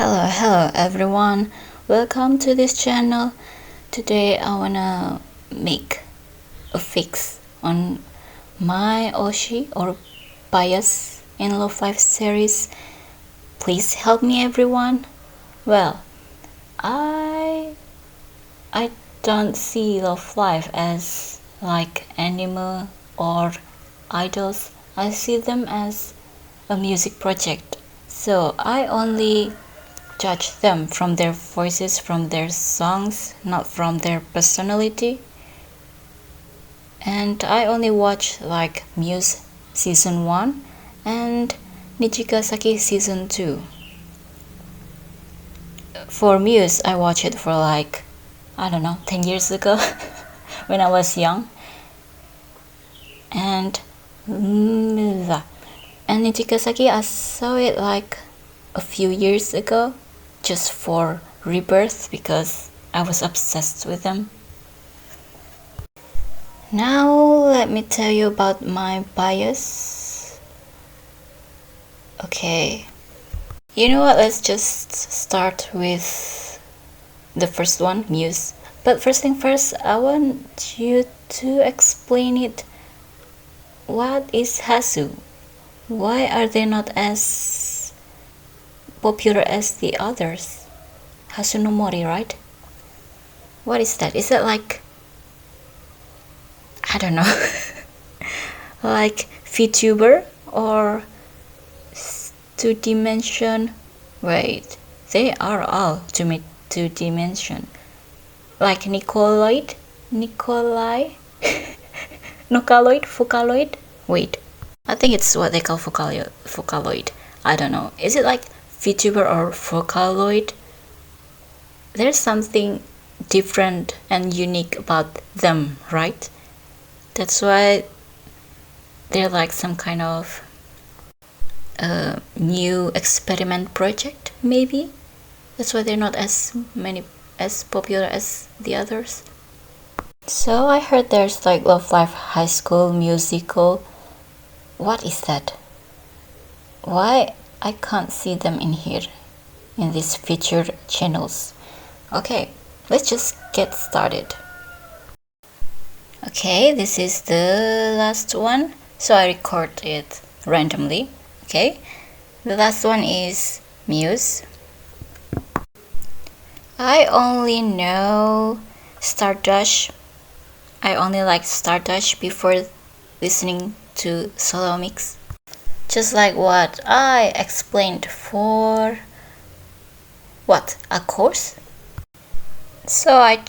Hello everyone. Welcome to this channel. Today I wanna make a fix on my Oshi or bias in Love Life series. Please help me everyone. Well, I don't see Love Life as like anime or idols. I see them as a music project. So I only judge them from their voices, from their songs, not from their personality. And I only watch like Muse season 1 and Nijigasaki season 2. For Muse, I watched it for like, 10 years ago when I was young. And Nijigasaki, I saw it like a few years ago just for Rebirth because I was obsessed with them. Now let me tell you about my bias. Okay, you know what, let's just start with the first one, Muse. But first thing first, I want you to explain it. What is Hasu? Why are they not as popular as the others? Hasunomori, right? What is that? Is that like, I don't know, like VTuber or 2D? Wait, they are all 2D. Like Nikolai, Nocaloid, Focaloid? Wait, I think it's what they call Focaloid. I don't know. Is it like VTuber or Focaloid? There's something different and unique about them, right? That's why they're like some kind of new experiment project, maybe? That's why they're not as popular as the others. So I heard there's like Love Live High School Musical. What is that? Why I can't see them in here, in these featured channels? Okay, let's just get started. Okay, this is the last one, so I record it randomly. Okay, the last one is Muse. I only know Stardust. I only like Stardust before listening to solo mix. Just like what I explained for Aqours. So I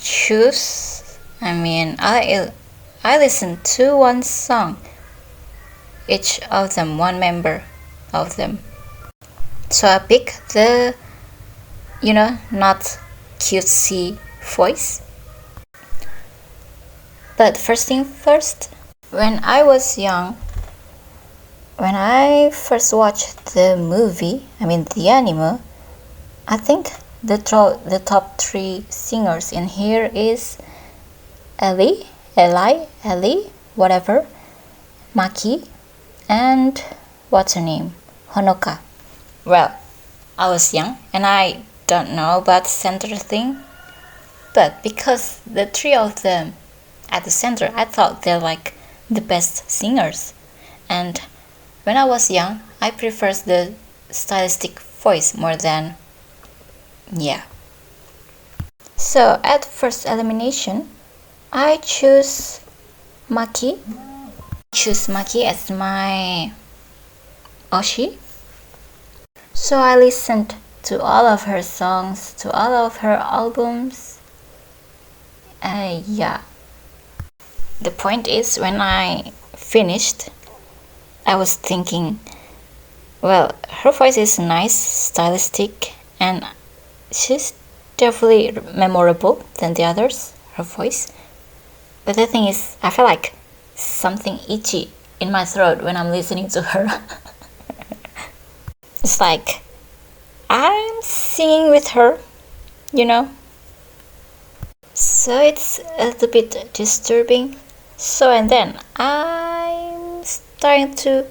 listen to one song, each of them, one member of them. So I pick the, not cutesy voice. But first thing first, when I was young, when I first watched the movie, the anime, I think the top 3 singers in here is Eli, whatever, Maki, and what's her name? Honoka. Well, I was young and I don't know about center thing, but because the 3 of them at the center, I thought they're like the best singers. And when I was young, I prefer the stylistic voice more than, So at first elimination, I choose Maki. As my Oshi. So I listened to all of her songs, to all of her albums. The point is, when I finished, I was thinking, well, her voice is nice, stylistic, and she's definitely memorable than the others, her voice. But the thing is, I feel like something itchy in my throat when I'm listening to her. It's like I'm singing with her, So it's a little bit disturbing. So and then I'm starting to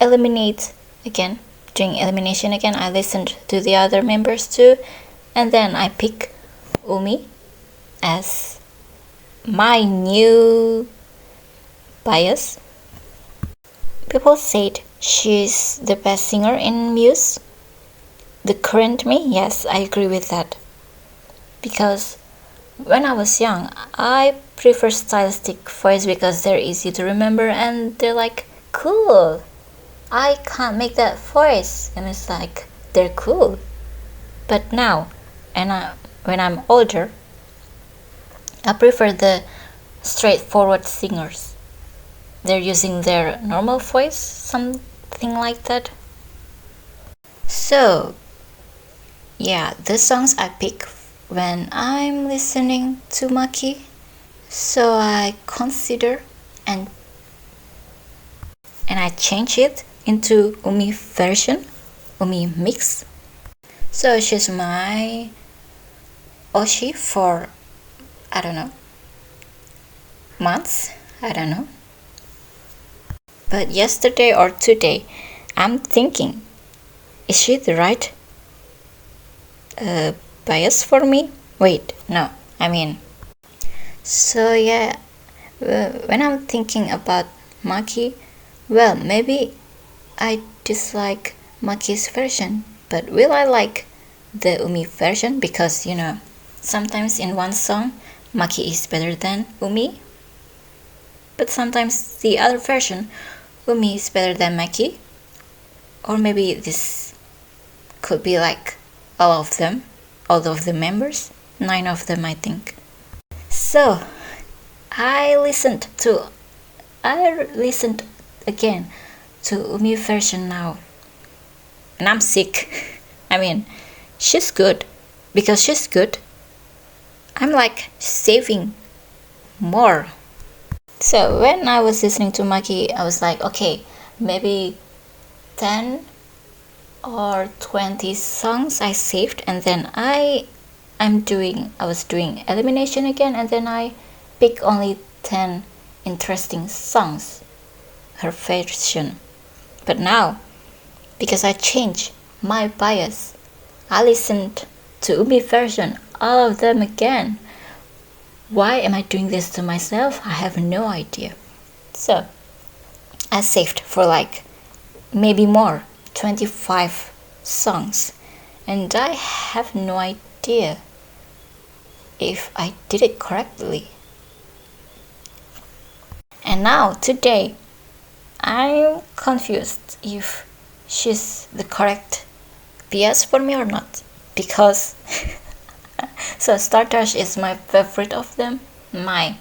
eliminate again doing elimination again, I listened to the other members too, and then I pick Umi as my new bias. People said she's the best singer in Muse. The current me, yes, I agree with that. Because when I was young, I prefer stylistic voice because they're easy to remember and they're like cool. I can't make that voice, and it's like they're cool. But now, when I'm older, I prefer the straightforward singers. They're using their normal voice, something like that. So, yeah, the songs I pick when I'm listening to Maki, so I consider and I change it into Umi version, Umi mix. So she's my Oshi for, I don't know, months, I don't know. But yesterday or today, I'm thinking, is she the right bias for me? Wait, no, I mean. So yeah, when I'm thinking about Maki, well, maybe I dislike Maki's version, but will I like the Umi version? Because, you know, sometimes in one song, Maki is better than Umi, but sometimes the other version, Umi is better than Maki. Or maybe this could be like all of them, all of the members, 9 of them, I think. So I listened again to Umi version now, and I'm sick. I mean, she's good. Because she's good, I'm like saving more. So when I was listening to Maki, I was like, okay, maybe 10 or 20 songs I saved, and then I was doing elimination again, and then I pick only 10 interesting songs, her version. But now, because I changed my bias, I listened to Umi version, all of them again. Why am I doing this to myself? I have no idea. So I saved for like maybe more, 25 songs, and I have no idea if I did it correctly. And now today I'm confused if she's the correct bias for me or not, because so Stardust is my favorite of them, my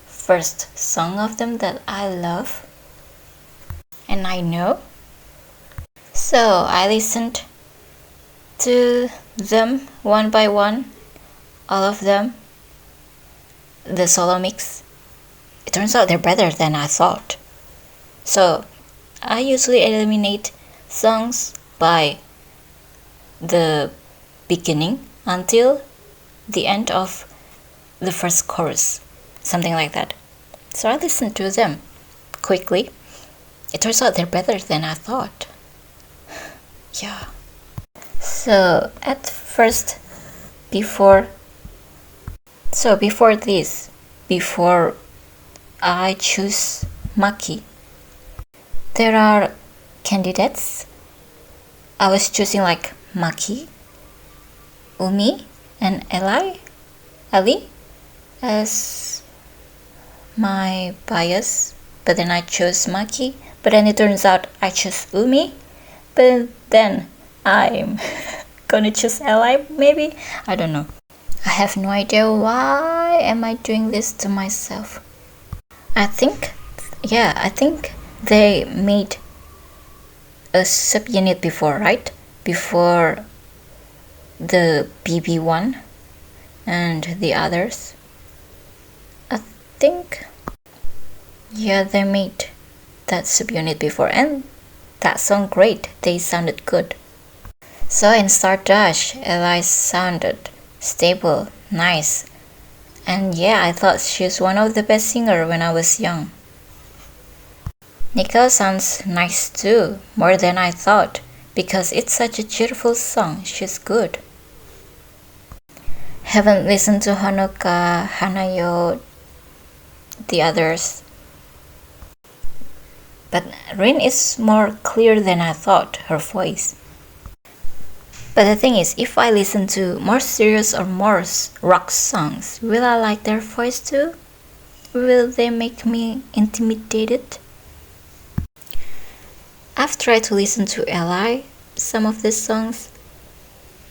first song of them that I love and I know. So I listened to them one by one, all of them, the solo mix. It turns out they're better than I thought. So I usually eliminate songs by the beginning until the end of the first chorus, something like that. So I listened to them quickly. It turns out they're better than I thought. Yeah. So at first, before I choose Maki, there are candidates. I was choosing like Maki, Umi, and Ali as my bias, but then I chose Maki, but then it turns out I chose Umi, but then I'm gonna choose Li maybe, I don't know. I have no idea why am I doing this to myself. I think they made a subunit before, right? Before the BB one and the others. I think, yeah, they made that subunit before, and that song great. They sounded good. So in Stardust, Eli sounded stable, nice, and yeah, I thought she's one of the best singers when I was young. Nico sounds nice too, more than I thought, because it's such a cheerful song. She's good. Haven't listened to Honoka, Hanayo, the others. But Rin is more clear than I thought, her voice. But the thing is, if I listen to more serious or more rock songs, will I like their voice too? Will they make me intimidated? I've tried to listen to Li, some of the songs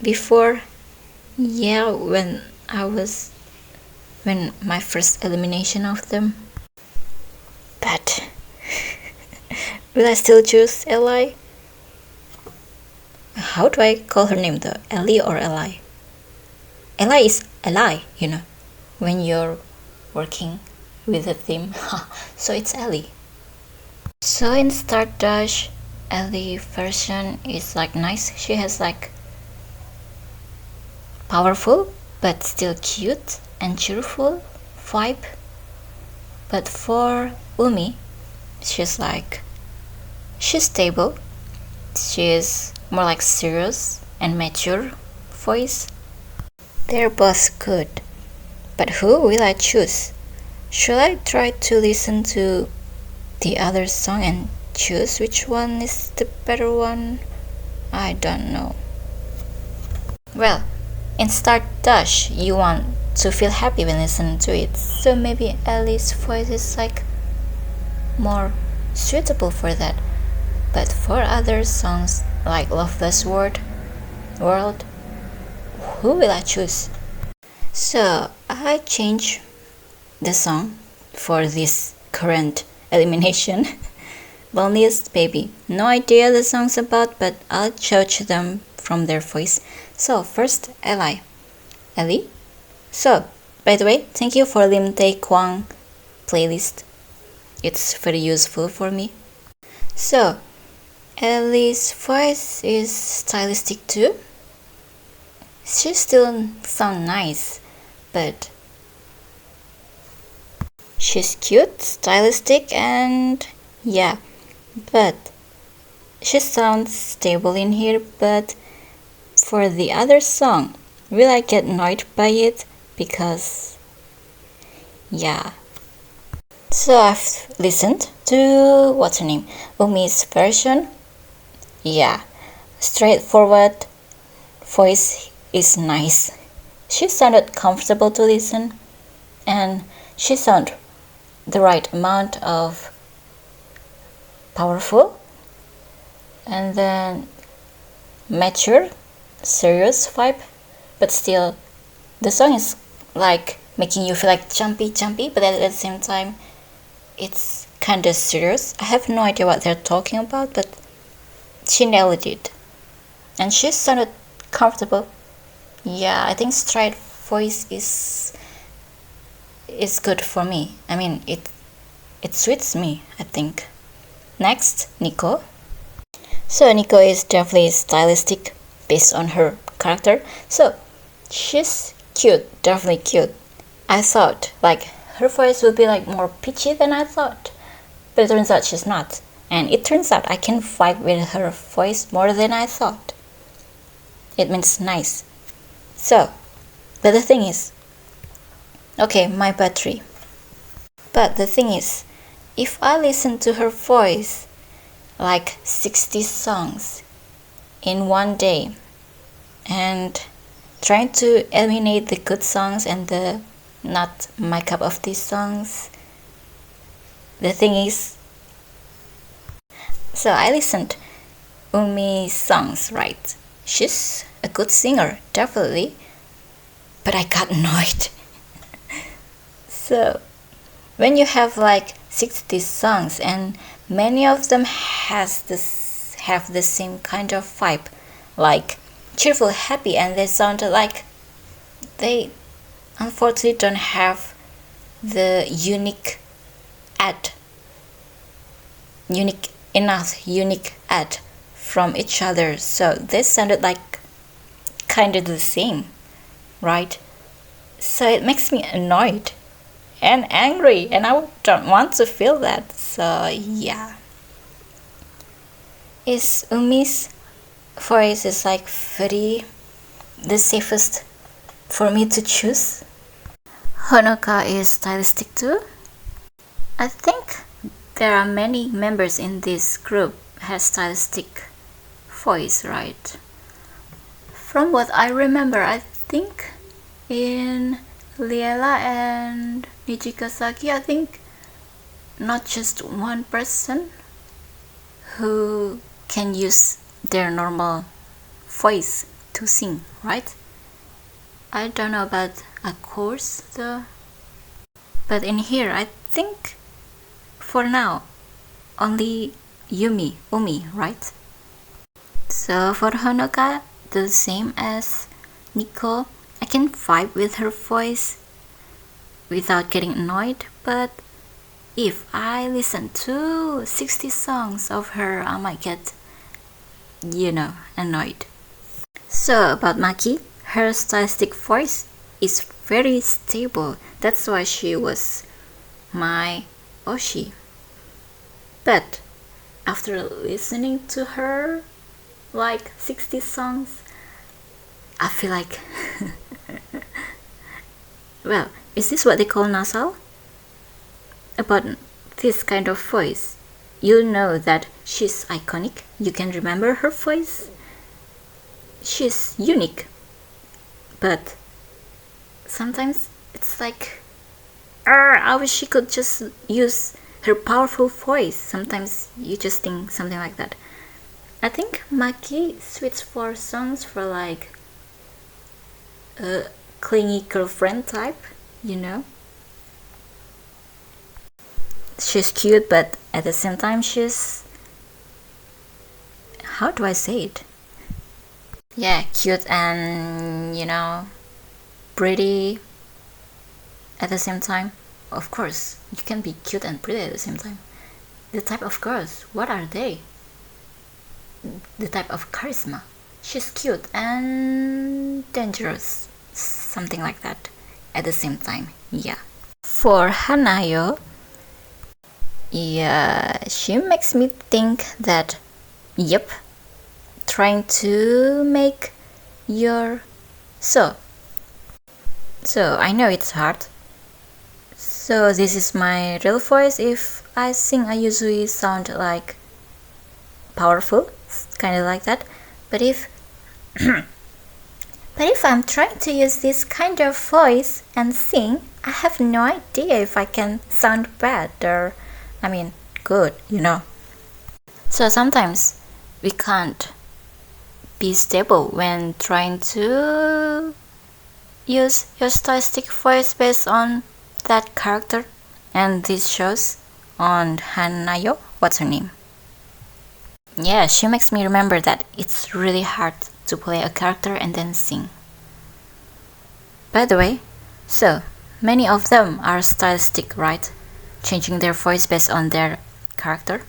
before. Yeah, when my first elimination of them. But will I still choose Li? How do I call her name though? Ellie or Li? Li is Li, you know, when you're working with a theme. So it's Ellie. So in Stardust, Ellie version is like nice. She has like powerful but still cute and cheerful vibe. But for Umi, she's stable. She's more like serious and mature voice. They're both good. But who will I choose? Should I try to listen to the other song and choose which one is the better one? I don't know. Well, in Stardust, you want to feel happy when listening to it, so maybe Ellie's voice is like more suitable for that. But for other songs like Loveless World, who will I choose? So I change the song for this current elimination. Loneliest Baby. No idea the song's about, but I'll judge them from their voice. So first, Ellie. So, by the way, thank you for Lim Tae Kwang playlist. It's very useful for me. So, Ellie's voice is stylistic too. She still sounds nice, but she's cute, stylistic, and yeah, but she sounds stable in here. But for the other song, will I get annoyed by it? Because yeah. So I've listened to what's her name, Umi's version. Yeah, straightforward voice is nice. She sounded comfortable to listen, and she sounded the right amount of powerful, and then mature, serious vibe, but still the song is like making you feel like jumpy, but at the same time it's kinda serious. I have no idea what they're talking about, but she nailed it. And she sounded comfortable. Yeah, I think straight voice is good for me. I mean, it suits me, I think. Next, Nico. So Nico is definitely stylistic based on her character. So she's cute, definitely cute. I thought like her voice would be like more pitchy than I thought, but it turns out she's not. And it turns out I can vibe with her voice more than I thought. It means nice. So, but the thing is, okay, my battery. But the thing is, if I listen to her voice like 60 songs in one day and trying to eliminate the good songs and the not my cup of tea songs, the thing is, so I listened Umi's songs, right? She's a good singer, definitely, but I got annoyed. So when you have like 60 songs and many of them have the same kind of vibe, like cheerful, happy, and they sound like they unfortunately don't have the unique ad from each other, so they sounded like kind of the same, right? So it makes me annoyed and angry, and I don't want to feel that. So yeah, is Umi's voice is like very the safest for me to choose. Honoka is stylistic too. I think there are many members in this group has stylistic voice, right? From what I remember, I think in Liella and Nijigasaki, I think not just one person who can use their normal voice to sing, right? I don't know about Aqours though, but in here I think for now only Umi, right? So for Honoka, the same as Nico, I can vibe with her voice without getting annoyed, but if I listen to 60 songs of her, I might get, annoyed. So about Maki, her stylistic voice is very stable. That's why she was my Oshi. But after listening to her like 60 songs, I feel like well, is this what they call nasal? About this kind of voice, you'll know that she's iconic. You can remember her voice. She's unique. But sometimes it's like, I wish she could just use her powerful voice. Sometimes you just think something like that. I think Maki switched for songs for like a clingy girlfriend type, She's cute, but at the same time she's... how do I say it? Yeah, cute and, pretty at the same time. Of course, you can be cute and pretty at the same time. The type of girls, what are they? The type of charisma. She's cute and dangerous, something like that at the same time, yeah. For Hanayo, yeah, she makes me think that, yep, trying to make your... So I know it's hard. So this is my real voice. If I sing, I usually sound like powerful, kind of like that. But if I'm trying to use this kind of voice and sing, I have no idea if I can sound bad or, good, So sometimes we can't be stable when trying to use your stylistic voice based on that character. And this shows on Hanayo. What's her name? Yeah, she makes me remember that it's really hard to play a character and then sing. By the way, so many of them are stylistic, right? Changing their voice based on their character.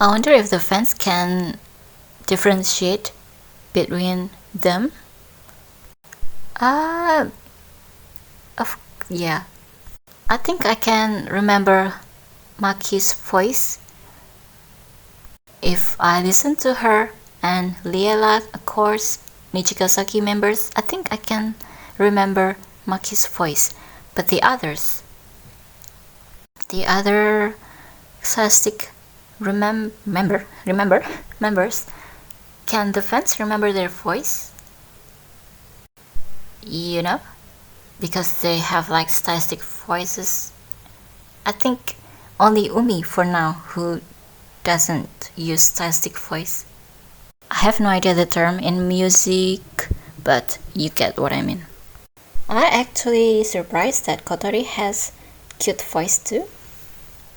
I wonder if the fans can differentiate between them. Yeah. I think I can remember Maki's voice. If I listen to her and Liella, Aqours, Nijigasaki members, I think I can remember Maki's voice. But the others, the other stylistic members, can the fans remember their voice? Because they have like stylistic voices. I think only Umi for now who doesn't use stylistic voice. I have no idea the term in music, but you get what I mean. I'm actually surprised that Kotori has cute voice too.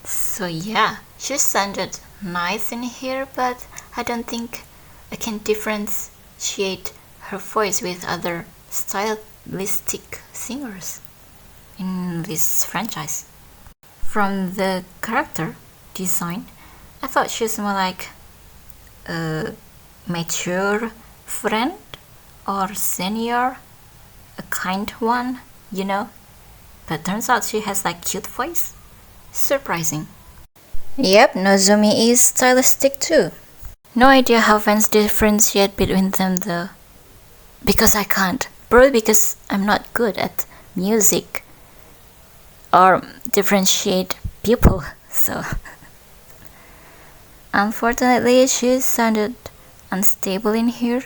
So yeah, she sounded nice in here, but I don't think I can differentiate her voice with other stylistic singers in this franchise. From the character design, I thought she's more like a mature friend or senior, a kind one, But turns out she has like cute voice. Surprising. Yep, Nozomi is stylistic too. No idea how fans differentiate between them though. Because I can't. Probably because I'm not good at music or differentiate people. So unfortunately she sounded unstable in here.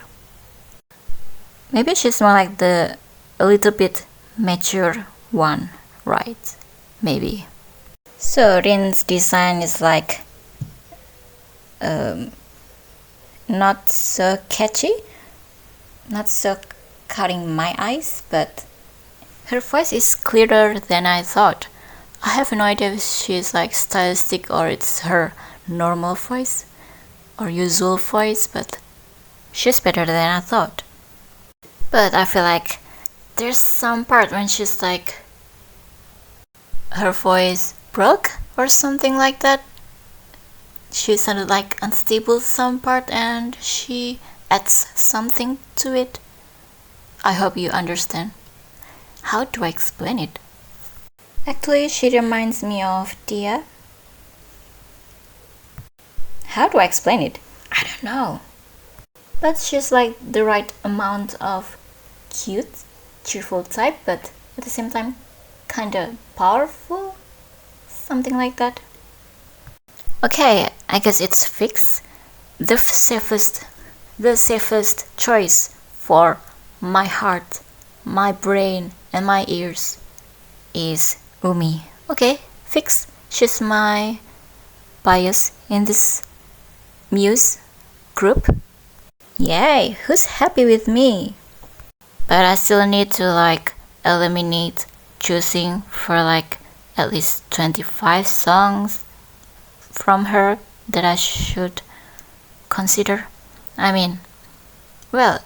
Maybe she's more like the a little bit mature one, right? Maybe. So Rin's design is like not so catchy, not so cutting my eyes, but her voice is clearer than I thought. I have no idea if she's like stylistic or it's her normal voice or usual voice, but she's better than I thought. But I feel like there's some part when she's like her voice broke or something like that. She sounded like unstable some part and she adds something to it. I hope you understand. How do I explain it? Actually, she reminds me of Tia. How do I explain it? I don't know. But she's like the right amount of cute, cheerful type, but at the same time kinda powerful. Something like that. Okay, I guess it's fixed. The safest choice for my heart, my brain, and my ears is Umi. Okay, fix. She's my bias in this Muse group. Yay, who's happy with me? But I still need to like eliminate choosing for like at least 25 songs from her that I should consider. I mean, well,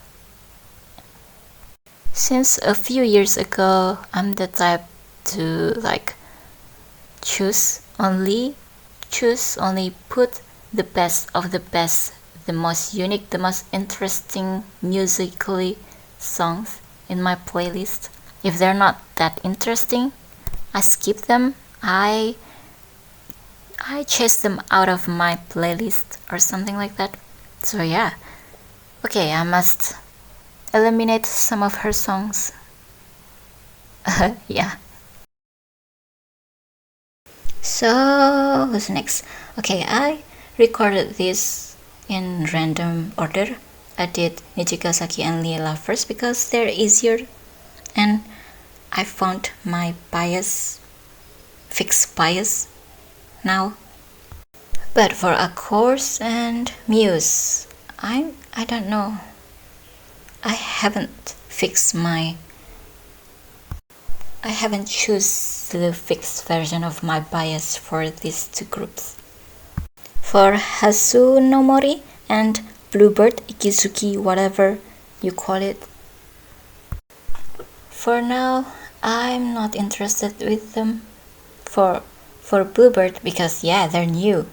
since a few years ago, I'm the type to like only put the best of the best, the most unique, the most interesting musically songs in my playlist. If they're not that interesting, I skip them. I chase them out of my playlist or something like that. So yeah. Okay, I must eliminate some of her songs. Yeah. So who's next? Okay, I recorded this in random order. I did Nijigasaki and Liella first because they're easier and I found my fixed bias now. But for Aqours and Muse, I don't know. I haven't choose the fixed version of my bias for these two groups. For Hasu no Mori and Bluebird Ikizuki, whatever you call it. For now, I'm not interested with them. For Bluebird, because yeah, they're new.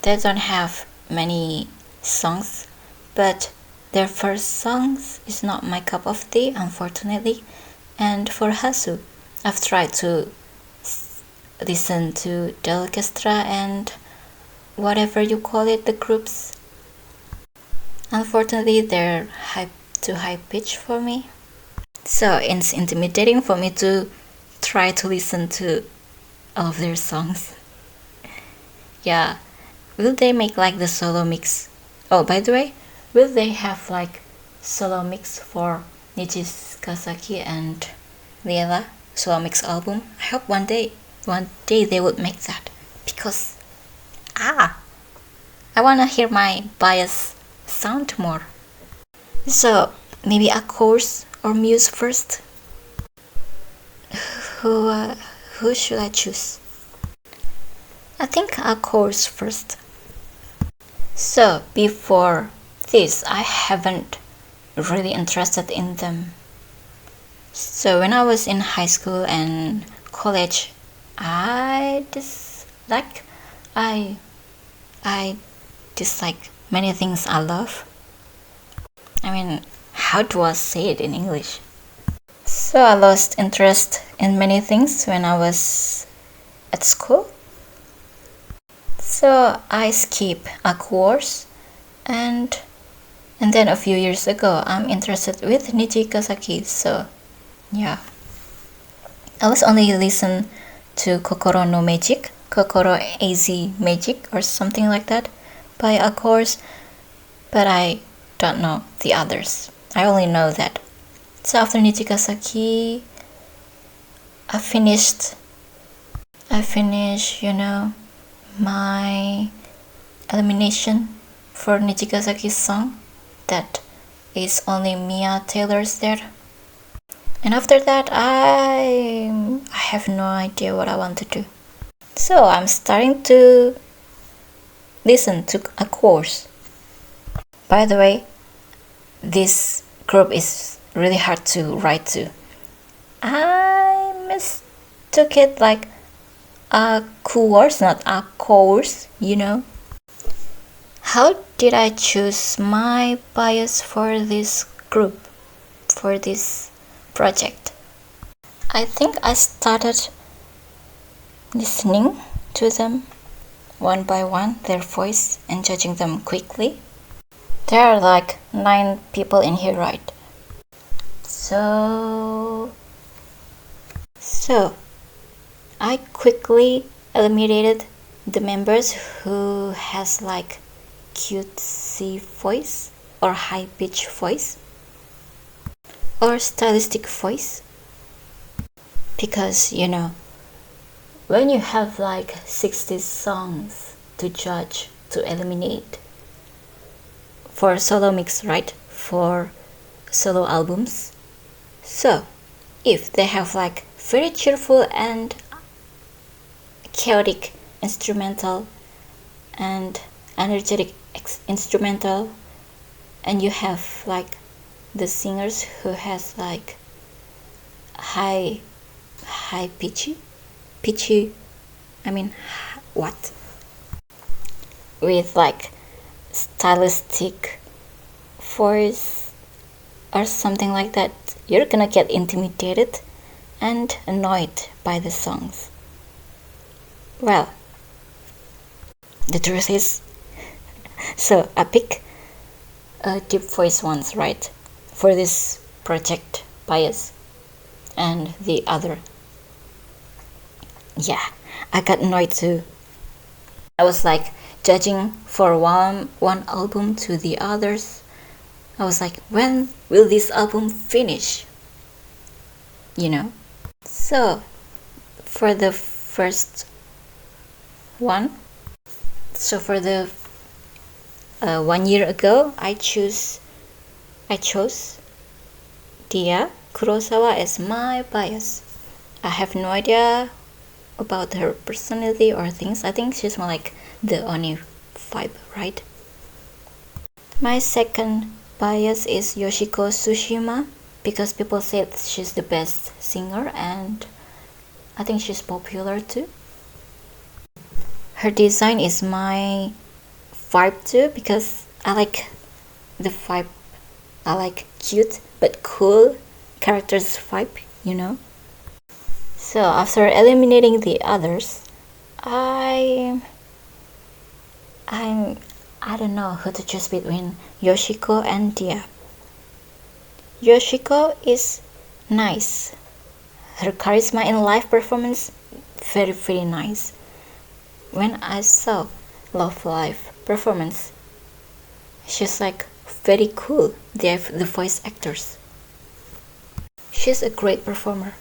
They don't have many songs, but their first songs is not my cup of tea, unfortunately. And for Hasu, I've tried to listen to the orchestra and whatever you call it, the groups. Unfortunately, they're too high pitch for me. So it's intimidating for me to try to listen to all of their songs. Yeah. Will they make like the solo mix? Oh, by the way, will they have like solo mix for Nijigasaki and Liella solo mix album? I hope one day they would make that, because I wanna hear my bias sound more. So maybe Aqours or Muse first. Who should I choose? I think Aqours first. So before this, I haven't really interested in them. So when I was in high school and college, I dislike many things I love. I mean, how do I say it in English? So I lost interest in many things when I was at school. So I skip Aqours and then a few years ago I'm interested with Nijigasaki, so yeah. I was only listen to Kokoro no Magic, Kokoro AZ Magic or something like that by Aqours, but I don't know the others. I only know that. So after Nijigasaki, I finished, my elimination for Nijagasaki's song. That is only Mia Taylor's there. And after that, I have no idea what I want to do. So I'm starting to listen to Aqours. By the way, this group is really hard to write to. I mistook it like Aqours, not Aqours, How did I choose my bias for this group, for this project? I think I started listening to them one by one, their voice, and judging them quickly. There are like 9 people in here, right? So I quickly eliminated the members who has like cutesy voice or high pitch voice or stylistic voice, because when you have like 60 songs to judge, to eliminate for solo mix, right, for solo albums, so if they have like very cheerful and chaotic instrumental and energetic instrumental, and you have like the singers who has like high pitchy, with like stylistic voice or something like that, you're gonna get intimidated and annoyed by the songs. Well, the truth is, so I pick deep voice ones, right, for this project bias, and the other, I got annoyed too. I was like judging for one album to the others. I was like, when will this album finish? So for the first one, so for the 1 year ago, I chose Kurosawa as my bias. I have no idea about her personality or things. I think she's more like the Oni vibe, right? My second bias is Yoshiko Tsushima, because people said she's the best singer, and I think she's popular too. Her design is my vibe too, because I like the vibe. I like cute but cool characters vibe, So after eliminating the others, I don't know who to choose between Yoshiko and Dia. Yoshiko is nice. Her charisma in live performance, very, very nice. When I saw Love Live performance, she's like very cool. They have the voice actors. She's a great performer.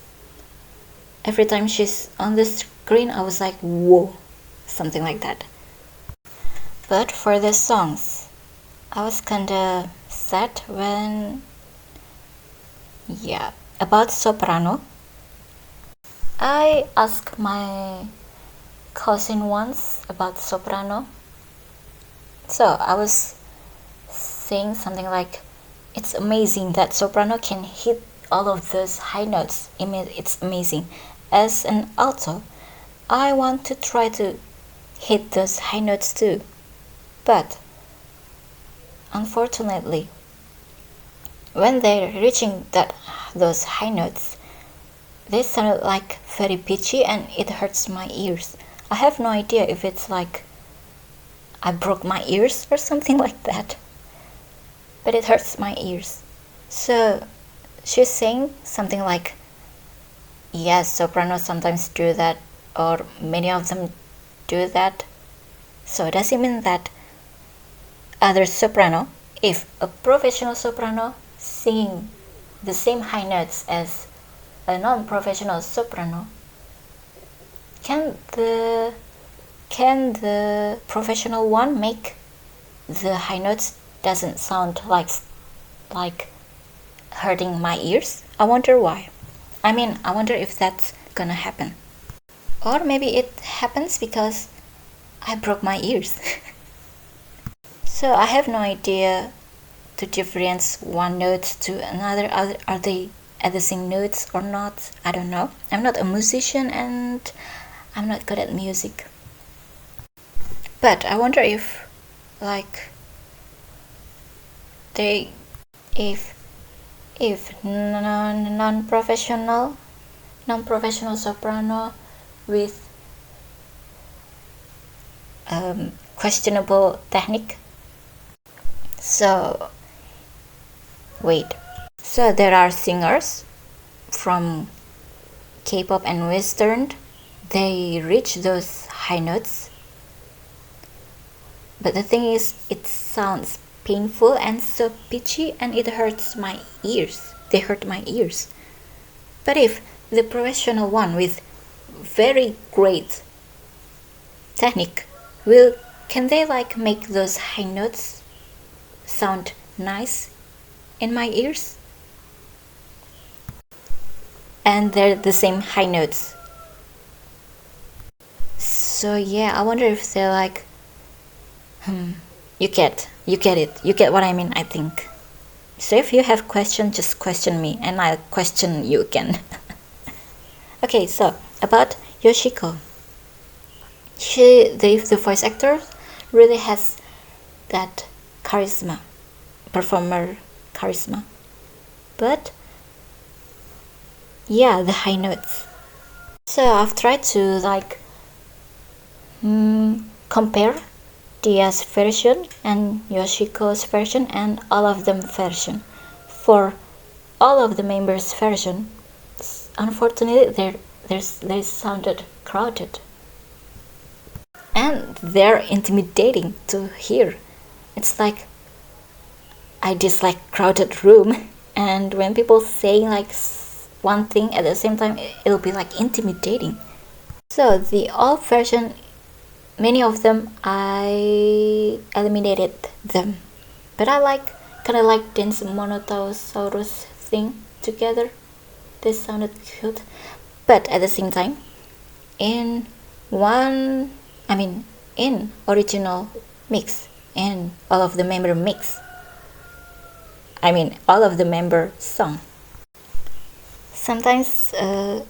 Every time she's on the screen, I was like, whoa, something like that. But for the songs, I was kinda sad when, about soprano. I asked my cousin once about soprano. So I was saying something like, it's amazing that soprano can hit all of those high notes. It's amazing. As an alto, I want to try to hit those high notes too. But unfortunately, when they're reaching those high notes, they sounded like very pitchy and it hurts my ears. I have no idea if it's like I broke my ears or something like that. but it hurts my ears. So she's saying something like, yes, sopranos sometimes do that, or many of them do that. So does it mean that other soprano, if a professional soprano singing the same high notes as a non-professional soprano, can the professional one make the high notes doesn't sound like hurting my ears? I wonder why. I wonder if that's gonna happen. Or maybe it happens because I broke my ears. So I have no idea to differentiate one note to another. Are they at the same notes or not? I don't know. I'm not a musician and I'm not good at music. But I wonder if non-professional soprano with questionable technique. So wait. So there are singers from K-pop and Western. They reach those high notes. But the thing is, it sounds painful and so pitchy, and it hurts my ears. They hurt my ears. But if the professional one with very great technique can they make those high notes sound nice in my ears? And they're the same high notes. So yeah, I wonder if they're you get it. You get what I mean, I think. So if you have questions, just question me and I'll question you again. Okay, so about Yoshiko. The voice actor really has that charisma, performer charisma. But yeah, the high notes. So I've tried to compare Dia's version and Yoshiko's version and all of them version. For all of the members' version, unfortunately they sounded crowded. And they're intimidating to hear. It's like I dislike crowded room, and when people say one thing at the same time, it'll be intimidating. So the old version, many of them I eliminated them, but I kind of like dance monotosaurus thing together. They sounded cute, but at the same time, in original mix and all of the member mix, all of the member song, sometimes I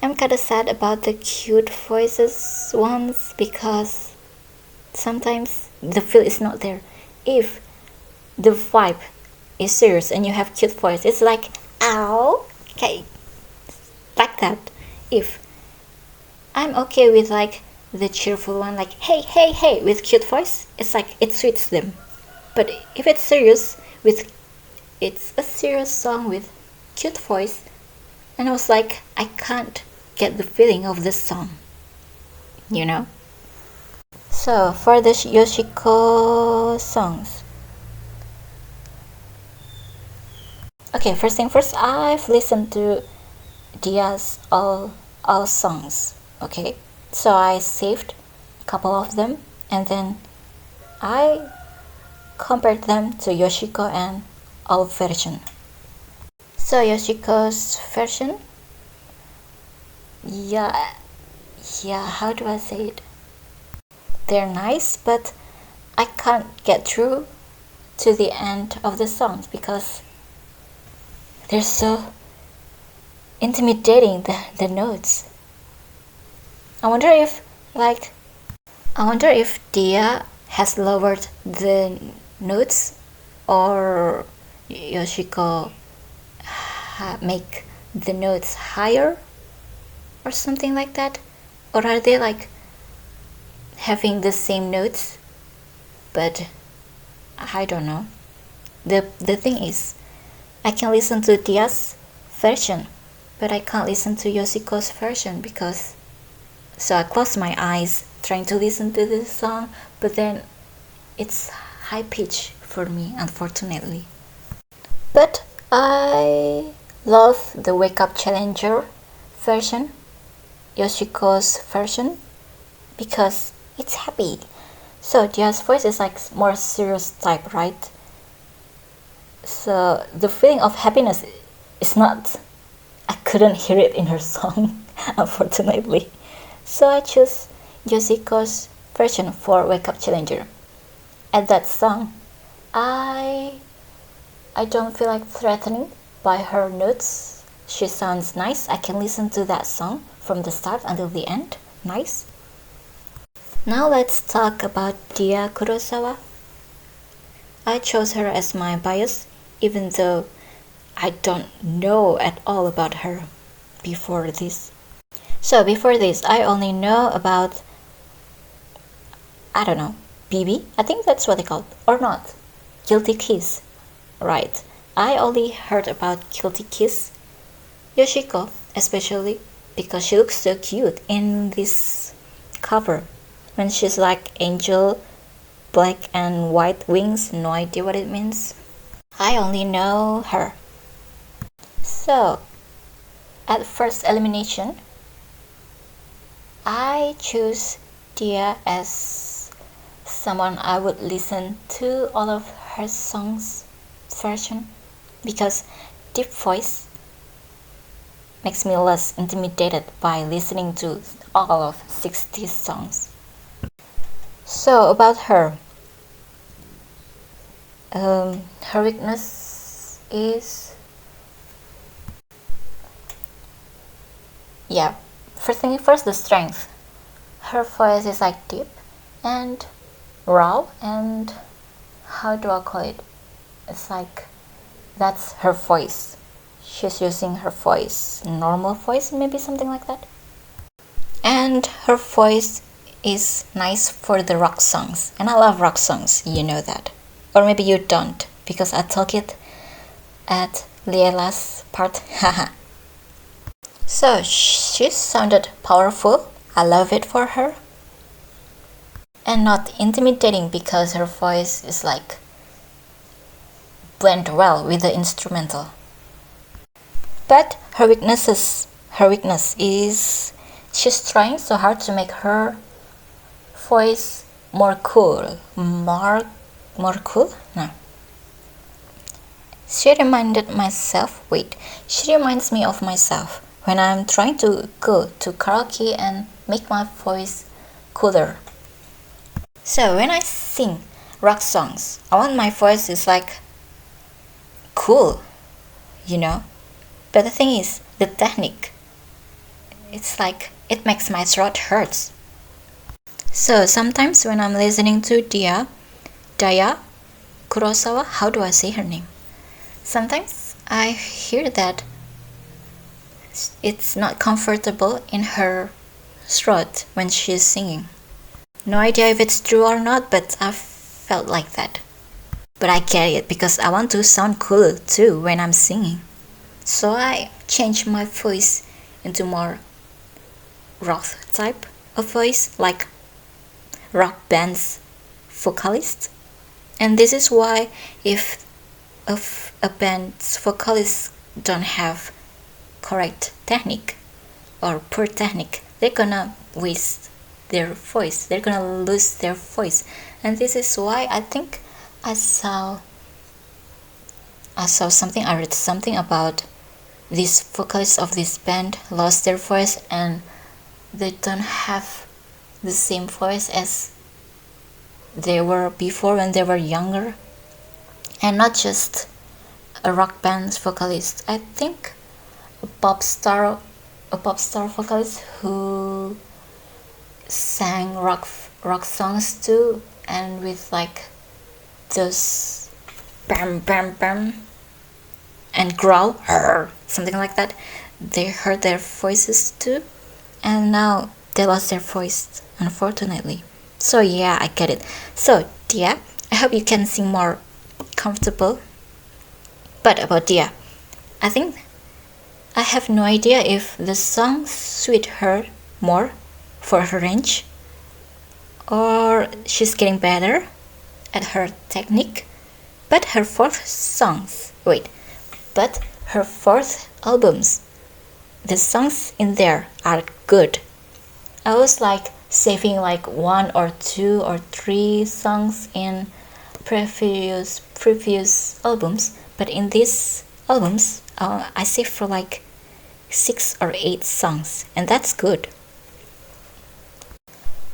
am kind of sad about the cute voices ones because sometimes the feel is not there. If the vibe is serious and you have cute voice, it's like ow, okay, like that. If I'm okay with the cheerful one, hey hey hey with cute voice, it's it suits them. But if it's serious it's a serious song with cute voice, and I was I can't get the feeling of this song, you know. So for the Yoshiko songs, okay, first thing first, I've listened to Dia's all songs. Okay, so I saved a couple of them and then I compared them to Yoshiko and all version. So Yoshiko's version, yeah, how do I say it? They're nice, but I can't get through to the end of the songs because they're so intimidating, the notes. I wonder if Dia has lowered the notes or Yoshiko make the notes higher or something like that, or are they having the same notes, but I don't know. The thing is, I can listen to Dia's version, but I can't listen to Yoshiko's version because. So I close my eyes trying to listen to this song, but then it's high pitch for me, unfortunately. But I love the Wake Up Challenger version, Yoshiko's version, because it's happy. So Dia's voice is like more serious type, right? So the feeling of happiness is not. I couldn't hear it in her song, unfortunately. So I choose Yoshiko's version for Wake Up Challenger. At that song, I don't feel like threatening by her notes. She sounds nice. I can listen to that song from the start until the end. Nice. Now let's talk about Dia Kurosawa. I chose her as my bias, even though I don't know at all about her before this. So before this, I only know about, I don't know, BB? I think that's what they call it, or not. Guilty Kiss. Right. I only heard about Guilty Kiss. Yoshiko, especially, because she looks so cute in this cover. When she's like angel, black and white wings, no idea what it means. I only know her. So, at first elimination, I choose Dia as someone I would listen to all of her songs version because deep voice makes me less intimidated by listening to all of 60 songs. So about her, her weakness is, first the strength. Her voice is like deep and raw, and how do I call it? It's like that's her voice. She's using her voice, normal voice, maybe something like that. And her voice is nice for the rock songs, and I love rock songs, you know that. Or maybe you don't, because I talk it at Liella's part. So she sounded powerful. I love it for her. And not intimidating because her voice is like blend well with the instrumental. But her weakness is she's trying so hard to make her voice more cool. More cool? No. She reminds me of myself when I'm trying to go to karaoke and make my voice cooler. So when I sing rock songs, I want my voice is like cool, you know. But the thing is, the technique, it's like it makes my throat hurts. So sometimes when I'm listening to Daya Kurosawa, how do I say her name? Sometimes I hear that it's not comfortable in her throat when she's singing. No idea if it's true or not, but I felt like that. But I get it because I want to sound cool too when I'm singing. So I changed my voice into more rock type of voice, like rock band's vocalist. And this is why if a band's vocalist don't have correct technique or poor technique, they're gonna waste their voice, they're gonna lose their voice. And this is why I think I read something about these vocalists of this band lost their voice and they don't have the same voice as they were before when they were younger. And not just a rock band's vocalist, I think a pop star vocalist who sang rock songs too, and with like those bam bam bam and growl something like that, they heard their voices too, and now they lost their voice, unfortunately. So yeah, I get it. So yeah, I hope you can sing more comfortable But about Dia, I think I have no idea if the song suit her more for her range, or she's getting better at her technique. But her fourth albums, the songs in there are good. I was like saving like 1 or 2 or 3 songs in previous albums, but in these albums I saved for like 6 or 8 songs, and that's good.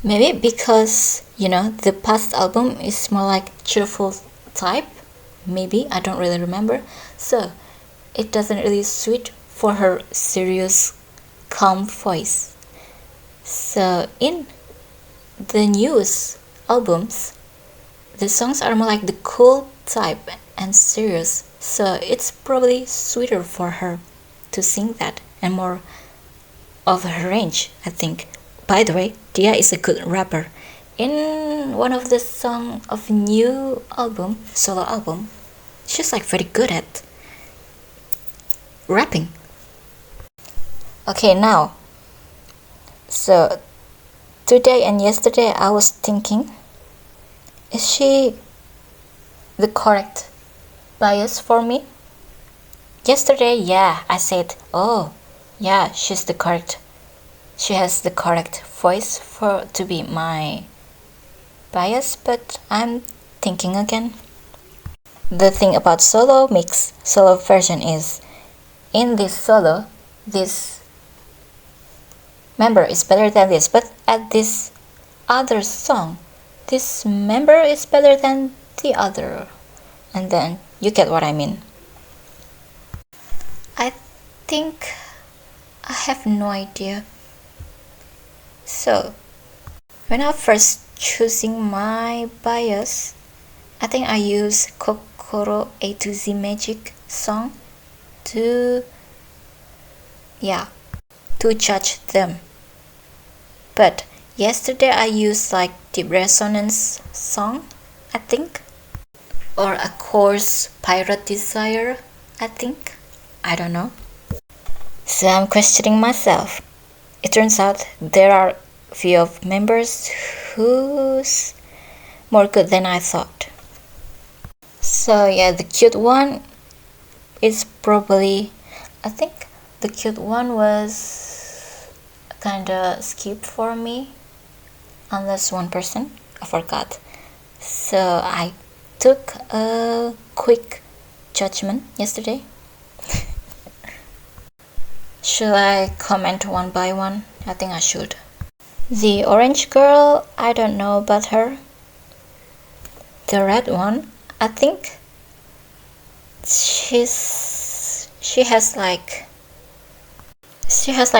Maybe because the past album is more like cheerful type, maybe, I don't really remember, so it doesn't really suit for her serious calm voice. So in the newest albums, the songs are more like the cool type and serious, so it's probably sweeter for her to sing that and more of her range, I think. By the way, Dia is a good rapper. In one of the songs of new solo album, she's like very good at rapping. Okay, now, so today and yesterday I was thinking, is she the correct bias for me? Yesterday, yeah, I said, oh, yeah, she has the correct voice to be my bias, but I'm thinking again. The thing about solo version is, in this solo, this member is better than this, but at this other song, this member is better than the other, and then you get what I mean. I think I have no idea. So when I first choosing my bias, I think I use Kokoro A to Z Magic song to judge them. But yesterday I used like Deep Resonance song, I think, or Aqours Pirate Desire, I think. I don't know. So I'm questioning myself. It turns out there are few of members who's more good than I thought. So yeah, the cute one is probably, I think the cute one was kinda skipped for me, unless one person, I forgot. So I took a quick judgment yesterday. Should I comment one by one? I think I should. The orange girl, I don't know about her. The red one, I think she has like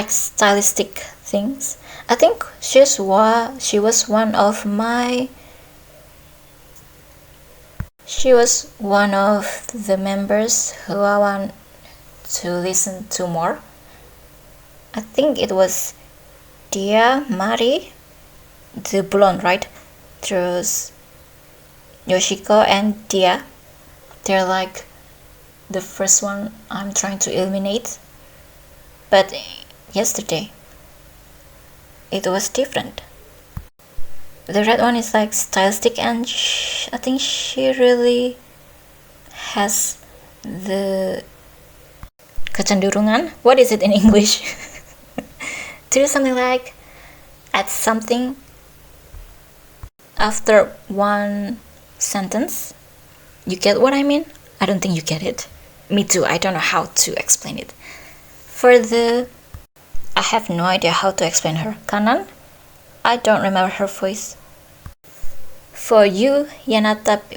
stylistic things. I think she was one of the members who I want to listen to more. I think it was Dia, Mari, the blonde, right? There's Yoshiko and Dia. They're like the first one I'm trying to eliminate. But yesterday, it was different. The red one is like stylistic, and I think she really has the kecenderungan. What is it in English? To do something like add something after one sentence. You get what I mean? I don't think you get it. Me too, I don't know how to explain it. I have no idea how to explain her. Kanan, I don't remember her voice. For you, Wanatabe.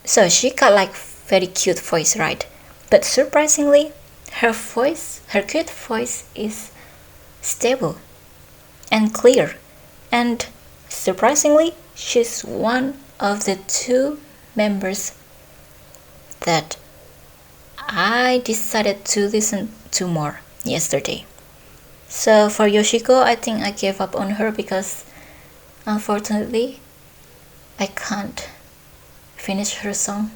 So she got like very cute voice, right? But surprisingly, her cute voice is stable and clear. And surprisingly, she's one of the 2 members that I decided to listen to more yesterday. So for Yoshiko, I think I gave up on her because unfortunately I can't finish her song.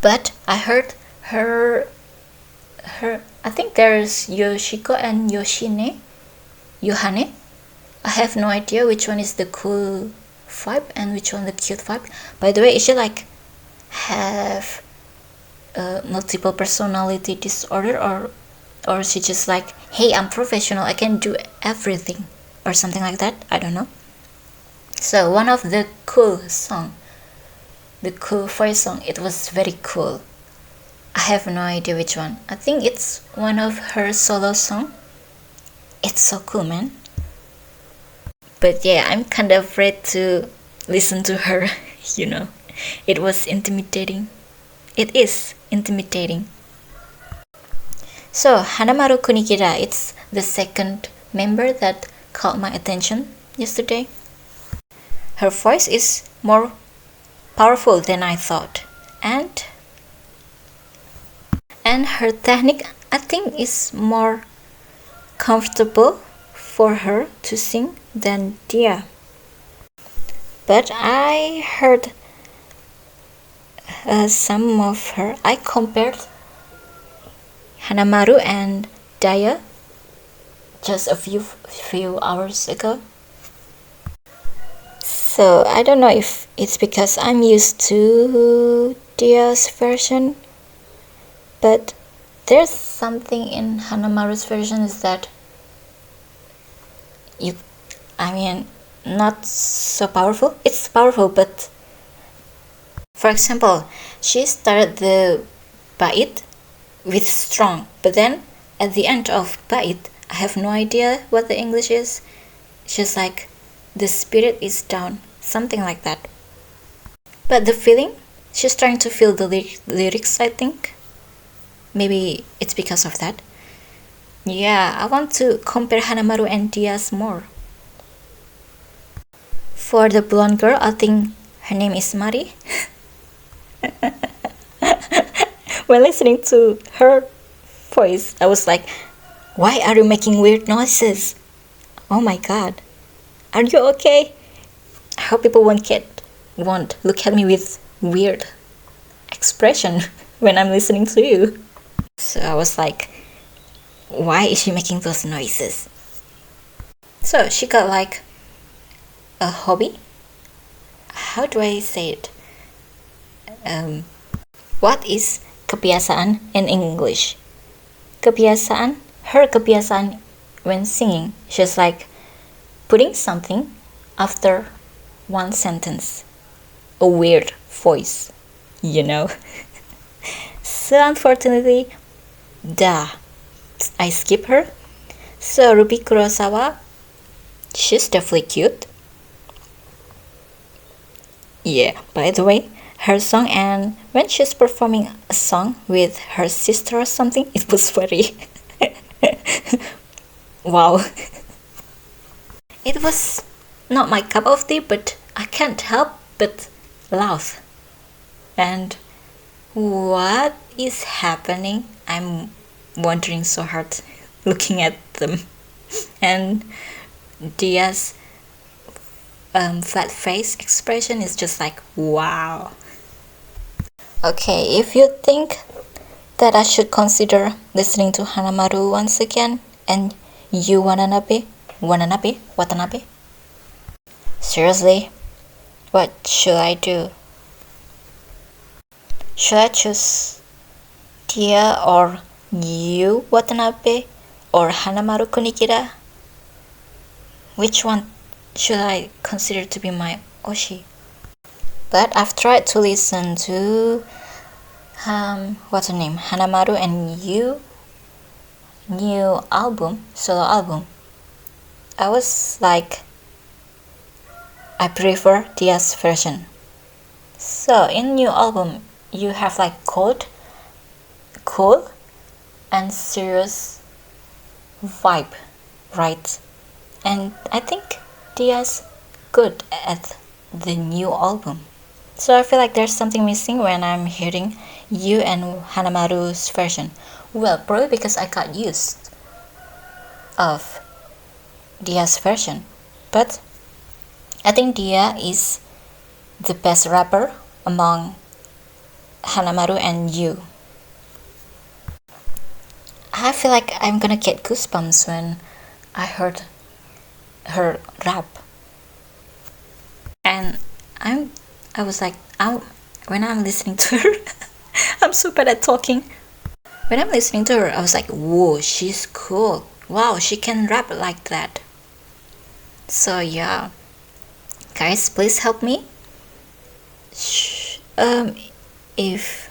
But I heard her I think there's Yoshiko and Yohane. I have no idea which one is the cool vibe and which one the cute vibe. By the way, is she like have multiple personality disorder, or she just like, hey, I'm professional, I can do everything, or something like that? I don't know. So one of the cool voice song, it was very cool. I have no idea which one. I think it's one of her solo song. It's so cool, man. But yeah, I'm kind of afraid to listen to her. It was intimidating. It is intimidating. So Hanamaru Kunikida, it's the second member that caught my attention yesterday. Her voice is more powerful than I thought, and her technique, I think, is more comfortable for her to sing than Dia. But I heard some of her. I compared Hanamaru and Dia just a few hours ago. So I don't know if it's because I'm used to Dia's version, but there's something in Hanamaru's version is that not so powerful. It's powerful, but for example, she started the bait with strong, but then at the end of bait, I have no idea what the English is. Just like the spirit is down, something like that. But the feeling, she's trying to feel the lyrics, I think. Maybe it's because of that. Yeah, I want to compare Hanamaru and Diaz more. For the blonde girl, I think her name is Mari. When listening to her voice, I was like, why are you making weird noises? Oh my god. Are you okay? I hope people won't look at me with weird expression when I'm listening to you. So I was like, why is she making those noises? So she got like a hobby. How do I say it? What is kebiasaan in English? Kebiasaan, her kebiasaan when singing, she's like putting something after one sentence. A weird voice, So unfortunately, I skip her. So Ruby Kurosawa, she's definitely cute. Yeah, by the way, her song, and when she's performing a song with her sister or something, it was very wow. It was not my cup of tea, but I can't help but laugh. And what is happening? I'm wondering so hard looking at them. And Dia's flat face expression is just like, wow. Okay, if you think that I should consider listening to Hanamaru once again, and you Watanabe, seriously, what should I do? Should I choose Dia or you Watanabe or Hanamaru Kunikida? Which one should I consider to be my Oshi? But I've tried to listen to what's her name? Hanamaru and you new solo album. I was like, I prefer Dia's version. So in new album, you have like cool and serious vibe, right? And I think Dia's good at the new album. So I feel like there's something missing when I'm hearing you and Hanamaru's version. Well, probably because I got used of Dia's version. But I think Dia is the best rapper among Hanamaru and you. I feel like I'm gonna get goosebumps when I heard her rap. And I was like, when I'm listening to her, I'm so bad at talking. When I'm listening to her, I was like, whoa, she's cool. Wow, she can rap like that. So yeah, guys, please help me. If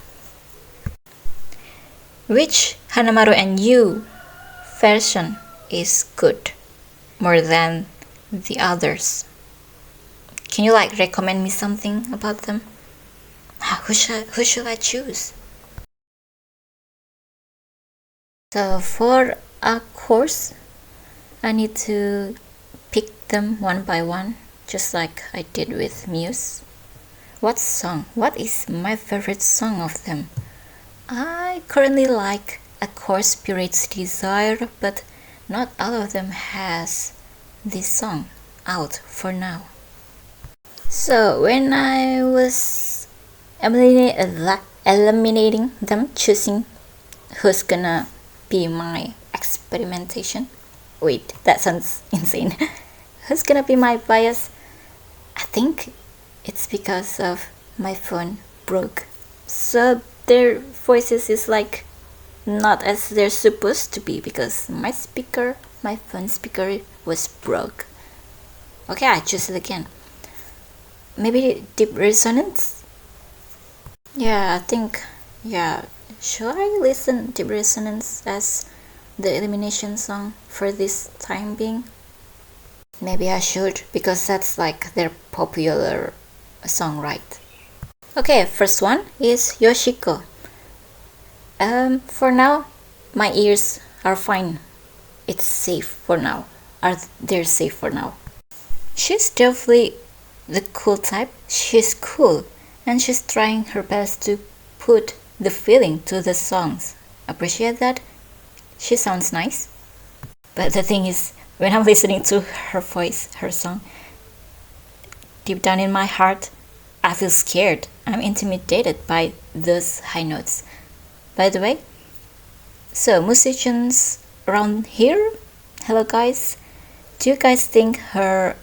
which Hanamaru and you version is good more than the others? Can you like recommend me something about them? Who should I choose? So for Aqours, I need to pick them one by one, just like I did with Muse. What is my favorite song of them? I currently like Aqours Spirit's Desire, but not all of them has this song out for now. So when I was eliminating them, choosing who's gonna be my experimentation. Wait, that sounds insane. Who's gonna be my bias? I think it's because of my phone broke. So their voices is like not as they're supposed to be because my phone speaker was broke. Okay, I choose it again. Maybe Deep Resonance? Yeah, I think, should I listen Deep Resonance as the elimination song for this time being? Maybe I should, because that's like their popular song, right? Okay, first one is Yoshiko. For now, my ears are fine. It's safe for now. They're safe for now. She's definitely the cool type. She's cool, and she's trying her best to put the feeling to the songs. Appreciate that. She sounds nice. But the thing is, when I'm listening to her voice, her song, deep down in my heart, I feel scared. I'm intimidated by those high notes. By the way, so musicians around here, hello guys. Do you guys think her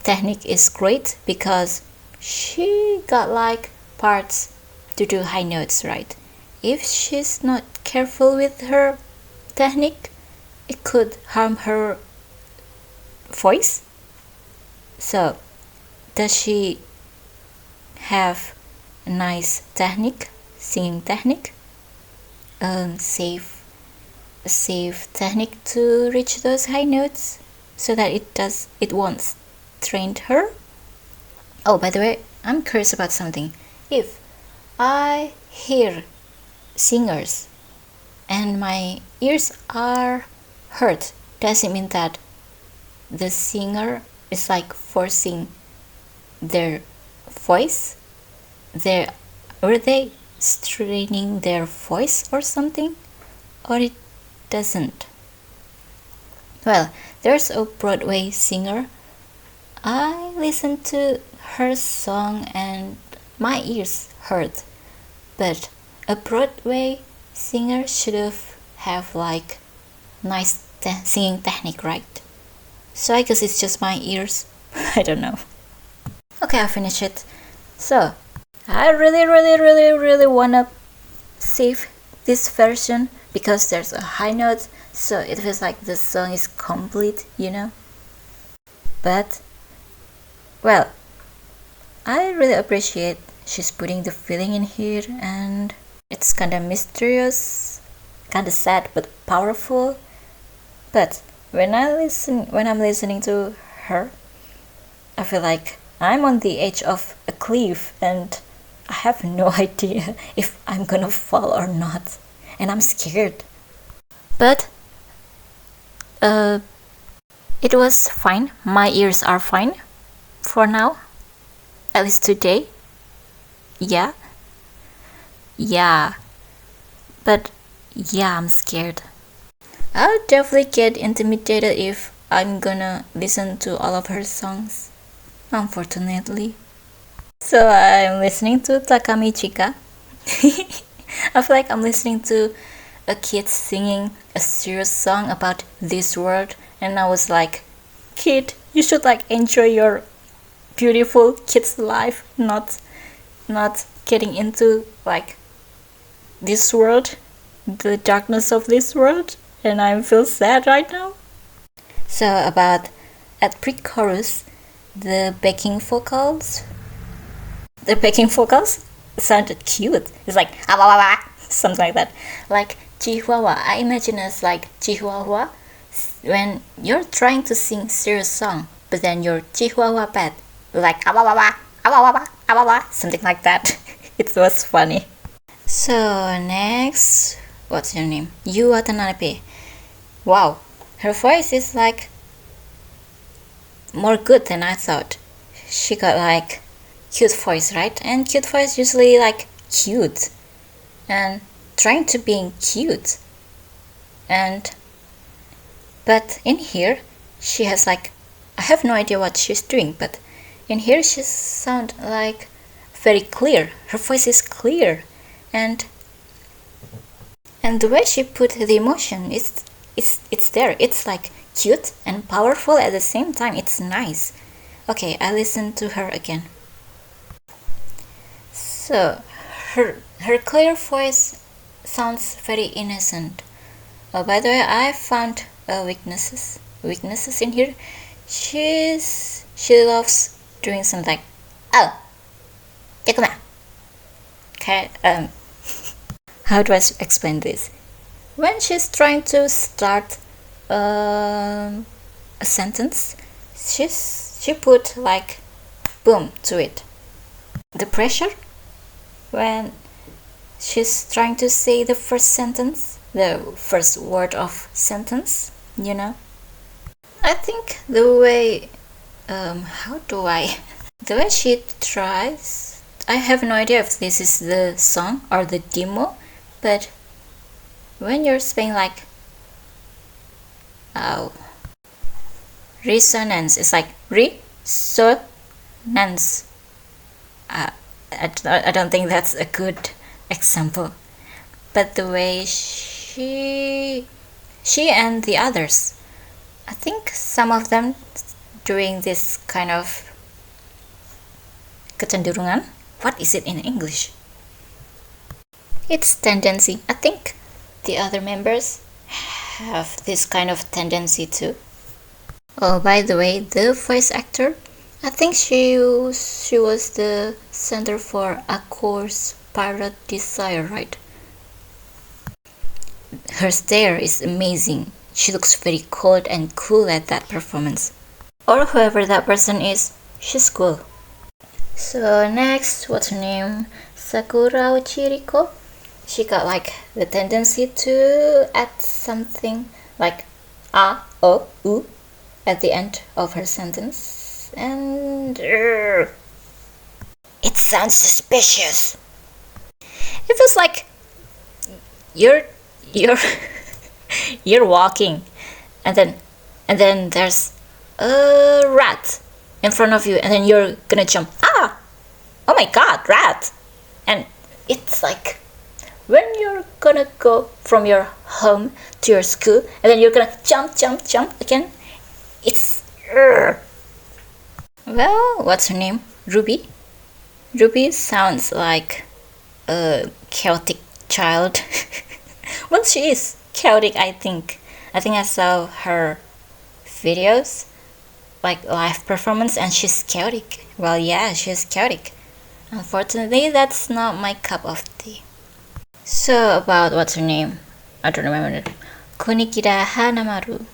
technique is great? Because she got like parts to do high notes, right? If she's not careful with her technique, it could harm her voice. So, does she have a nice technique, singing technique? Safe technique to reach those high notes so that it won't strain her? Oh, by the way, I'm curious about something. If I hear singers and my ears are hurt, does it mean that the singer is like forcing their voice? Were they straining their voice or something? Or it doesn't? Well, there's a Broadway singer. I listened to her song and my ears hurt. But a Broadway singer should have like nice singing technique, right? So I guess it's just my ears. I don't know. Okay, I finished it. So I really wanna save this version because there's a high note, so it feels like the song is complete, you know. But well, I really appreciate she's putting the feeling in here, and it's kinda mysterious, kinda sad but powerful. But when I'm listening to her, I feel like I'm on the edge of a cliff and I have no idea if I'm gonna fall or not, and I'm scared. But it was fine. My ears are fine for now, at least today. Yeah, but yeah, I'm scared. I'll definitely get intimidated if I'm gonna listen to all of her songs, unfortunately. So I'm listening to Takami Chika. I feel like I'm listening to a kid singing a serious song about this world, and I was like, kid, you should like enjoy your beautiful kid's life, not getting into like this world, the darkness of this world, and I feel sad right now. So about at pre-chorus, the backing vocals sounded cute. It's like something like that, like Chihuahua. I imagine it's like Chihuahua when you're trying to sing serious song, but then your Chihuahua pet like something like that. It was funny. So next, what's your name? Yu Watanabe. Wow, her voice is like more good than I thought. She got like cute voice, right? And cute voice usually like cute and trying to be cute. And but in here she has like, I have no idea what she's doing, but in here she sound like very clear. Her voice is clear, and the way she put the emotion is it's there. It's like cute and powerful at the same time. It's nice. Okay, I listen to her again. So her clear voice sounds very innocent. By the way, I found weaknesses in here. She loves doing something like, oh, Takuma. Okay, how do I explain this? When she's trying to start a sentence, she put like boom to it. The pressure when she's trying to say the first sentence, the first word of sentence, you know. I think the way the way she tries, I have no idea if this is the song or the demo, but when you're saying like resonance, it's like resonance. I don't think that's a good example, but the way she and the others, I think some of them doing this kind of kecenderungan. What is it in English? It's tendency. I think the other members have this kind of tendency too. Oh, by the way, the voice actor, I think she was the center for Aqours Pirate Desire, right? Her stare is amazing. She looks very cold and cool at that performance. Or whoever that person is, she's cool. So next, what's her name? Sakurauchi Riko. She got like the tendency to add something like a, o, u at the end of her sentence, and it sounds suspicious. It feels like you're you're walking, and then there's a rat in front of you, and then you're gonna jump. Oh my god, rat! And it's like when you're gonna go from your home to your school, and then you're gonna jump again. It's well, what's her name? Ruby. Ruby sounds like a chaotic child. Well, she is chaotic, I think. I saw her videos, like live performance, and she's chaotic. Well, yeah, she's chaotic. Unfortunately, that's not my cup of tea. So about what's her name? I don't remember it. Kunikida Hanamaru.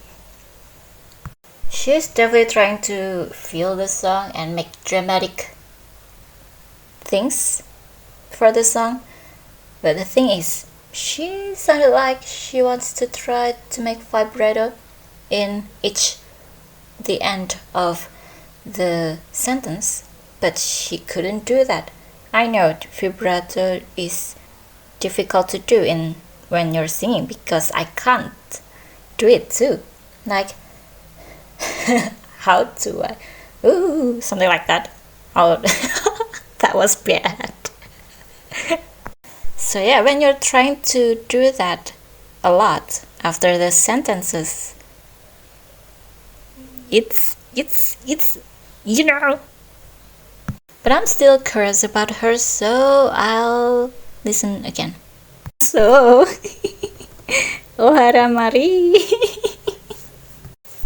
She's definitely trying to feel the song and make dramatic things for the song. But the thing is, she sounded like she wants to try to make vibrato in the end of the sentence, but she couldn't do that. I know vibrato is difficult to do when you're singing, because I can't do it too. Like how do I? Ooh, something like that. Oh, was bad. So yeah, when you're trying to do that a lot after the sentences, it's you know. But I'm still curious about her, so I'll listen again. So Ohara Mari.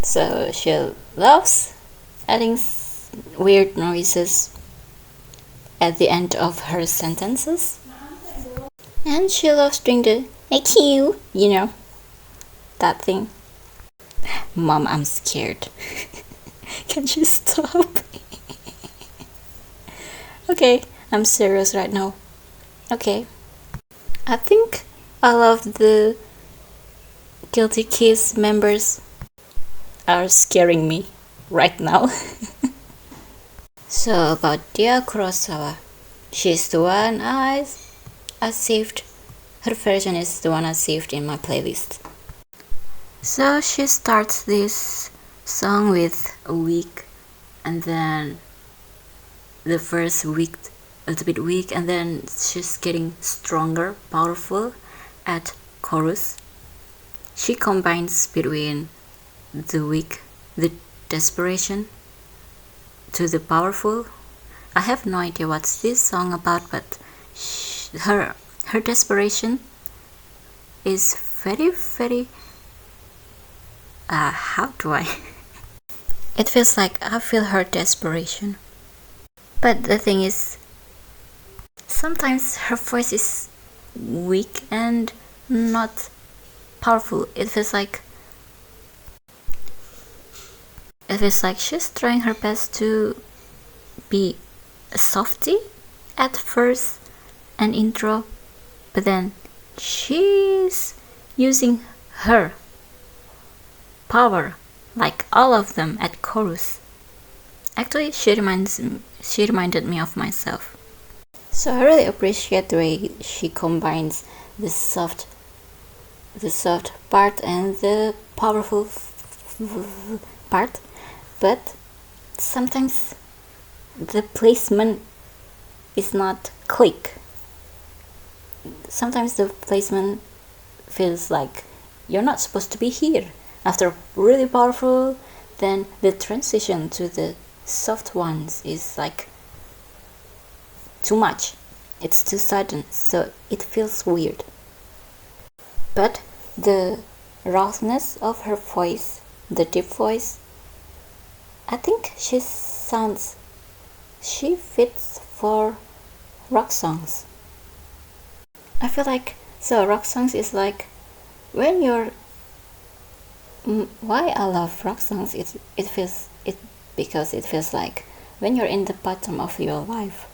So she loves adding weird noises at the end of her sentences. And she loves doing the AQ, you know, that thing. Mom, I'm scared. Can you stop? Okay, I'm serious right now. Okay. I think all of the Guilty Kiss members are scaring me right now. So about dear Kurosawa, she's the one I saved. Her version is the one I saved in my playlist. So she starts this song with a weak, and then the first weak, a little bit weak, and then she's getting stronger, powerful at chorus. She combines between the weak, the desperation, to the powerful. I have no idea what's this song about, but her desperation is very, very how do I it feels like I feel her desperation. But the thing is, sometimes her voice is weak and not powerful. It feels like she's trying her best to be a softie at first and intro, but then she's using her power like all of them at chorus. Actually, she reminded me of myself. So I really appreciate the way she combines the soft part and the powerful part, but sometimes the placement is not click. Sometimes the placement feels like you're not supposed to be here. After really powerful, then the transition to the soft ones is like too much. It's too sudden, so it feels weird. But the roughness of her voice, the deep voice, I think she fits for rock songs. I feel like, so rock songs is like when you're why I love rock songs, because it feels like when you're in the bottom of your life,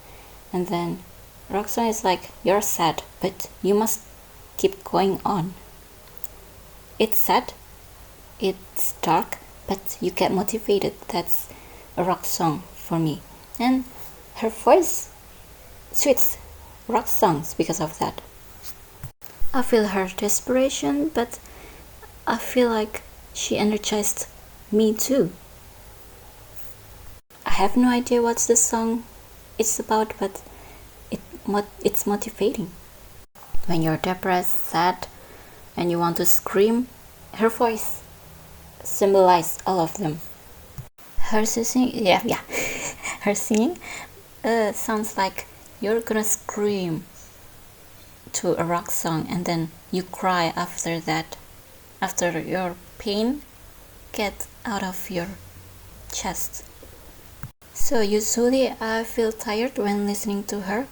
and then rock song is like you're sad, but you must keep going on. It's sad, it's dark, but you get motivated. That's a rock song for me. And her voice suits rock songs because of that. I feel her desperation, but I feel like she energized me too. I have no idea what the song is about, but it's motivating. When you're depressed, sad, and you want to scream, her voice symbolizes all of them. Her singing, her singing sounds like you're gonna scream to a rock song, and then you cry after that, after your pain gets out of your chest. So usually I feel tired when listening to her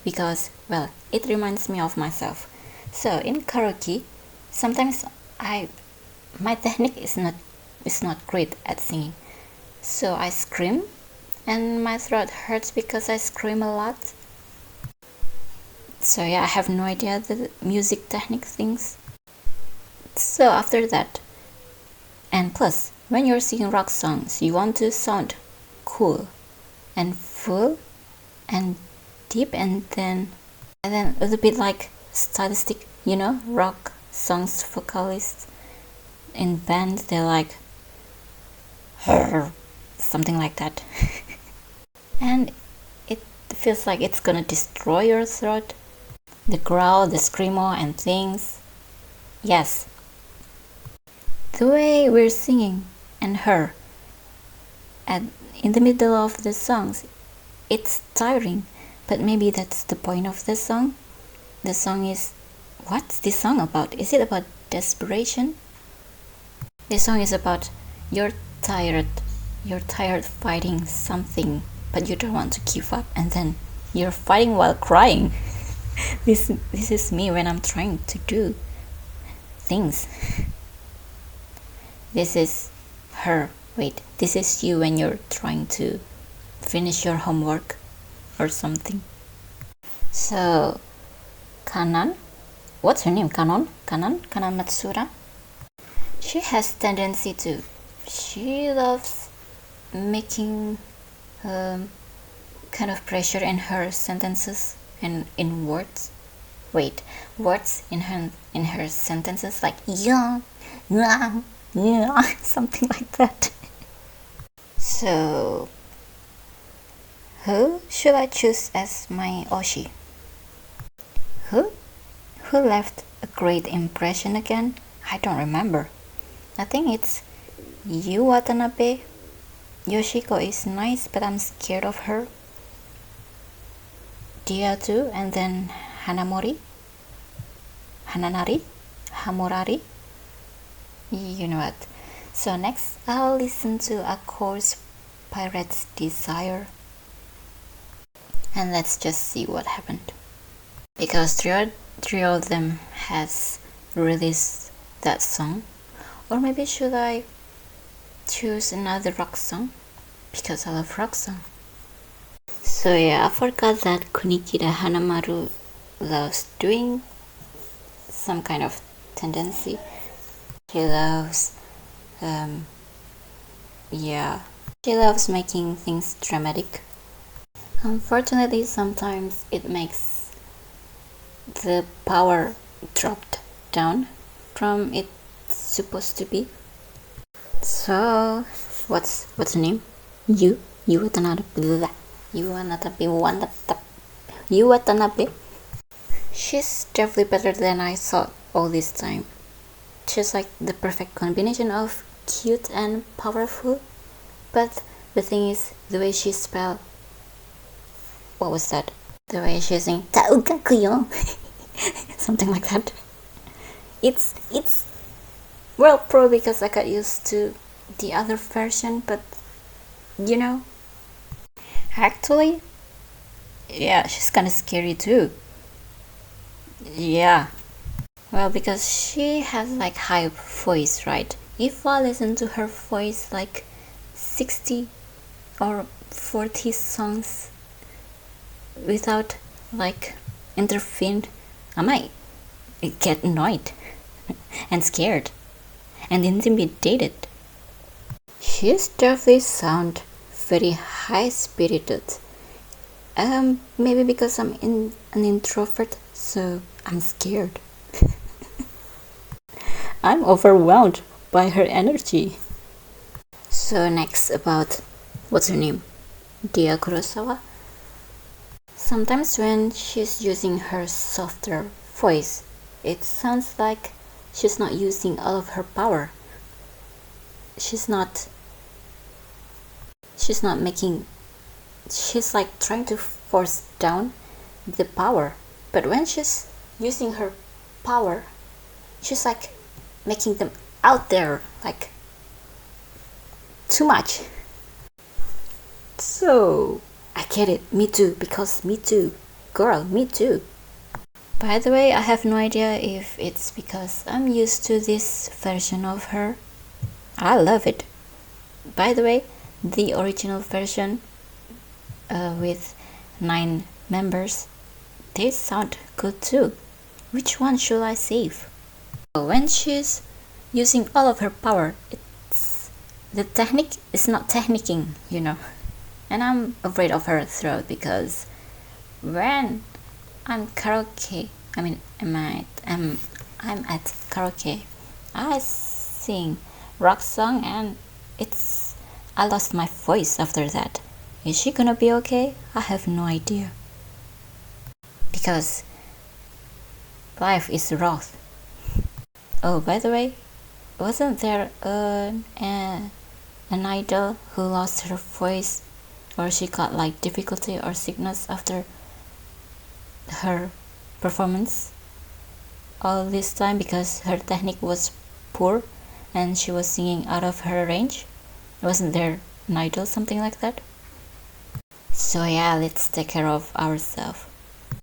because, well, it reminds me of myself. So in karaoke, sometimes my technique is not great at singing, so I scream and my throat hurts because I scream a lot. So yeah, I have no idea the music technique things. So after that, and plus, when you're singing rock songs, you want to sound cool and full and deep, and then a little bit like stylistic, you know, rock songs vocalists in bands, they're like something like that. And it feels like it's gonna destroy your throat. The growl, the screamo and things. Yes. The way we're singing and her in the middle of the songs, it's tiring, but maybe that's the point of the song. The song is, what's this song about? Is it about desperation? This song is about you're tired fighting something, but you don't want to give up, and then you're fighting while crying. This is me when I'm trying to do things. This is her. Wait, this is you when you're trying to finish your homework or something. So, Kanan, what's her name? Kanan Matsuura. She has tendency to, she loves making kind of pressure in her sentences and in words. Wait, words in her sentences, like yeah, something like that. So, who should I choose as my Oshi? Who left a great impression again? I don't remember. I think it's you, Watanabe. Yoshiko is nice, but I'm scared of her. Dia too, and then Hanamori, Hamurari. You know what? So next, I'll listen to Aqours' Pirate's Desire, and let's just see what happened. Because three of them has released that song, or maybe should I choose another rock song? Because I love rock song. So yeah, I forgot that Kunikida Hanamaru loves doing some kind of tendency. She loves, she loves making things dramatic. Unfortunately, sometimes it makes the power dropped down from it's supposed to be. So, what's the name? You Watanabe. She's definitely better than I thought all this time. She's like the perfect combination of cute and powerful. But the thing is, the way she spelled, what was that? The way she sing Taukakuyo, something like that. It's well, probably because I got used to the other version, but you know, actually, yeah, she's kind of scary too. Yeah, well, because she has like high voice, right? If I listen to her voice like 60 or 40 songs without like intervened, I might get annoyed and scared and intimidated. She's definitely sound very high spirited. Maybe because I'm an introvert, so I'm scared. I'm overwhelmed by her energy. So next, about what's her name? Dia Kurosawa. Sometimes when she's using her softer voice, it sounds like she's not using all of her power. She's like trying to force down the power. But when she's using her power, she's like making them out there, like too much. So I get it, me too, because me too, girl, me too. By the way, I have no idea if it's because I'm used to this version of her. I love it. By the way, the original version with 9 members, they sound good too. Which one should I save? When she's using all of her power, the technique is not technicking, you know. And I'm afraid of her throat because when I'm karaoke, I'm at karaoke, I sing rock song and I lost my voice after that. is she gonna be okay? I have no idea. Because life is rough. Oh, by the way, wasn't there an idol who lost her voice, or she got like difficulty or sickness after her performance all this time because her technique was poor and she was singing out of her range? Wasn't there an idol, something like that? So yeah, let's take care of ourselves.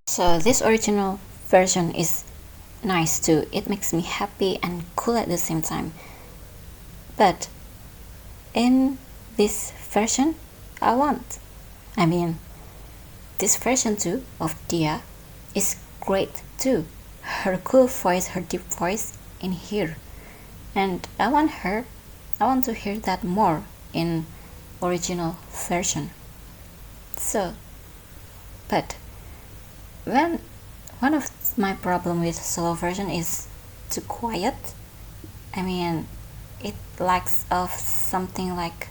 So this original version is nice too. It makes me happy and cool at the same time. But in this version, this version too of Dia is great too. Her cool voice, her deep voice in here. And I want to hear that more in original version. So, but when one of my problem with solo version is too quiet. It lacks of something like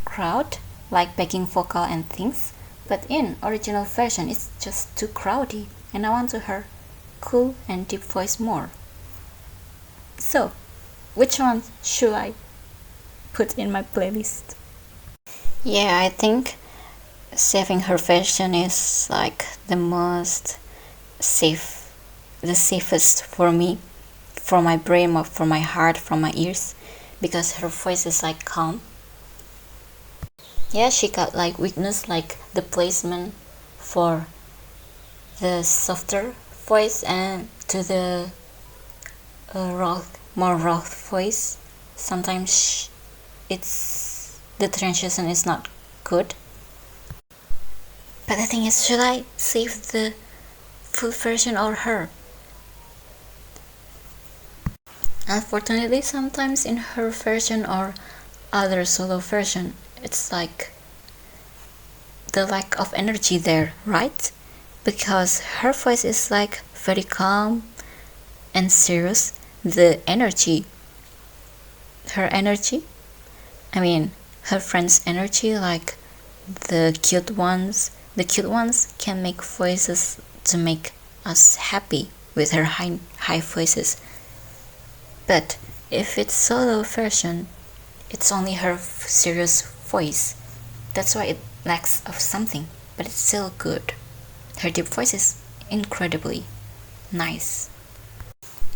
crowd, like backing vocal and things. But in original version, it's just too crowdy, and I want to hear cool and deep voice more. So, which one should I put in my playlist? Yeah, I think saving her version is like the safest for me, for my brain, for my heart, for my ears, because her voice is like calm. Yeah, she got like weakness, like the placement for the softer voice and to the more rough voice. Sometimes the transition is not good. But the thing is, should I save the full version or her? Unfortunately, sometimes in her version or other solo version, it's like the lack of energy there, right? Because her voice is like very calm and serious. Her friend's energy, like the cute ones can make voices to make us happy with her high voices. But if it's solo version, it's only her serious voice. That's why it lacks of something, but it's still good. Her deep voice is incredibly nice.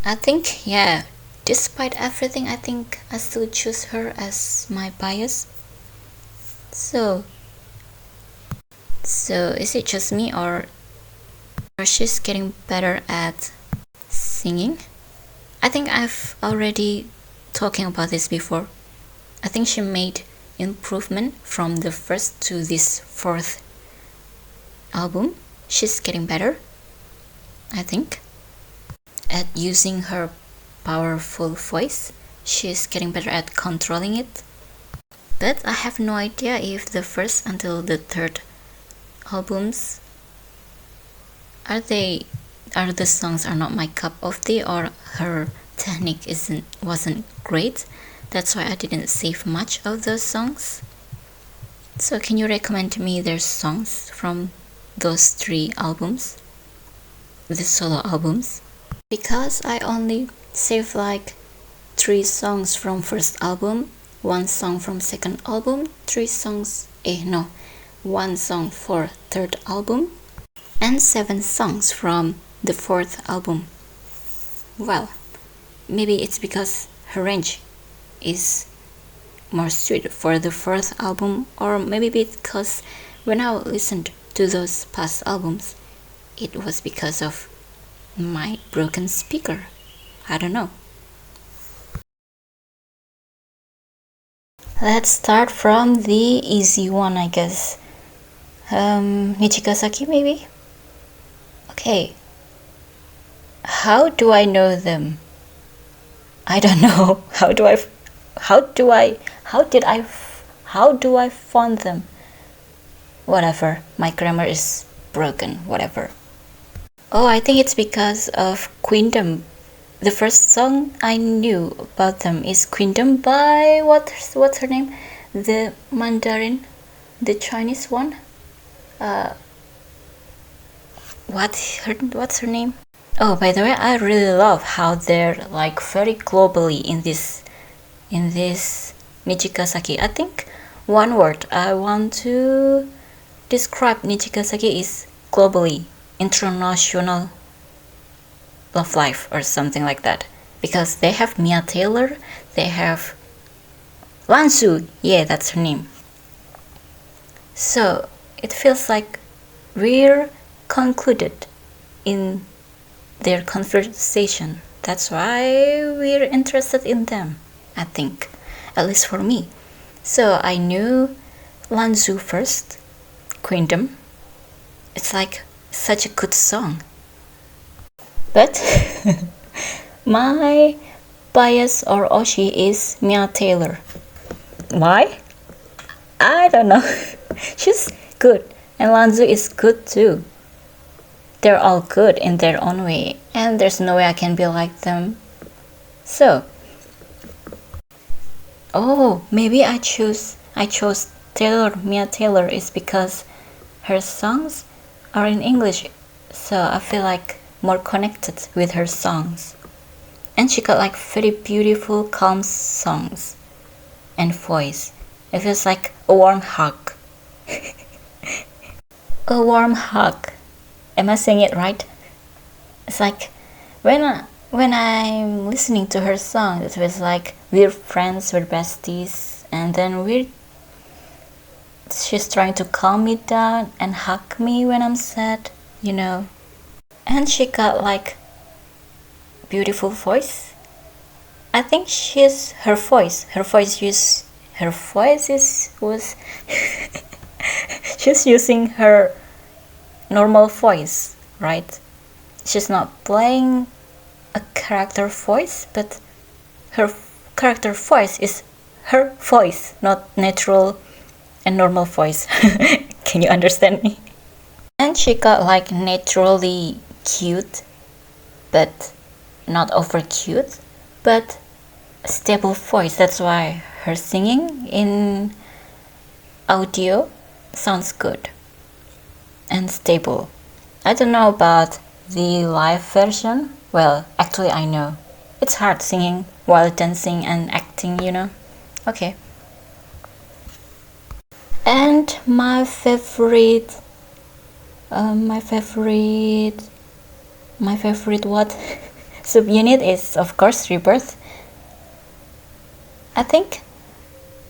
I think, yeah, despite everything, I think I still choose her as my bias. So is it just me or she's getting better at singing? I think I've already talking about this before. I think she made improvement from the first to this fourth album. She's getting better, I think, at using her powerful voice. She's getting better at controlling it. But I have no idea if the first until the third albums are the songs are not my cup of tea, or her technique wasn't great. That's why I didn't save much of those songs. So can you recommend to me their songs from those 3 albums, the solo albums? Because I only saved like 3 songs from first album, 1 song from second album, 1 song for third album, and 7 songs from the fourth album. Well, maybe it's because her range is more suited for the fourth album, or maybe because when I listened to those past albums, it was because of my broken speaker. I don't know. Let's start from the easy one, I guess. Nijigasaki, maybe? Okay. How do I know them? I don't know. How do I find them? Whatever. My grammar is broken. Whatever. Oh, I think it's because of Queendom. The first song I knew about them is Queendom by what's her name? the Mandarin, the Chinese one. What's her name? Oh, by the way, I really love how they're like very globally in this Nijigasaki. I think one word I want to describe Nijigasaki is globally, international love life or something like that. Because they have Mia Taylor, they have Lansu, yeah, that's her name. So it feels like we're concluded in their conversation. That's why we're interested in them, I think, at least for me. So I knew Lanzu first, Queendom. It's like such a good song. But my bias or Oshi is Mia Taylor. Why? I don't know. She's good, and Lanzu is good too. They're all good in their own way, and there's no way I can be like them. So, maybe I chose Mia Taylor is because her songs are in English, so I feel like more connected with her songs. And she got like very beautiful, calm songs and voice. It feels like a warm hug. A warm hug. Am I saying it right? It's like when I'm listening to her song, it feels like we're friends, we're besties, and then she's trying to calm me down and hug me when I'm sad, you know. And she got like beautiful voice. I think her voice was she's using her normal voice, right? She's not playing a character voice, but her character voice is her voice, not natural and normal voice. Can you understand me? And she got like naturally cute, but not over cute, but stable voice. That's why her singing in audio sounds good and stable. I don't know about the live version. Well, actually I know. It's hard singing while dancing and acting, you know. Okay. And my favorite what subunit is of course Rebirth. I think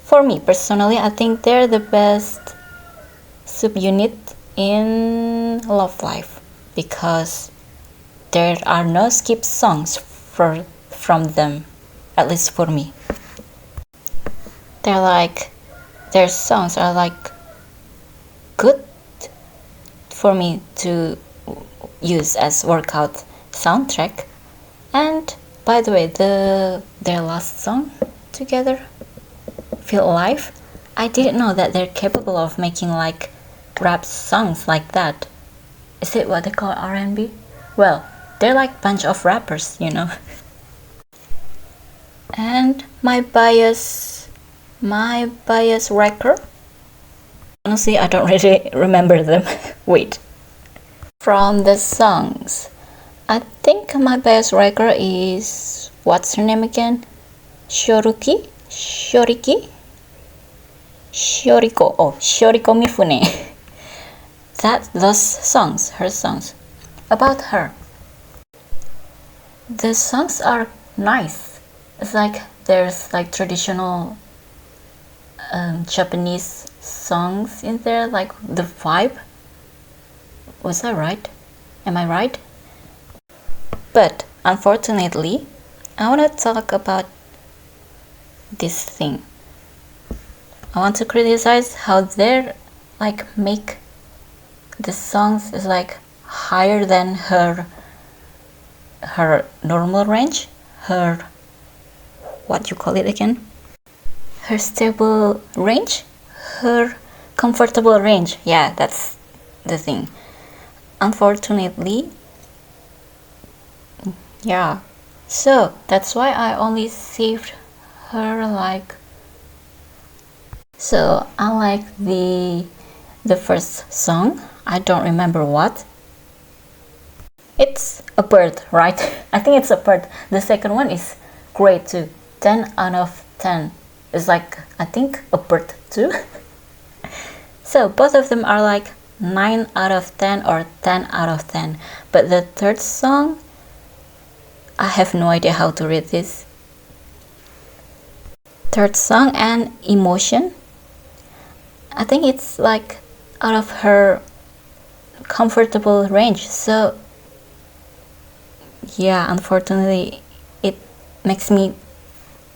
for me personally, I think they're the best subunit in Love Live because there are no skip songs from them, at least for me. Their songs are like good for me to use as workout soundtrack. And by the way, their last song together, Feel Alive, I didn't know that they're capable of making like rap songs like that. Is it what they call R&B? Well, they're like bunch of rappers, you know. And my bias wrecker. Honestly, I don't really remember them. Wait. From the songs, I think my bias wrecker is, what's her name again? Shoriko? Oh, Shoriko Mifune. Those songs, her songs, about her. The songs are nice. It's like there's like traditional Japanese songs in there, like the vibe. Was I right? Am I right? But unfortunately, I want to talk about this thing. I want to criticize how they're like make the songs is like higher than her normal range, her, what you call it again? Her stable range, her comfortable range. Yeah, that's the thing. Unfortunately, yeah. So that's why I only saved her like So I like the first song. I don't remember what. It's a bird, right? I think it's a bird. The second one is great too. 10 out of 10. It's like, I think, a bird too. So both of them are like 9 out of 10 or 10 out of 10. But the third song, I have no idea how to read this. Third song and emotion. I think it's like out of her comfortable range. So yeah, unfortunately, it makes me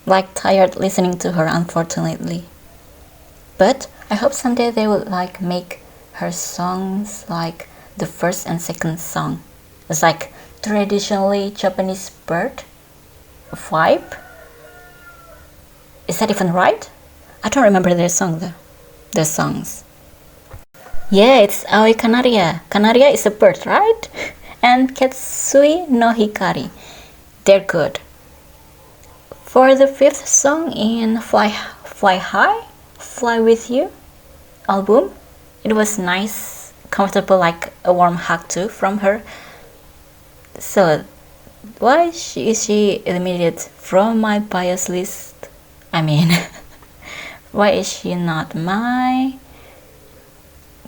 like tired listening to her, unfortunately. But I hope someday they will like make her songs like the first and second song. It's like traditionally Japanese bird vibe. Is that even right? I don't remember their song though. Their songs. Yeah, it's Aoi Kanaria. Kanaria is a bird, right? And Ketsui no Hikari. They're good. For the fifth song in Fly High, Fly With You album, it was nice, comfortable, like a warm hug too from her. So why is she eliminated from my bias list? I mean, why is she not my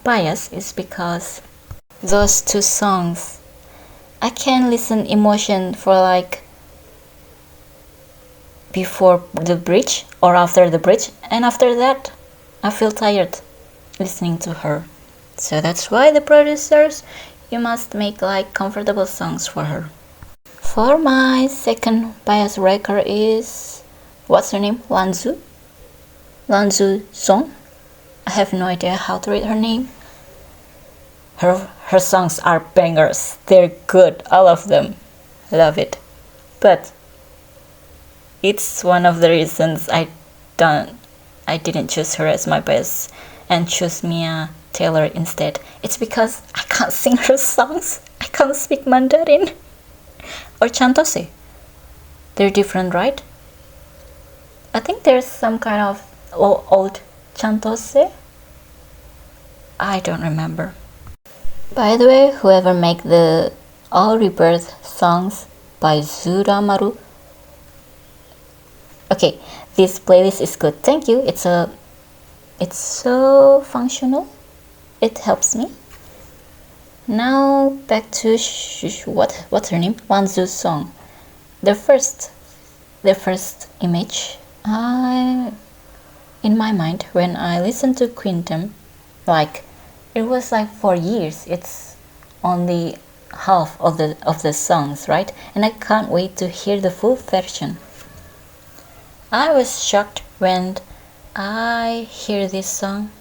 bias? Is because those two songs, I can listen emotion for like before the bridge or after the bridge, and after that I feel tired listening to her. So that's why the producers, you must make like comfortable songs for her. For my second bias record is, what's her name? Lanzu Song. I have no idea how to read her name. Her songs are bangers. They're good, all of them. Love it. But it's one of the reasons I didn't choose her as my bias and choose Mia Taylor instead. It's because I can't sing her songs. I can't speak Mandarin or Chantose. They're different, right? I think there's some kind of old Chantose. I don't remember. By the way, whoever make the All Rebirth songs by Zuramaru. Okay, this playlist is good. Thank you. It's so functional. It helps me. Now back to what's her name? Wanzu's song. The first image in my mind when I listened to Quintum, like it was like for years. It's only half of the songs, right? And I can't wait to hear the full version. I was shocked when I hear this song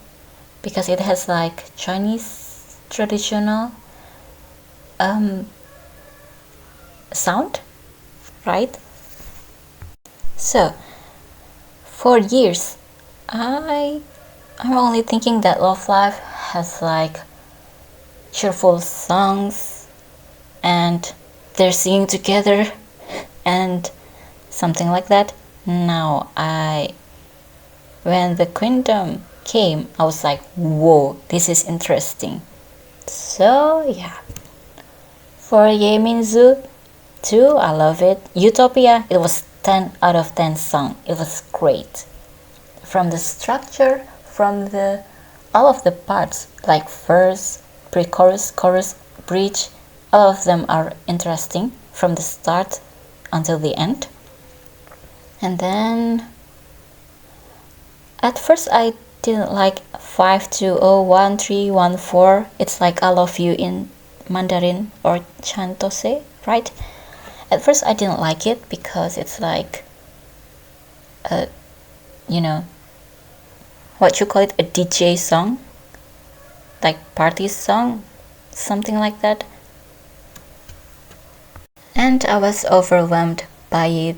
because it has like Chinese traditional sound, right? So for years I'm only thinking that Love Live has like cheerful songs and they're singing together and something like that. Now when the Quintum came, I was like, whoa, this is interesting. So yeah. For Yeminzu too, I love it. Utopia, it was 10 out of 10 song. It was great. From the structure, from all of the parts, like verse, pre-chorus, chorus, bridge, all of them are interesting from the start until the end. And then at first I didn't like 5201314. It's like I love you in Mandarin or Chantose, right? At first I didn't like it because it's like what you call it, a DJ song, like party song, something like that. And I was overwhelmed by it.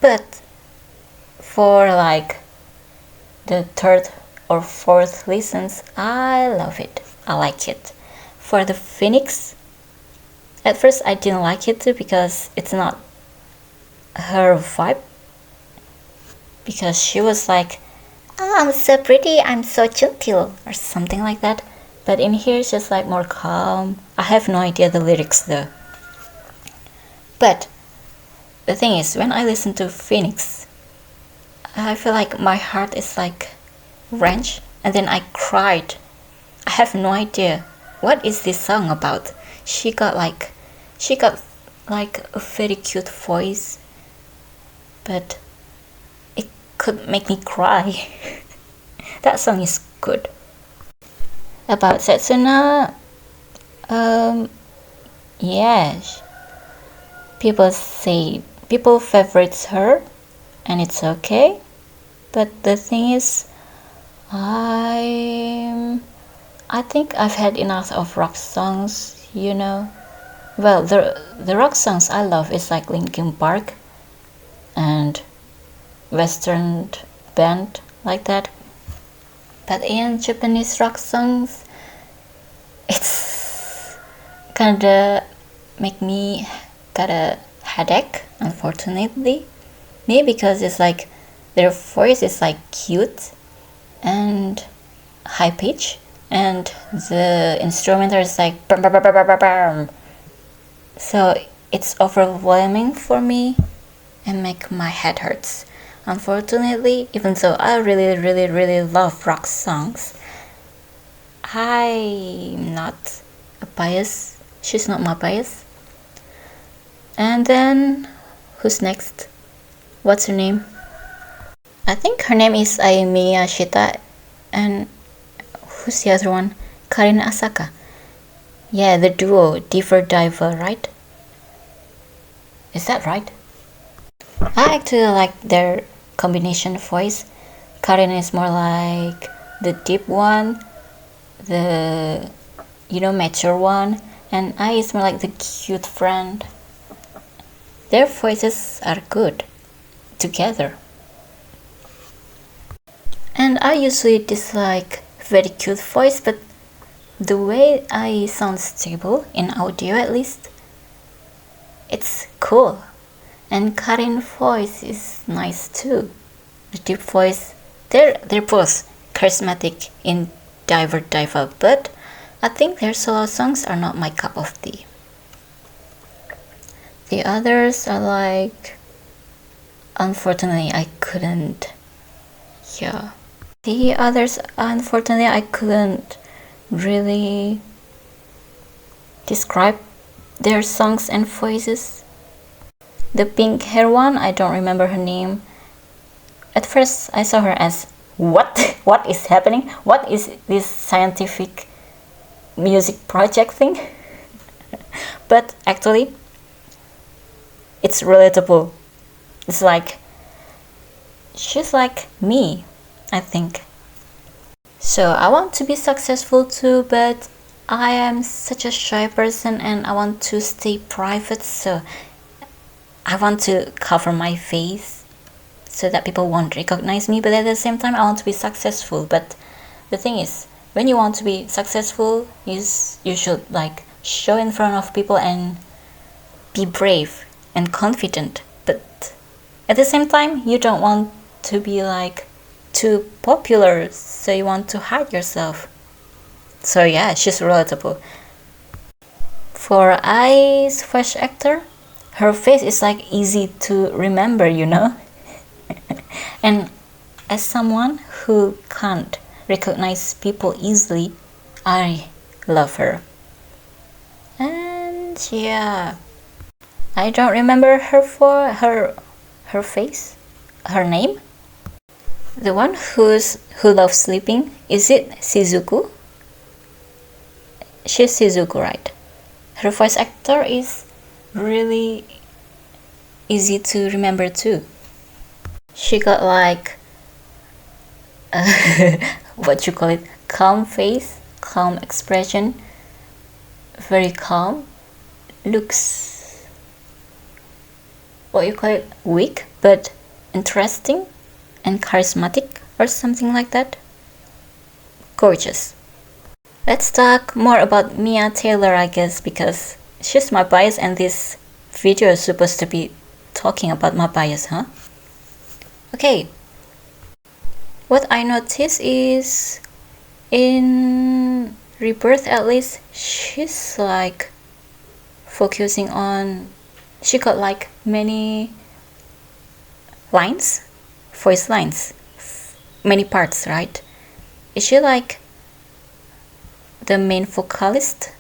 But for like the third or fourth listens, I love it. I like it. For the Phoenix, at first I didn't like it too because it's not her vibe. Because she was like "Oh, I'm so pretty, I'm so gentle," or something like that. But in here it's just like more calm. I have no idea the lyrics though. But the thing is, when I listen to Phoenix, I feel like my heart is like wrenched, and then I cried. I have no idea what is this song about. She got like a very cute voice, but it could make me cry. That song is good. About Setsuna, yeah, people say people favorites her, and it's okay. But the thing is, I think I've had enough of rock songs, you know. Well, the rock songs I love is like Linkin Park and Western band like that. But in Japanese rock songs, it's kinda make me got a headache, unfortunately. Maybe because it's like their voice is like cute and high pitch, and the instrumental is like bam, bam, bam, bam, bam, bam. So it's overwhelming for me and make my head hurts. Unfortunately, even though I really love rock songs, I'm not a bias. She's not my bias. And then, who's next? What's her name? I think her name is Ayumi Ashita, and who's the other one? Karin Asaka. Yeah, the duo, Diver Diver, right? Is that right? I actually like their combination voice. Karin is more like the deep one, the mature one, and I is more like the cute friend. Their voices are good together. And I usually dislike very cute voice, but the way I sound stable in audio at least, it's cool. And Karin's voice is nice too. The deep voice, they're both charismatic in Diver Diver, but I think their solo songs are not my cup of tea. The others are like, unfortunately I couldn't. Yeah. The others, unfortunately, I couldn't really describe their songs and voices. The pink hair one, I don't remember her name. At first, I saw her as, what? What is happening? What is this scientific music project thing? But actually, it's relatable. It's like, she's like me, I think. So I want to be successful too, but I am such a shy person and I want to stay private, so I want to cover my face so that people won't recognize me, but at the same time I want to be successful. But the thing is, when you want to be successful, you should like show in front of people and be brave and confident, but at the same time you don't want to be like too popular, so you want to hide yourself. So yeah, she's relatable. For Ai's voice actor, her face is like easy to remember, you know. And as someone who can't recognize people easily, I love her. And yeah, I don't remember her face, her name. The one who loves sleeping, is it Shizuku? She's Shizuku, right? Her voice actor is really easy to remember too. She got like what you call it, calm face, calm expression, very calm, looks what you call it, weak but interesting and charismatic or something like that. Gorgeous. Let's talk more about Mia Taylor, I guess, because she's my bias and this video is supposed to be talking about my bias, huh? Okay. What I notice is in Rebirth, at least, she's like focusing on, she got like many lines, voice lines, many parts, right? Is she like the main vocalist?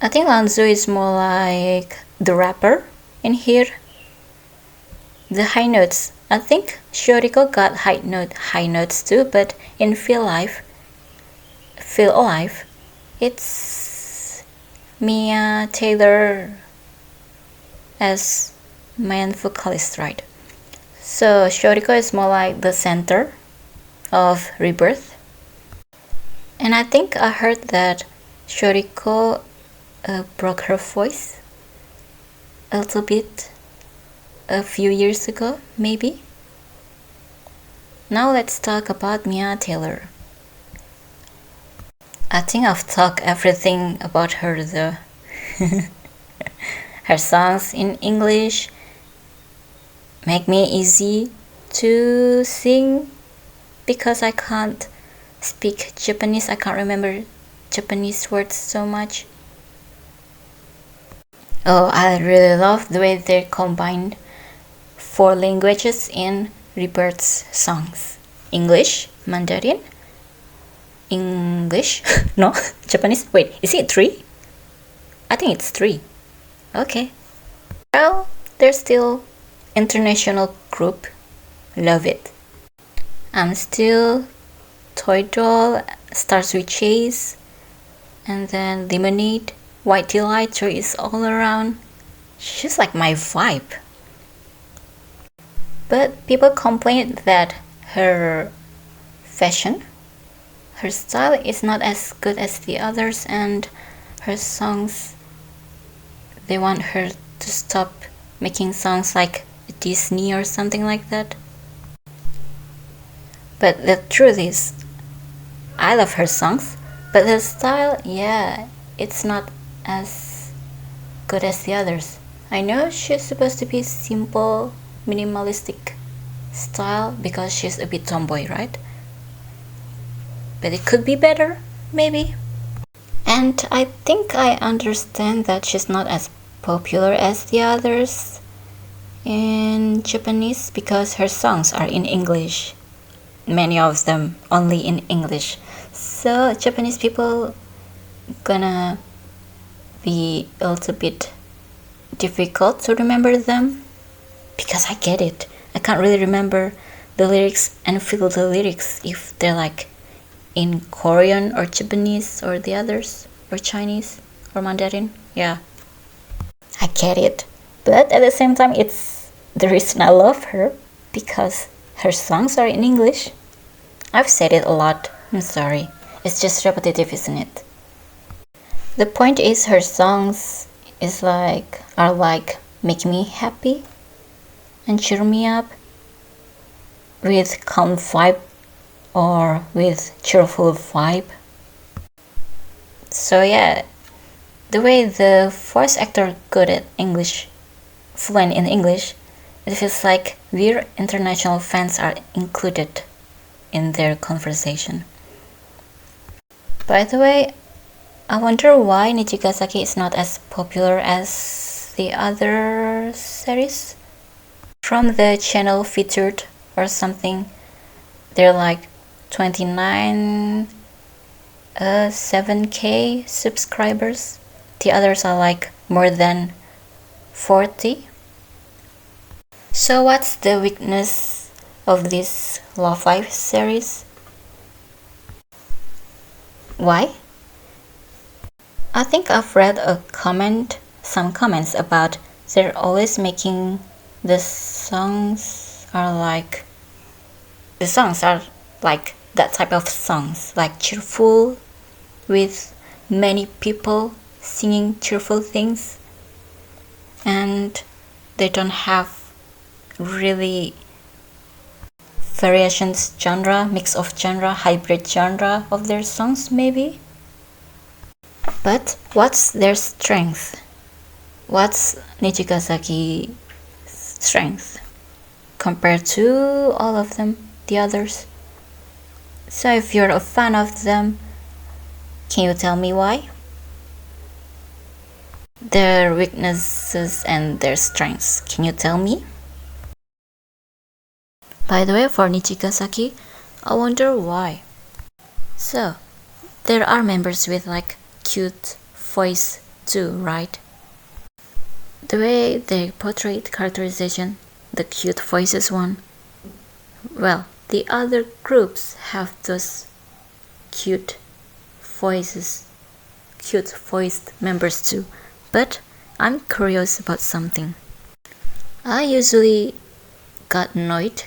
I think Lanzu is more like the rapper in here. The high notes, I think Shoriko got high notes too, but in Feel Alive, it's Mia Taylor as main vocalist, right? So Shoriko is more like the center of Rebirth. And I think I heard that Shoriko broke her voice a little bit a few years ago, maybe. Now let's talk about Mia Taylor. I think I've talked everything about her though. Her songs in English make me easy to sing because I can't speak Japanese. I can't remember Japanese words so much. Oh, I really love the way they combined 4 languages in Rebirth's songs. English, Mandarin, English, no, Japanese, wait, is it 3? I think it's 3. Okay. Well, they're still international group. Love it. I'm still Toy Doll, Starts with Chase, and then Lemonade, White Delight, Joy is all around. She's like my vibe. But people complain that her fashion, her style is not as good as the others, and her songs, they want her to stop making songs like Disney or something like that. But the truth is, I love her songs, but her style, yeah, it's not as good as the others. I know she's supposed to be simple, minimalistic style because she's a bit tomboy, right? But it could be better, maybe. And I think I understand that she's not as popular as the others in Japanese because her songs are in English. Many of them only in English. So Japanese people gonna be a little bit difficult to remember them because I get it. I can't really remember the lyrics and feel the lyrics if they're like in Korean or Japanese or the others or Chinese or Mandarin. Yeah, I get it. But at the same time, it's the reason I love her because her songs are in English. I've said it a lot. I'm sorry. It's just repetitive, isn't it? The point is her songs are like make me happy and cheer me up with calm vibe or with cheerful vibe. So yeah, the way the voice actor good at English, fluent in English, it feels like we're international fans are included in their conversation. By the way, I wonder why Nijigasaki is not as popular as the other series. From the channel featured or something, they're like 29 7k subscribers. The others are like more than 40. So what's the weakness of this Love Life series? Why? I think I've read some comments about they're always making the songs are like that type of songs, like cheerful with many people singing cheerful things, and they don't have really variations genre, mix of genre, hybrid genre of their songs maybe. But what's their strength? What's Nijigasaki's strength compared to all of them? the others. So if you're a fan of them, can you tell me why? Their weaknesses and their strengths, can you tell me? By the way, for Nijigasaki, I wonder why. So, there are members with like cute voice too, right? The way they portrayed characterization, the cute voices one. Well, the other groups have those cute voiced members too. But I'm curious about something. I usually got annoyed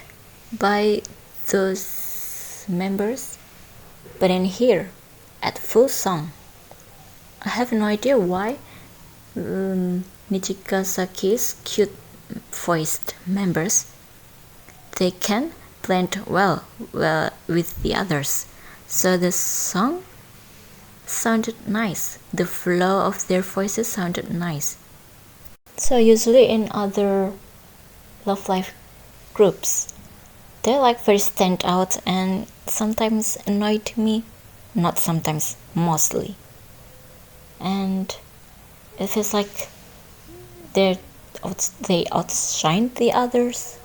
by those members, but in here, at full song, I have no idea why Nijikasaki's cute voiced members, they can blend well with the others. So the song sounded nice. The flow of their voices sounded nice. So usually in other Love Life groups, they're like very stand out and sometimes annoyed me. Not sometimes, mostly. And it feels like they outshine the others.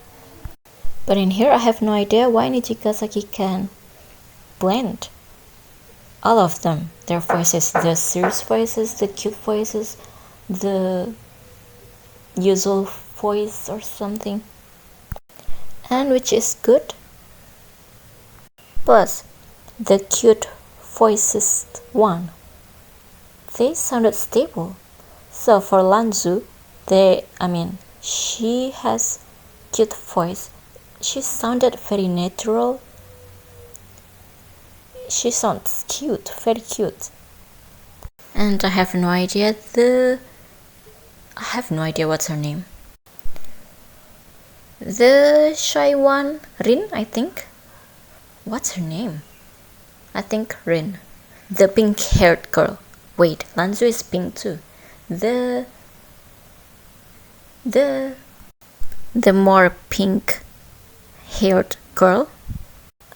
But in here I have no idea why Nijigasaki can blend all of them, their voices, the serious voices, the cute voices, the usual voice or something, and which is good. Plus, the cute voices one, they sounded stable. So for Lanzu, she has cute voice. She sounded very natural. She sounds cute, very cute. And I have no idea what's her name. The shy one, Rin, I think. What's her name? I think Rin. The pink-haired girl. Wait, Lanzu is pink too. The more pink-haired girl,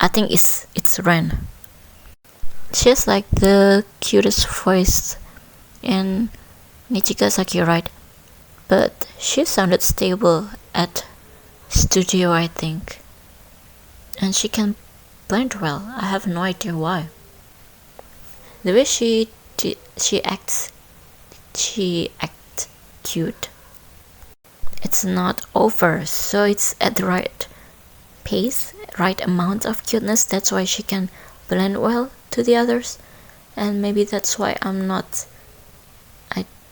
I think it's Ren. She has like the cutest voice in Nijigasaki, right? But she sounded stable at studio, I think. And she can blend well. I have no idea why. The way she acts cute. It's not over, so it's at the right pace, right amount of cuteness. That's why she can blend well to the others, and maybe that's why I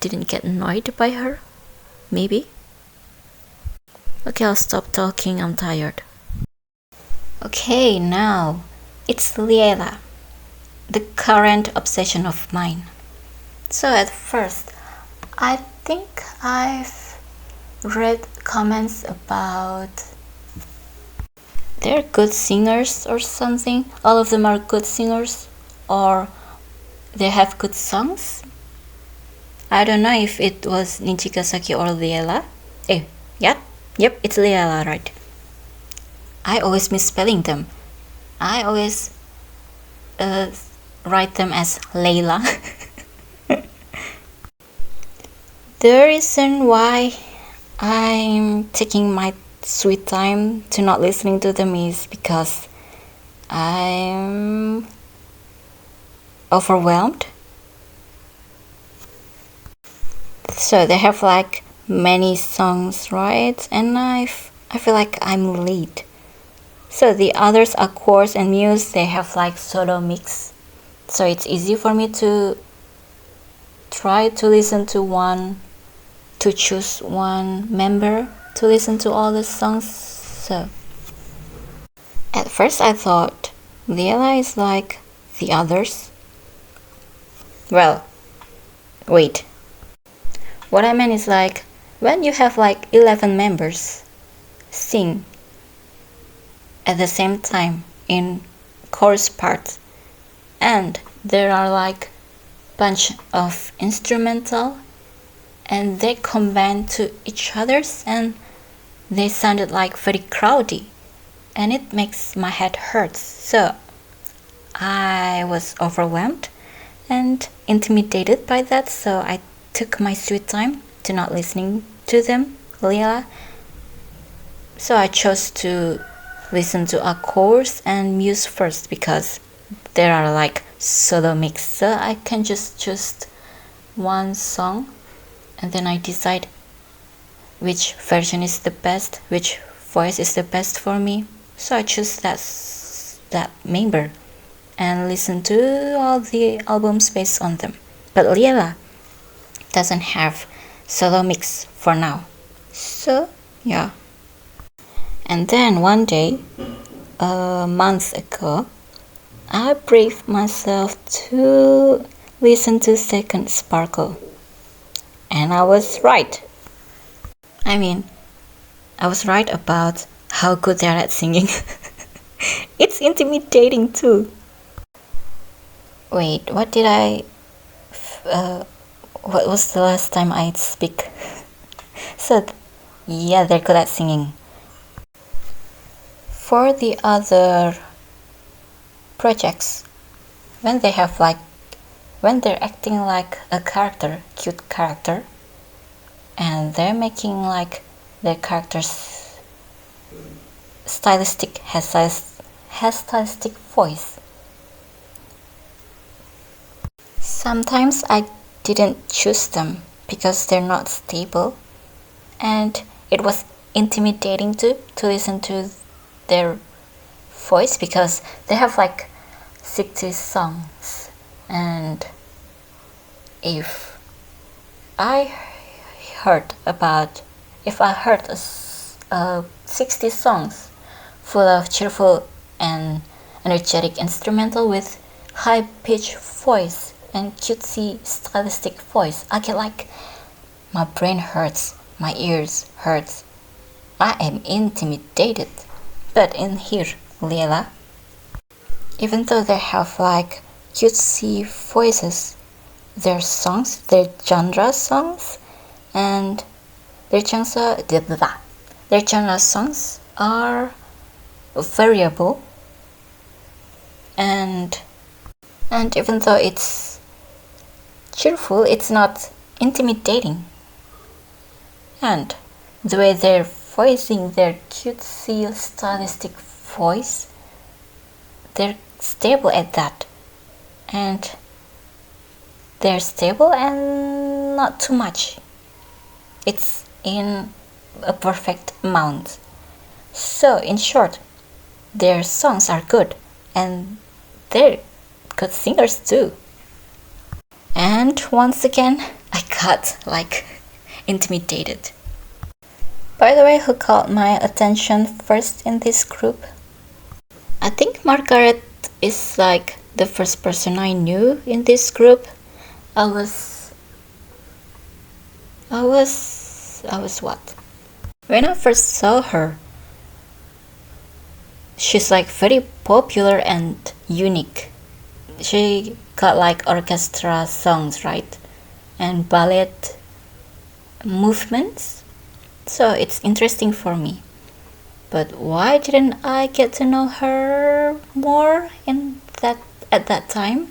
didn't get annoyed by her. Maybe. Okay, I'll stop talking, I'm tired. Okay, now it's Liella, the current obsession of mine. So at first, I think I've read comments about they're good singers or something. All of them are good singers, or they have good songs. I don't know if it was Nijigasaki or Liella. Yep, it's Liella, right? I always misspelling them. I always write them as Layla. The reason why I'm taking my sweet time to not listening to them is because I'm overwhelmed. So they have like many songs, right? And I feel like I'm late. So the others, Aqours and Muse, they have like solo mix. So it's easy for me to try to listen to choose one member to listen to all the songs. So at first I thought Liella is like the others. Well, wait. What I meant is like when you have like 11 members sing at the same time in chorus parts, and there are like bunch of instrumental, and they combine to each other's and they sounded like very crowdy. and it makes my head hurt. So I was overwhelmed and intimidated by that, so I took my sweet time to not listening to them, Liella. So I chose to listen to Aqours and Muse first because there are like solo mix, so I can just choose one song and then I decide which version is the best, which voice is the best for me. So I choose that member and listen to all the albums based on them. But Liella doesn't have solo mix for now. So yeah. And then one day, a month ago, I braved myself to listen to Second Sparkle. And I was right. I mean, I was right about how good they are at singing. It's intimidating too. Wait, what was the last time I speak? So, yeah, they're good at singing. For the other projects, when they're acting like a character, cute character, and they're making like their characters has stylistic voice. Sometimes I didn't choose them because they're not stable, and it was intimidating to listen to their voice because they have like 60 songs, and if I heard 60 songs full of cheerful and energetic instrumental with high-pitched voice and cutesy stylistic voice, I get like my brain hurts, my ears hurts. I am intimidated. But in here, Liella, even though they have like cutesy voices, their songs, their genre songs, and their genre songs are variable, and even though it's cheerful, it's not intimidating. And the way they're voicing their cutesy stylistic voice, they're stable at that, and they're stable and not too much. It's in a perfect amount. So in short, their songs are good and they're good singers too. And once again, I got like intimidated. By the way, who caught my attention first in this group? I think Margaret is like the first person I knew in this group. I was what? When I first saw her, she's like very popular and unique. She got like orchestra songs, right? And ballet movements. So it's interesting for me. But why didn't I get to know her more at that time?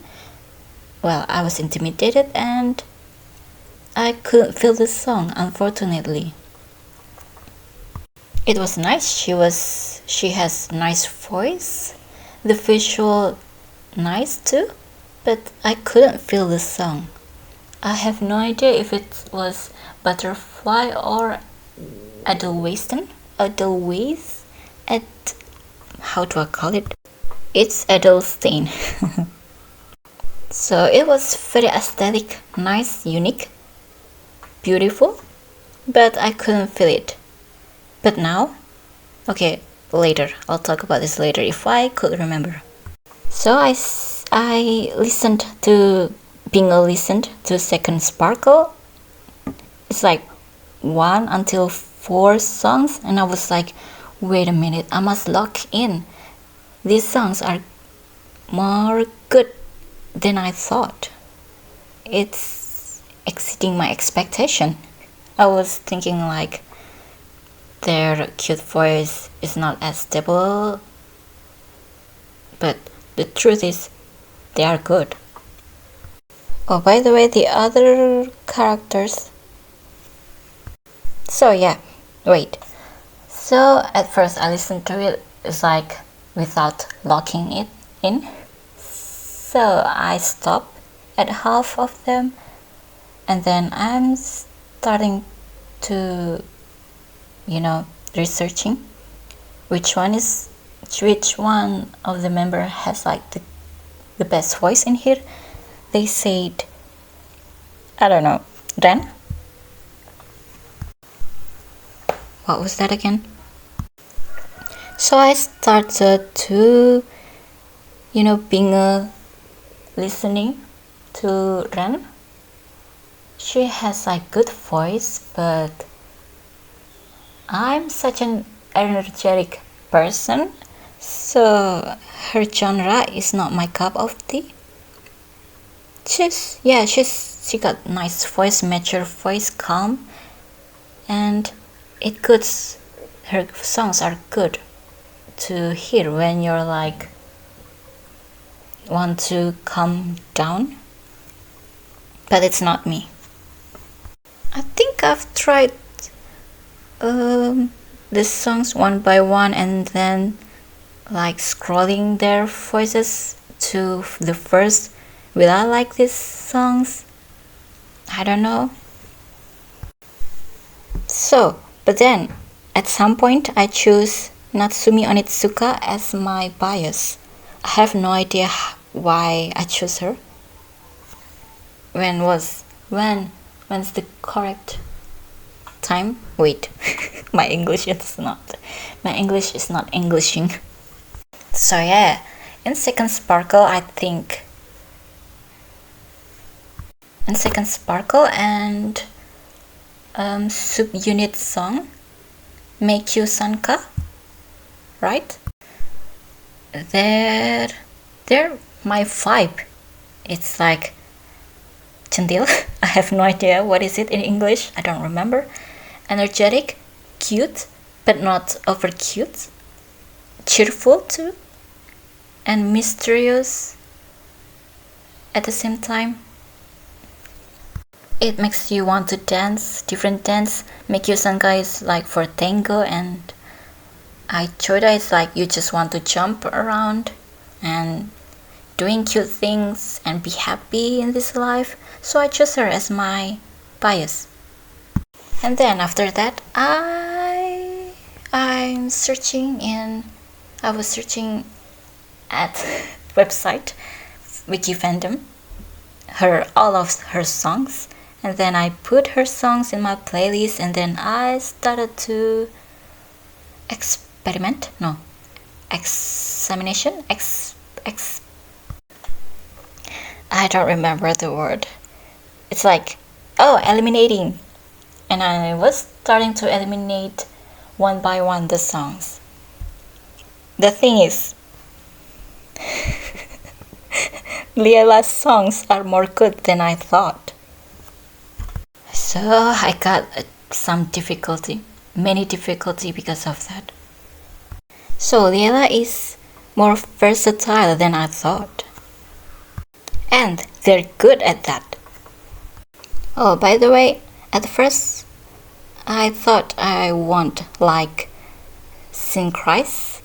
Well, I was intimidated and I couldn't feel the song, unfortunately. It was nice. She has nice voice. The visual nice too, but I couldn't feel the song. I have no idea if it was Butterfly or Edelweiss, how do I call it? It's Edelstein. So it was very aesthetic, nice, unique, beautiful, but I couldn't feel it. But now, okay, later, I'll talk about this later if I could remember. So I listened to Second Sparkle. It's like 1 until 4 songs, and I was like, wait a minute, I must lock in. These songs are more good than I thought. It's exceeding my expectation. I was thinking like their cute voice is not as stable, but the truth is they are good. Oh, by the way, the other characters. So yeah, wait. So at first I listened to it, it's like without locking it in. So I stopped at half of them, and then I'm starting to, researching which one of the member has like the best voice in here. They said, I don't know, Ren? What was that again? So I started to, being listening to Ren. She has like good voice, but I'm such an energetic person, so her genre is not my cup of tea. She got nice voice, mature voice, calm, and her songs are good to hear when you're like want to calm down. But it's not me. I think I've tried the songs one by one and then like scrolling their voices to the first. Will I like these songs? I don't know. So, but then at some point I choose Natsumi Onitsuka as my bias. I have no idea why I chose her. When's the correct time? Wait, my English is not Englishing. So yeah, in Second Sparkle and subunit song Make You Sanka, right? They're my vibe. It's like centil. I have no idea what is it in English. I don't remember. Energetic, cute, but not over cute. Cheerful too, and mysterious at the same time. It makes you want to dance, different dance. Make You Sanka is like for tango, and Aichoda is like you just want to jump around and doing cute things and be happy in this life. So I chose her as my bias. And then after that, I was searching at website Wiki Fandom, all of her songs, and then I put her songs in my playlist, and then I started to I don't remember the word. It's like, eliminating. And I was starting to eliminate one by one the songs. The thing is, Liella's songs are more good than I thought. So I got many difficulty because of that. So Liella is more versatile than I thought. And they're good at that. Oh, by the way, at first I thought I want like synchronized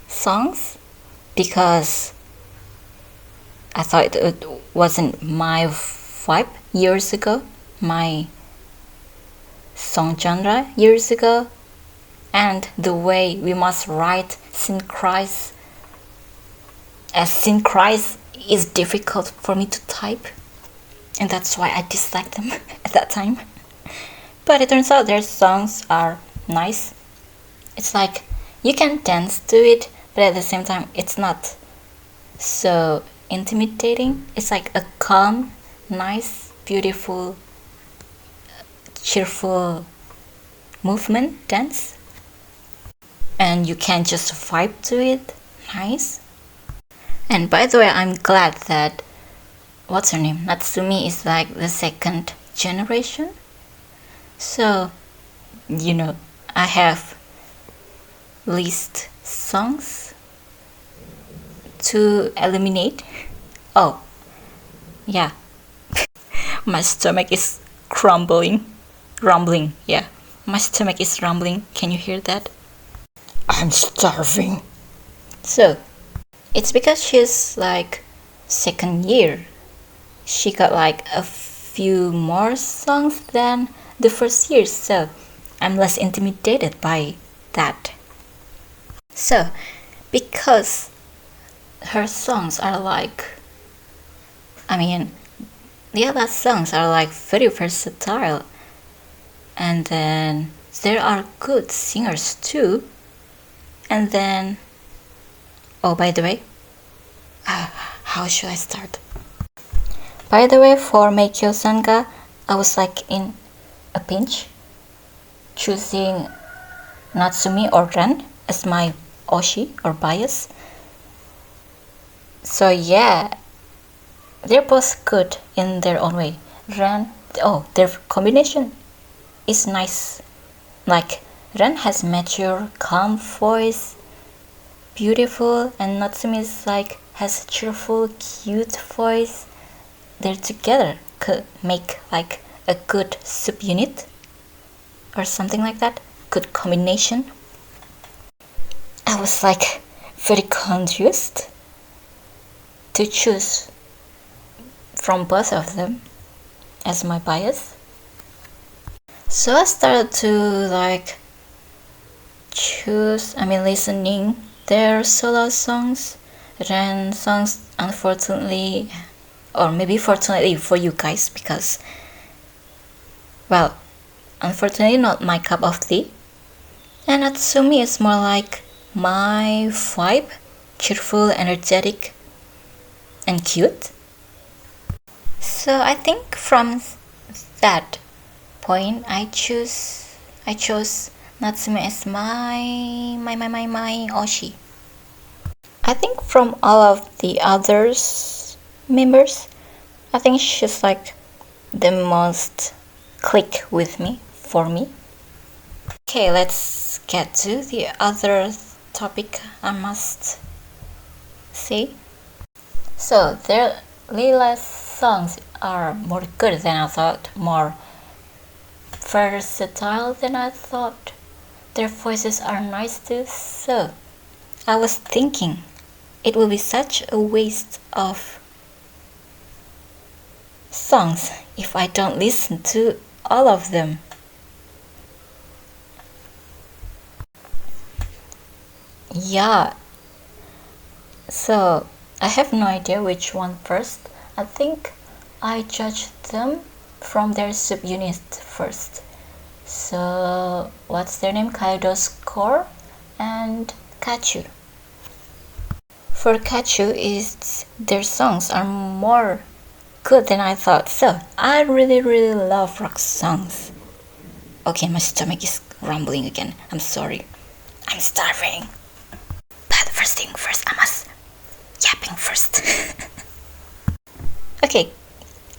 songs because I thought it wasn't my vibe years ago, my song genre years ago, and the way we must write synchronized is difficult for me to type, and that's why I disliked them at that time. But it turns out their songs are nice. It's like you can dance to it, but at the same time it's not so intimidating. It's like a calm, nice, beautiful, cheerful movement dance, and you can just vibe to it. Nice. And by the way, I'm glad that what's her name, Natsumi, is like the second generation. So I have list songs to eliminate. Oh, yeah. My stomach is rumbling. Yeah, my stomach is rumbling. Can you hear that? I'm starving. So, it's because she's like second year. She got like a few more songs than the first year, so I'm less intimidated by that. So, because her songs are like, Liella's songs are like very versatile, and then there are good singers too. And then, oh, by the way, how should I start? By the way, for Meikyo Sanga, I was like in a pinch, choosing Natsumi or Ren as my oshi or bias. So yeah, they're both good in their own way. Ren, their combination is nice. Like, Ren has mature, calm voice, beautiful, and Natsumi is like has a cheerful, cute voice. They're together could make like a good subunit or something like that. Good combination. I was like very confused to choose from both of them as my bias. So I started to like listening their solo songs. Ren songs, unfortunately, or maybe fortunately for you guys, because, well, unfortunately not my cup of tea. And Natsumi is more like my vibe, cheerful, energetic, and cute. So I think from that point, I chose Natsume as my oshi. I think from all of the others members, I think she's like the most click with me, for me. Okay, let's get to the other topic I must say. So their Liella's songs are more good than I thought, more versatile than I thought. Their voices are nice too, so I was thinking it will be such a waste of songs if I don't listen to all of them. Yeah, so I have no idea which one first. I think I judged them from their subunit first. So what's their name? Kaido's Core and Kachu. For Kachu, their songs are more good than I thought. So I really love rock songs. Okay, my stomach is rumbling again. I'm sorry. I'm starving. But first thing first, I must yapping first. Okay,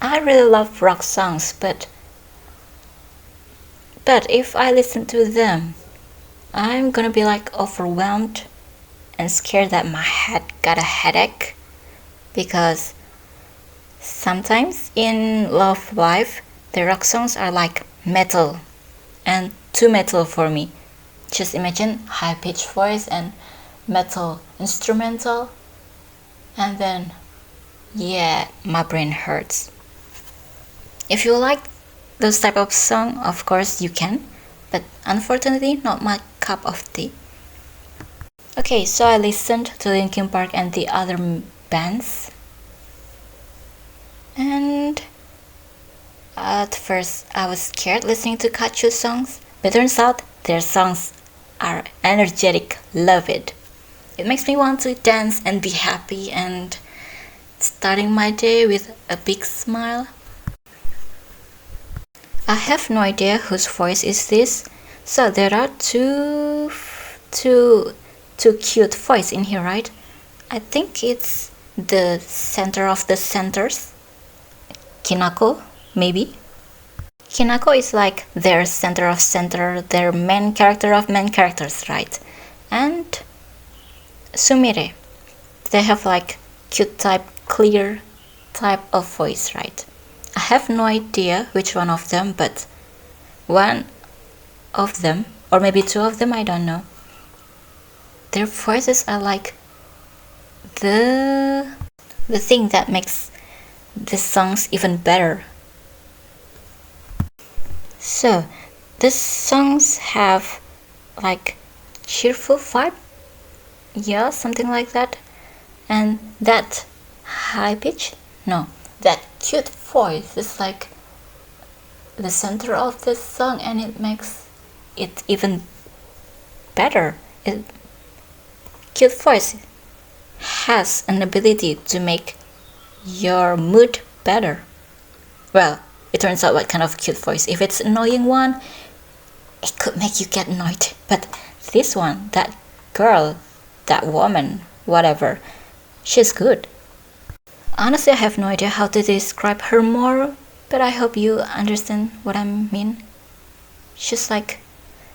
I really love rock songs, but if I listen to them, I'm gonna be like overwhelmed and scared that my head got a headache, because sometimes in love life the rock songs are like metal and too metal for me. Just imagine high pitched voice and metal instrumental, and then yeah, my brain hurts. If you like those type of song, of course you can, but unfortunately not my cup of tea. Okay, so I listened to Linkin Park and the other bands, and at first I was scared listening to Kachu's songs, but turns out their songs are energetic. Love it. It makes me want to dance and be happy and starting my day with a big smile. I have no idea whose voice is this. So there are two cute voice in here, right? I think it's the center of the centers. Kinako, maybe. Kinako is like their center of center, their main character of main characters, right? and Sumire. They have like cute type, clear type of voice, right? I have no idea which one of them, but one of them, or maybe two of them, I don't know. Their voices are like the thing that makes the songs even better. So the songs have like cheerful vibe, yeah, something like that, and that high pitch, no, that cute voice is like the center of the song, and it makes it even better. Cute voice has an ability to make your mood better. Well, it turns out what kind of cute voice. If it's annoying one, it could make you get annoyed. But this one, that girl, that woman, whatever, she's good. Honestly, I have no idea how to describe her more, but I hope you understand what I mean. She's like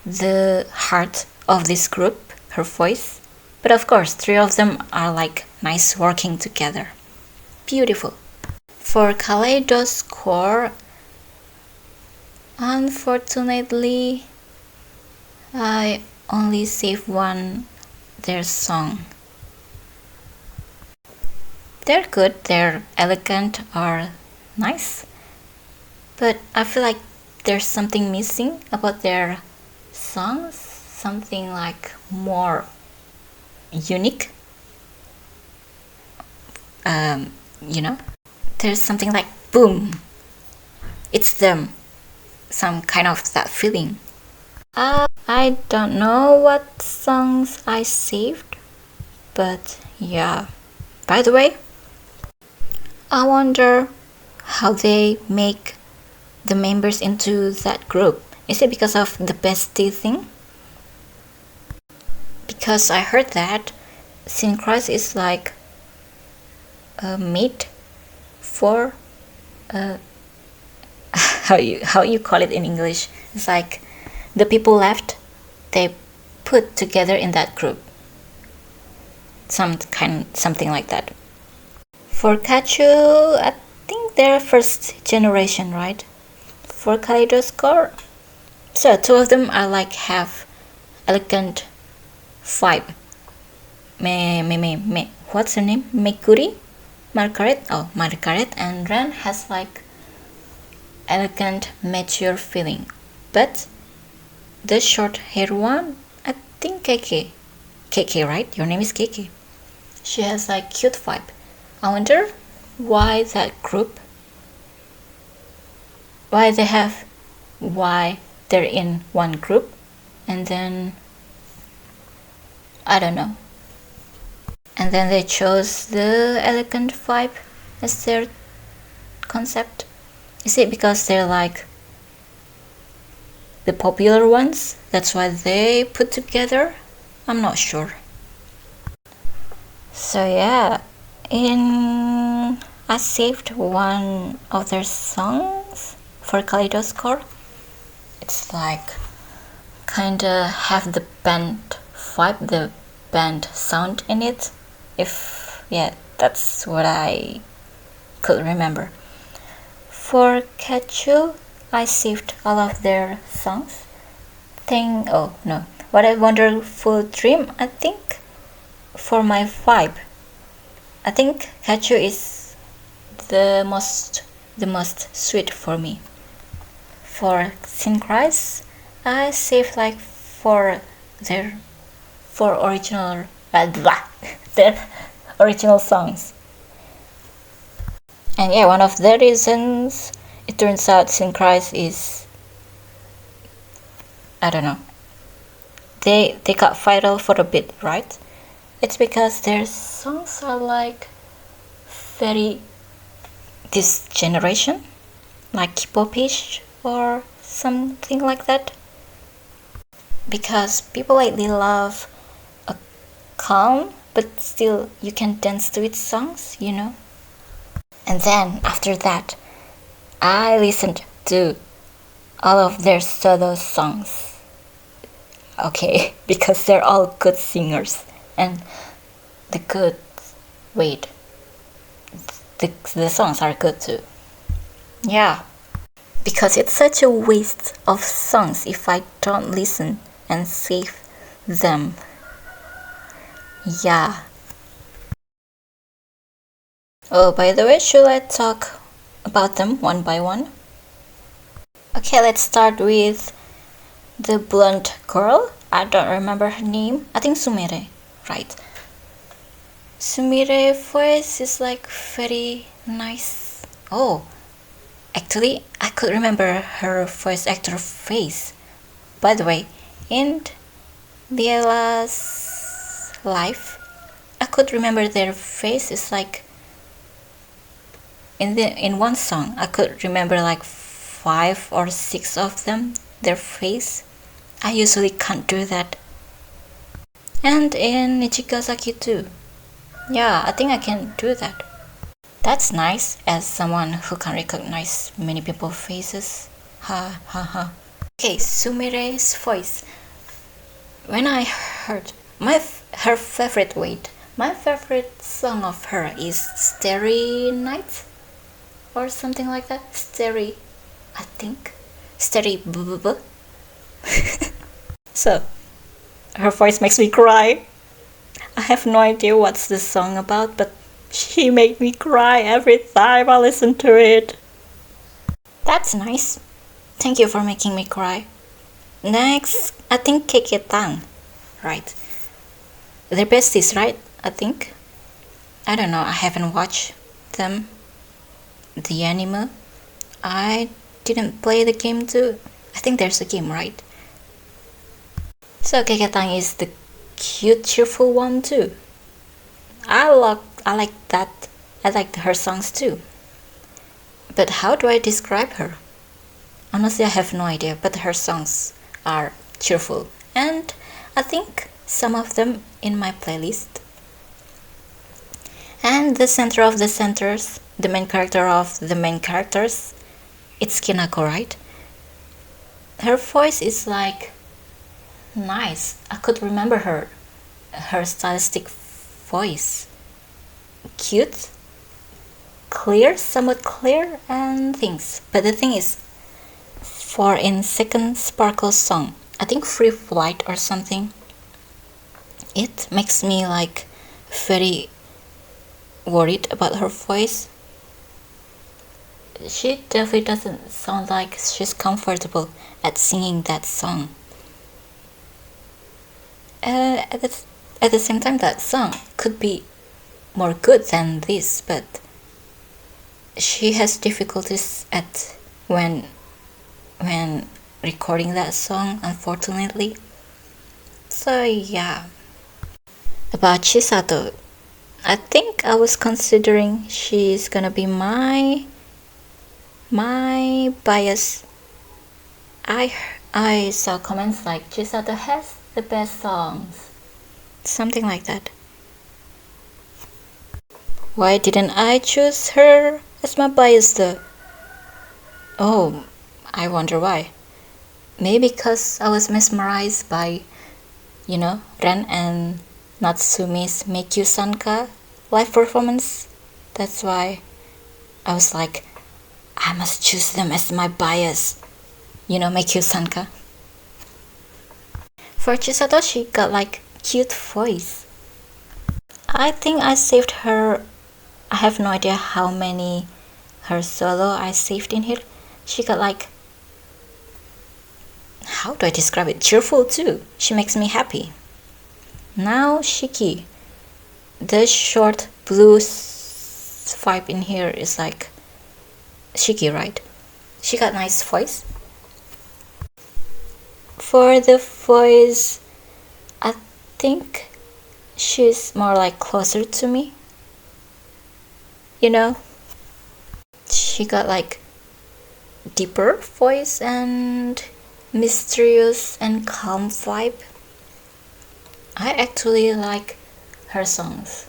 the heart of this group, her voice. But of course, three of them are like nice working together. Beautiful. For Kaleidoscore, unfortunately, I only saved one their song. They're good, they're elegant or nice, but I feel like there's something missing about their songs, something like more unique. You know, there's something like boom, it's them, some kind of that feeling. I don't know what songs I saved, but yeah. By the way, I wonder how they make the members into that group. Is it because of the bestie thing? Because I heard that Synchrise is like a mate for how you call it in English. It's like the people left, they put together in that group. Something like that. For Kachu, I think they're first generation, right? For Kaleidoscore, so two of them are like have elegant vibe. What's her name? Meguri? Margaret? Oh, Margaret. And Ren has like elegant, mature feeling. But the short hair one, I think KK. KK, right? Your name is KK. She has like cute vibe. I wonder why that group, why they're in one group, and then I don't know. And then they chose the elegant vibe as their concept. Is it because they're like the popular ones? That's why they put together? I'm not sure. So yeah, I saved one of their songs for Kaleidoscore. It's like kinda have the band vibe, the band sound in it. That's what I could remember. For Kachu, I saved all of their songs. What a Wonderful Dream, I think, for my vibe. I think Kachu is the most sweet for me. For Synchrise, I saved like their original songs. And yeah, one of the reasons it turns out Synchrise is, I don't know, they got viral for a bit, right? It's because their songs are like very this generation, like K-pop-ish or something like that. Because people lately love a calm but still you can dance to its songs, you know. And then after that, I listened to all of their solo songs. okay, because they're all good singers. And the good, wait, the songs are good too. Yeah, because it's such a waste of songs if I don't listen and save them. Yeah. Oh, by the way, should I talk about them one by one? Okay, let's start with the blonde girl. I don't remember her name. I think Sumire, right? Sumire voice is like very nice. Oh, actually, I could remember her voice actor face. By the way, in Liella's life, I could remember their face is like in one song. I could remember like 5 or 6 of them. Their face. I usually can't do that. And in Nijigasaki too. Yeah, I think I can do that. That's nice as someone who can recognize many people's faces. Ha ha ha. Okay, Sumire's voice. When I heard her favorite my favorite song of her is Starry Night or something like that. Starry, I think. Starry b. So, her voice makes me cry. I have no idea what's the song about, but she made me cry every time I listen to it. That's nice. Thank you for making me cry. Next, I think Keketang. Right. They're besties, right? I think. I don't know, I haven't watched them. The anime. I didn't play the game too. I think there's a game, right? So Keketang is the cute, cheerful one too. I like that. I like her songs too. But how do I describe her? Honestly, I have no idea, but her songs are cheerful. And I think some of them in my playlist. And the center of the centers, the main character of the main characters, it's Kinako, right? Her voice is like nice. I could remember her stylistic voice. Cute, clear, somewhat clear, and things. But the thing is, for in second Sparkle song, I think Free Flight or something, it makes me like very worried about her voice. She definitely doesn't sound like she's comfortable at singing that song. At the same time, that song could be more good than this, but she has difficulties at when recording that song, unfortunately. So yeah. About Chisato, I think I was considering she's gonna be my bias. I saw comments like Chisato has the best songs, something like that. Why didn't I choose her as my bias though? Oh, I wonder why. Maybe because I was mesmerized by, Ren and Natsumi's Make You Sanka live performance. That's why I was like, I must choose them as my bias. Make You Sanka. For Chisato, she got like cute voice. I think I saved her. I have no idea how many her solo I saved in here. She got like, how do I describe it? Cheerful too. She makes me happy. Now Shiki. The short blues vibe in here is like Shiki, right? She got nice voice. For the voice, I think she's more like closer to me. She got like deeper voice and mysterious and calm vibe. I actually like her songs.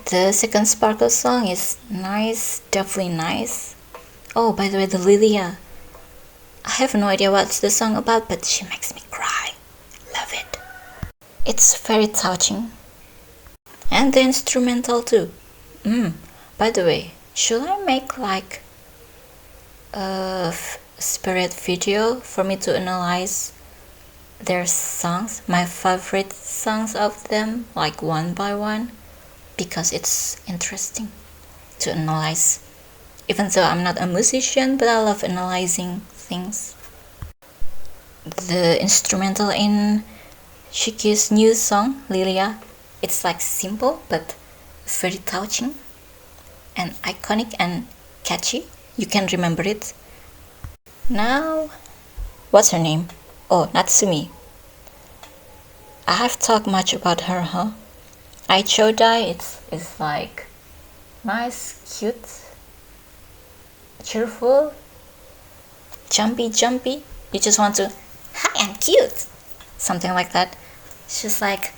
The second Sparkle song is nice, definitely nice. Oh, by the way, the Liella. I have no idea what's the song about, but she makes me cry. Love it. It's very touching. And the instrumental too. By the way, should I make like a spirit video for me to analyze their songs, my favorite songs of them, like one by one? Because it's interesting to analyze. Even though I'm not a musician, but I love analyzing things. The instrumental in Shiki's new song, Liella, it's like simple but very touching and iconic and catchy. You can remember it. Now, what's her name? Oh, Natsumi. I have talked much about her, huh? Aichodai, it's like nice, cute, cheerful, jumpy. You just want to, hi, I'm cute. Something like that. She's like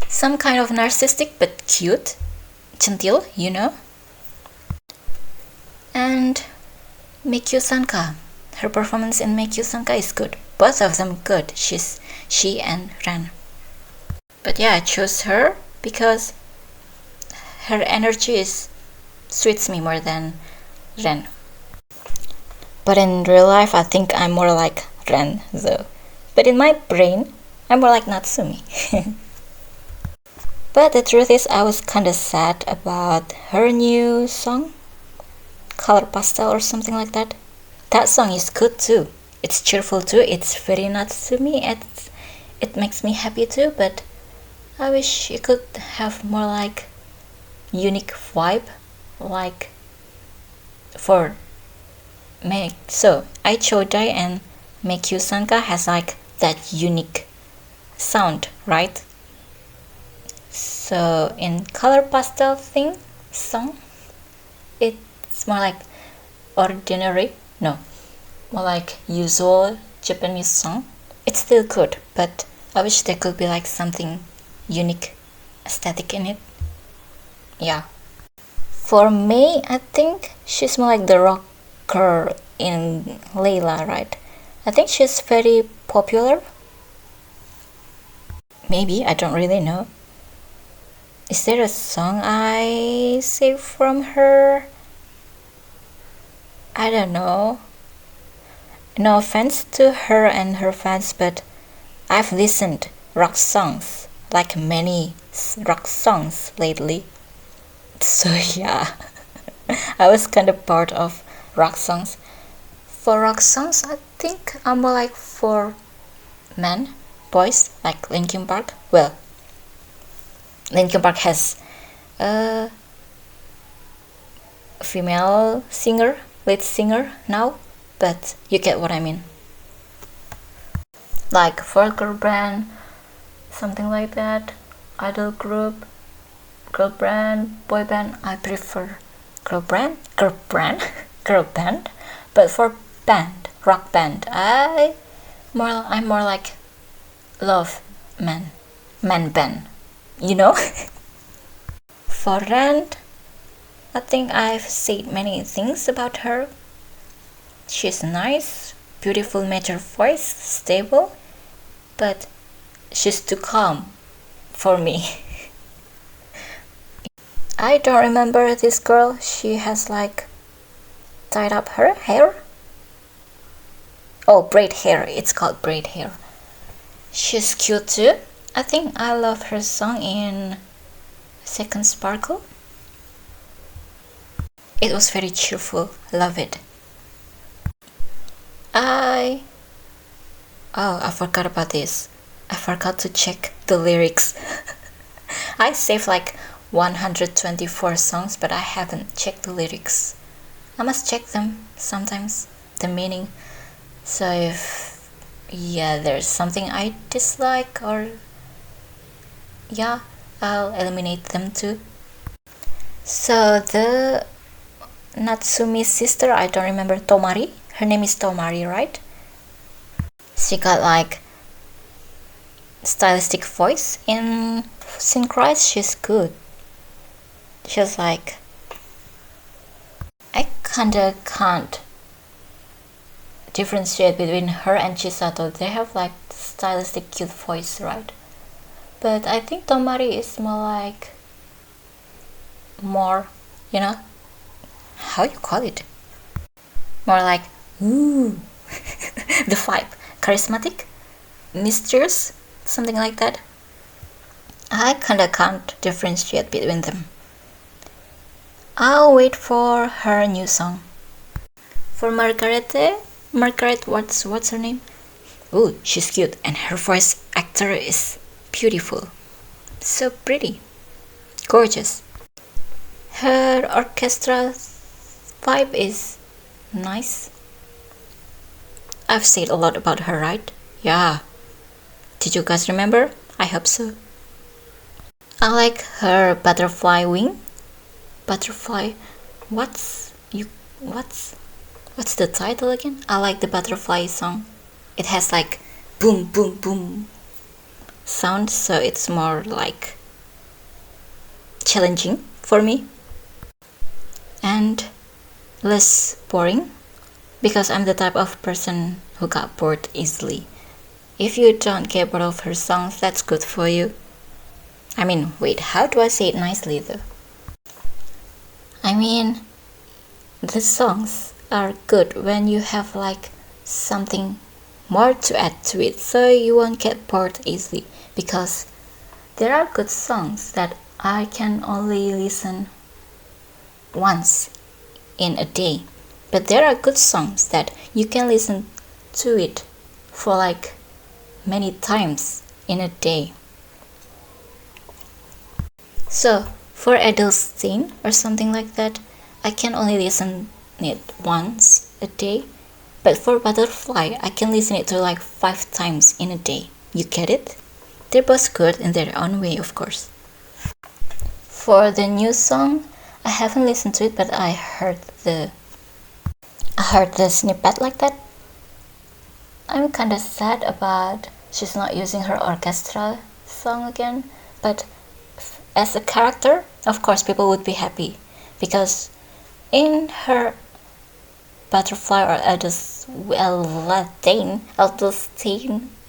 some kind of narcissistic but cute, centil, you know. And Meikyu Sanka. Her performance in Meikyu Sanka is good. Both of them good. She and Ren. But yeah, I chose her because her energy suits me more than Ren. But in real life, I think I'm more like Ren though. But in my brain, I'm more like Natsumi. But the truth is, I was kinda sad about her new song, Color Pastel or something like that. That song is good too. It's cheerful too. It's very Natsumi. It makes me happy too. But I wish it could have more like unique vibe, like for me. So Aichodai and Meikyu Sanka has like that unique sound, right? So in Color Pastel song, it's more like ordinary, no, more like usual Japanese song. It's still good, but I wish there could be like something unique aesthetic in it. Yeah. For me, I think she's more like the rocker in Liella, right? I think she's very popular. Maybe, I don't really know. Is there a song I saved from her? I don't know. No offense to her and her fans, but I've listened rock songs, like many rock songs lately. So yeah, I was kind of bored of rock songs. For rock songs, I think I'm more like for men, boys, like Linkin Park. Well, Linkin Park has a female lead singer now, but you get what I mean. Like for girl band, something like that, idol group, girl band, boy band. I prefer girl band. But for band, rock band, I'm more like love man band. You know. For Rand, I think I've said many things about her. She's nice, beautiful mature voice, stable, but she's too calm for me. I don't remember this girl. She has like tied up her hair. Oh, braid hair. It's called braid hair. She's cute too. I think I love her song in Second Sparkle. It was very cheerful. Love it. I forgot about this. I forgot to check the lyrics. I saved like 124 songs, but I haven't checked the lyrics. I must check them sometimes, the meaning. So if there's something I dislike, or I'll eliminate them too. So the Natsumi's sister, I don't remember, Tomari. Her name is Tomari, right? She got like stylistic voice in Synchrise. She's good. She's like, I kinda can't differentiate between her and Chisato. They have like stylistic cute voice, right? But I think Tomari is more, you know, how you call it? More like, ooh, the vibe, charismatic, mysterious, something like that. I kinda can't differentiate between them. I'll wait for her new song. For Margaret, what's her name? Oh, she's cute, and her voice actor is beautiful. So pretty. Gorgeous. Her orchestral vibe is nice. I've said a lot about her, right? Yeah. Did you guys remember? I hope so. I like her butterfly wing. Butterfly. What's the title again? I like the butterfly song. It has like boom boom boom sound, so it's more like challenging for me and less boring, because I'm the type of person who got bored easily. If you don't get bored of her songs, that's good for you. I mean, wait, how do I say it nicely though? I mean, the songs are good when you have like something more to add to it, so you won't get bored easily, because there are good songs that I can only listen once in a day, but there are good songs that you can listen to it for like many times in a day. So for Edelstein or something like that, I can only listen it once a day, but for Butterfly I can listen it to like 5 times in a day. You get it? They're both good in their own way, of course. For the new song, I haven't listened to it, but I heard the snippet like that. I'm kinda sad about she's not using her orchestra song again, but as a character, of course people would be happy, because in her Butterfly or Edelstein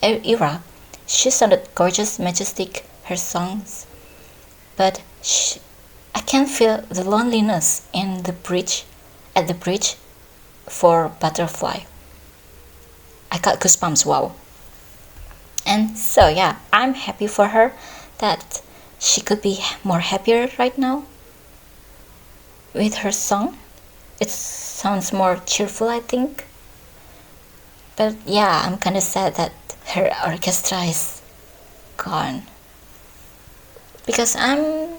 era, she sounded gorgeous, majestic, her songs, but I can feel the loneliness in the bridge, at the bridge for Butterfly. I got goosebumps, wow. And so yeah, I'm happy for her that she could be more happier right now with her song. It sounds more cheerful, I think. But yeah, I'm kinda sad that her orchestra is gone, because I'm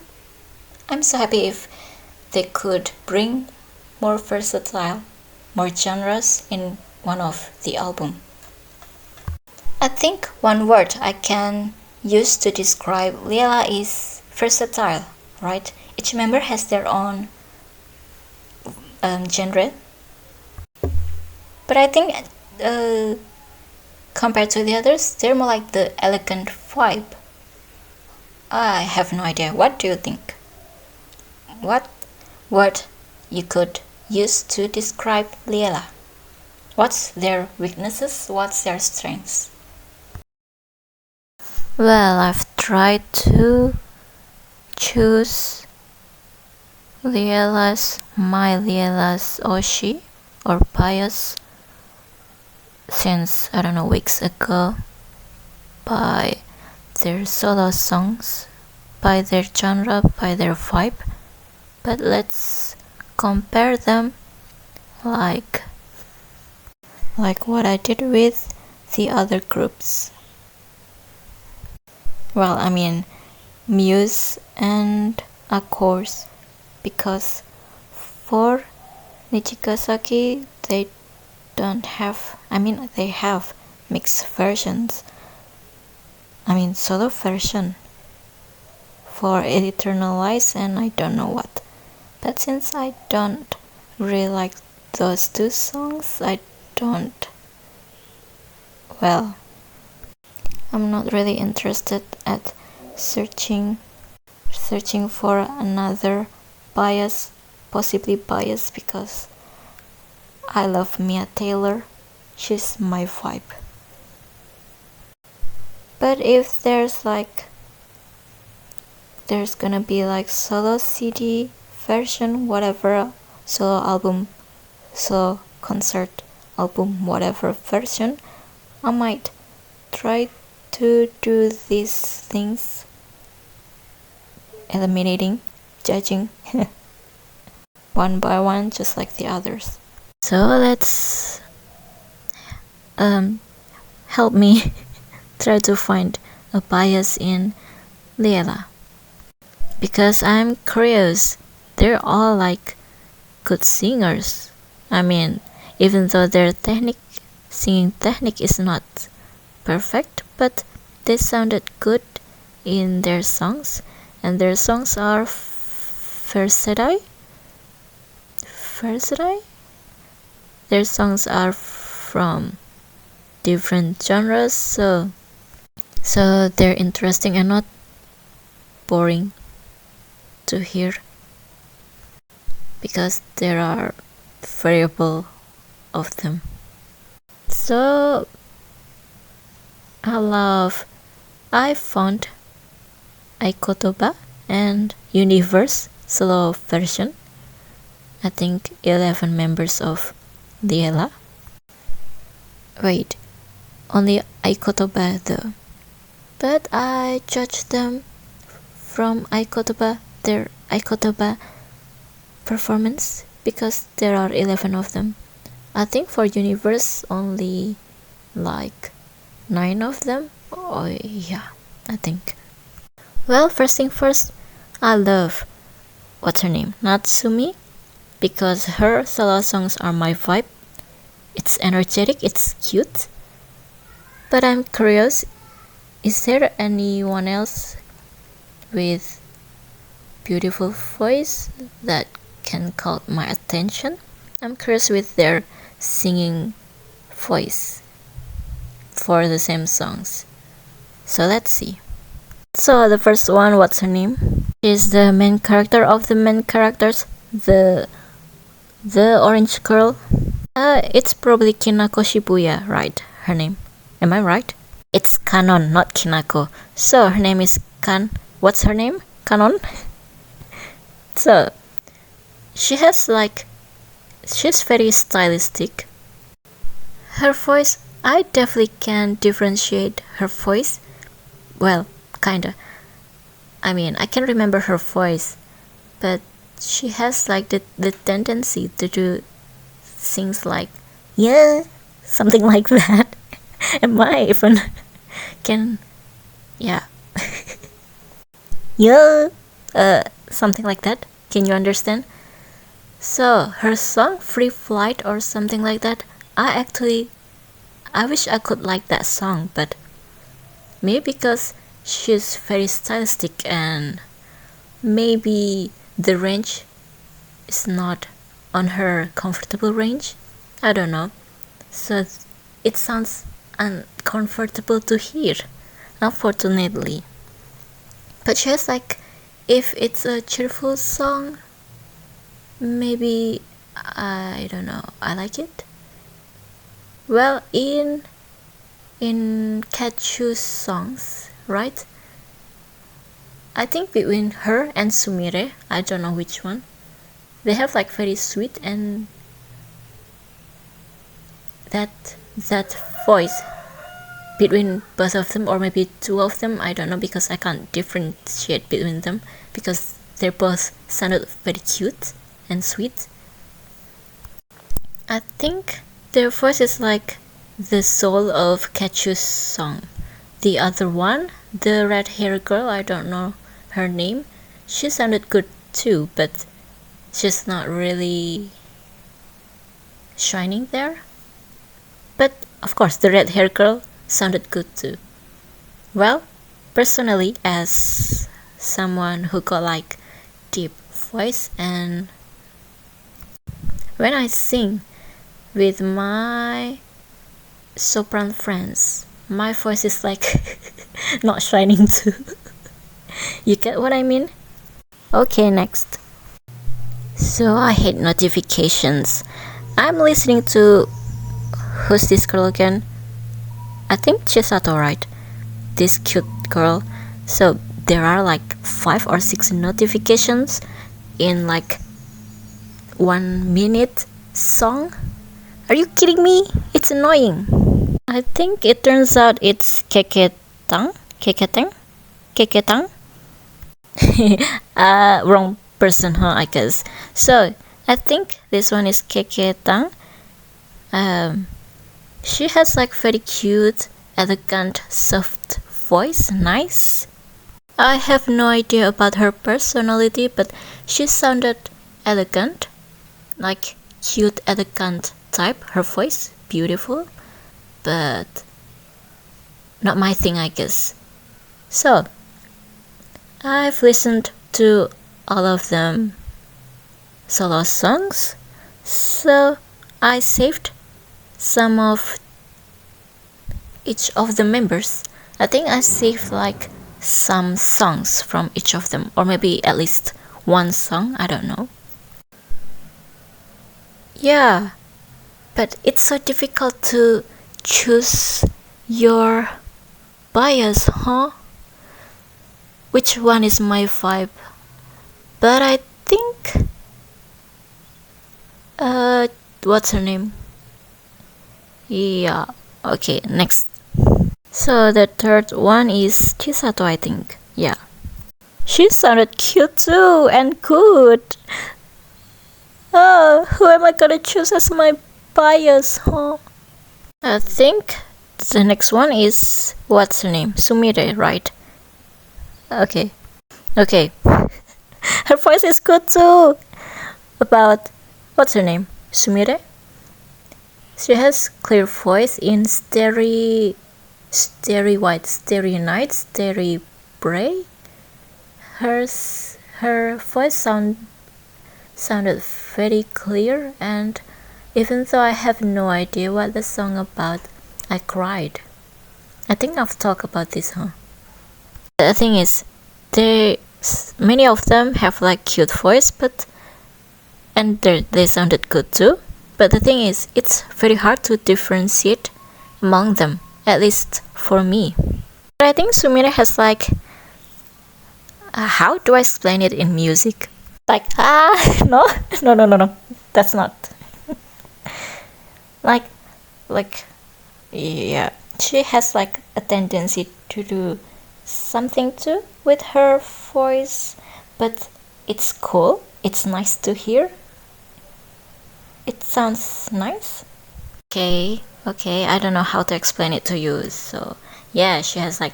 so happy if they could bring more versatile, more genres in one of the album. I think one word I can use to describe Liella is versatile, right? Each member has their own genre, but I think compared to the others, they're more like the elegant vibe. I have no idea. What do you think? What word you could use to describe Liella? What's their weaknesses? What's their strengths? Well, I've tried to choose my Liella's Oshi or bias since, I don't know, weeks ago, by their solo songs, by their genre, by their vibe. But let's compare them like what I did with the other groups. Well, I mean Muse and Aqours, because for Nijigasaki they have mixed versions. I mean solo version for Eternalize and I don't know what. But since I don't really like those two songs, I'm not really interested at searching for another possibly bias, because I love Mia Taylor she's my vibe. But if there's gonna be like solo CD version, whatever, solo album, solo concert album, whatever version, I might try to do these things, eliminating, judging one by one, just like the others. So let's help me try to find a bias in Liella, because I'm curious. They're all like good singers. I mean, even though their singing technique is not perfect, but they sounded good in their songs, and their songs are versatile. Their songs are from different genres, so they're interesting and not boring to hear, because there are variable of them. So I found Aikotoba and Universe solo version. I think 11 members of Liella. Wait, only Aikotoba though. But I judged them from their Aikotoba performance, because there are 11 of them. I think for Universe only like 9 of them. Oh yeah, I think. Well, first thing first, I love, what's her name, Natsumi, because her solo songs are my vibe. It's energetic, it's cute. But I'm curious, is there anyone else with beautiful voice that can caught my attention? I'm curious with their singing voice for the same songs. So let's see. So the first one, what's her name? She's the main character of the main characters, the orange girl. It's probably Kinako Shibuya, right? Her name. Am I right? It's Kanon, not Kinako. So her name is what's her name? Kanon? So she's very stylistic. Her voice, I definitely can differentiate her voice. Well, kinda. I mean, I can remember her voice, but she has like the tendency to do things like, yeah, something like that. Am I even can, yeah. Yeah, something like that. Can you understand? So her song Free Flight or something like that, I wish I could like that song, but maybe because she's very stylistic and maybe the range is not on her comfortable range. I don't know. So it sounds uncomfortable to hear, unfortunately. But she has like, if it's a cheerful song, maybe, I don't know, I like it. Well, in Kachu's songs, right? I think between her and Sumire, I don't know which one, they have like very sweet and that voice between both of them, or maybe two of them, I don't know, because I can't differentiate between them, because they both sounded very cute and sweet. I think their voice is like the soul of Kachu's song. The other one, the red hair girl, I don't know her name, she sounded good too, but she's not really shining there. But of course the red hair girl sounded good too. Well, personally, as someone who got like deep voice, and when I sing with my sopran friends, my voice is like not shining too. You get what I mean? Okay, next. So I hate notifications. I'm listening to who's this girl again? I think Chisato, right? This cute girl. So there are like 5 or 6 notifications in like 1 minute song. Are you kidding me? It's annoying. I think it turns out it's Keketang. Wrong person, huh? I guess. So I think this one is Keketang. She has like very cute, elegant, soft voice. Nice. I have no idea about her personality, but she sounded elegant, like cute, elegant type. Her voice, beautiful, but not my thing, I guess. So I've listened to all of them solo songs, so I saved some of each of the members. I think I saved like some songs from each of them, or maybe at least one song, I don't know. Yeah, but it's so difficult to choose your bias, huh? Which one is my vibe? But I think what's her name? Yeah, okay, next. So the third one is Chisato, I think. Yeah, she sounded cute too and good. Who am I gonna choose as my bias, huh? I think the next one is, what's her name? Sumire, right? Okay. Her voice is good too. About, what's her name? Sumire? She has clear voice in Starry White, Starry Night, Starry Bray. Her voice sounded very clear, and even though I have no idea what the song about, I cried. I think I've talked about this, huh? The thing is, many of them have like cute voice, and they sounded good too. But the thing is, it's very hard to differentiate among them, at least for me. But I think Sumire has like, how do I explain it in music? Like, no, that's not. like, yeah, she has like a tendency to do something too with her voice, but it's cool, it's nice to hear. It sounds nice. Okay, I don't know how to explain it to you. So yeah, she has like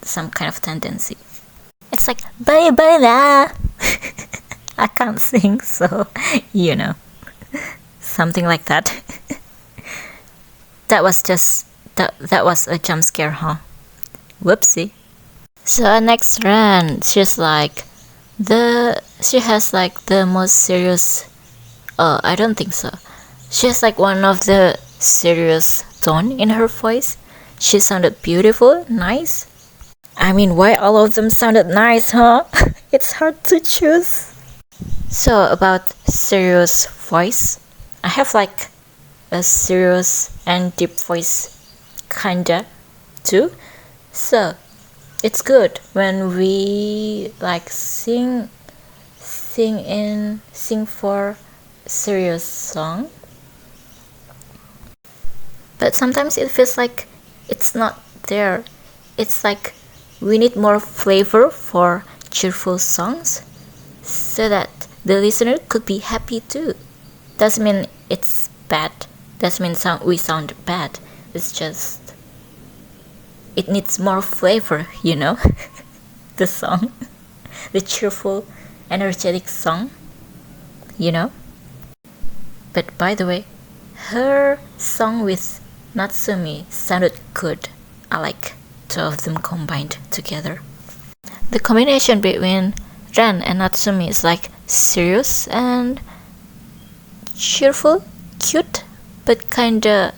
some kind of tendency. It's like bye bye la. I can't sing, so you know, something like that. That was a jump scare, huh? Whoopsie. So next round, she has like the most serious. I don't think so. She has like one of the serious tone in her voice. She sounded beautiful, nice. I mean, why all of them sounded nice, huh? It's hard to choose. So about serious voice, I have like a serious and deep voice kinda too. So it's good when we like sing for serious song, but sometimes it feels like it's not there. It's like we need more flavor for cheerful songs so that the listener could be happy too. Doesn't mean it's bad, doesn't mean we sound bad. It's just it needs more flavor, you know. The song, the cheerful, energetic song, you know. But by the way, her song with Nozomi sounded good. I like two of them combined together. The combination between Ren and Nozomi is like serious and cheerful, cute, but kinda.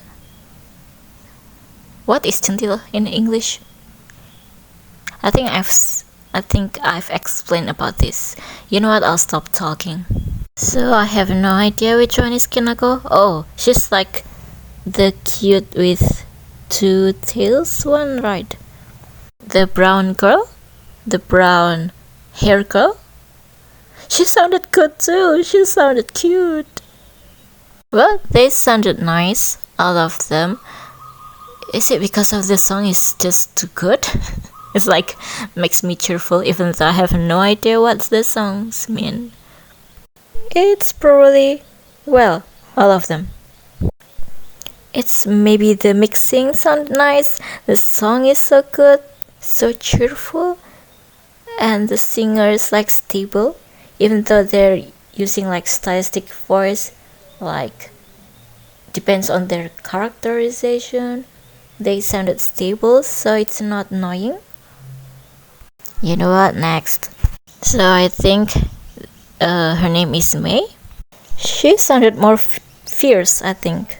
What is centil in English? I think I've explained about this. You know what? I'll stop talking. So I have no idea which one is Kinako. Oh, she's like the cute with two tails one, right? The brown girl? The brown hair girl? She sounded good too. She sounded cute. Well, they sounded nice, all of them. Is it because of the song is just too good? It's like makes me cheerful even though I have no idea what the songs mean. It's probably, well, all of them. It's maybe the mixing sound nice, the song is so good, so cheerful, and the singer is like stable, even though they're using like stylistic voice, like depends on their characterization. They sounded stable, so it's not annoying. You know what, next. So I think her name is May. She sounded more fierce, I think.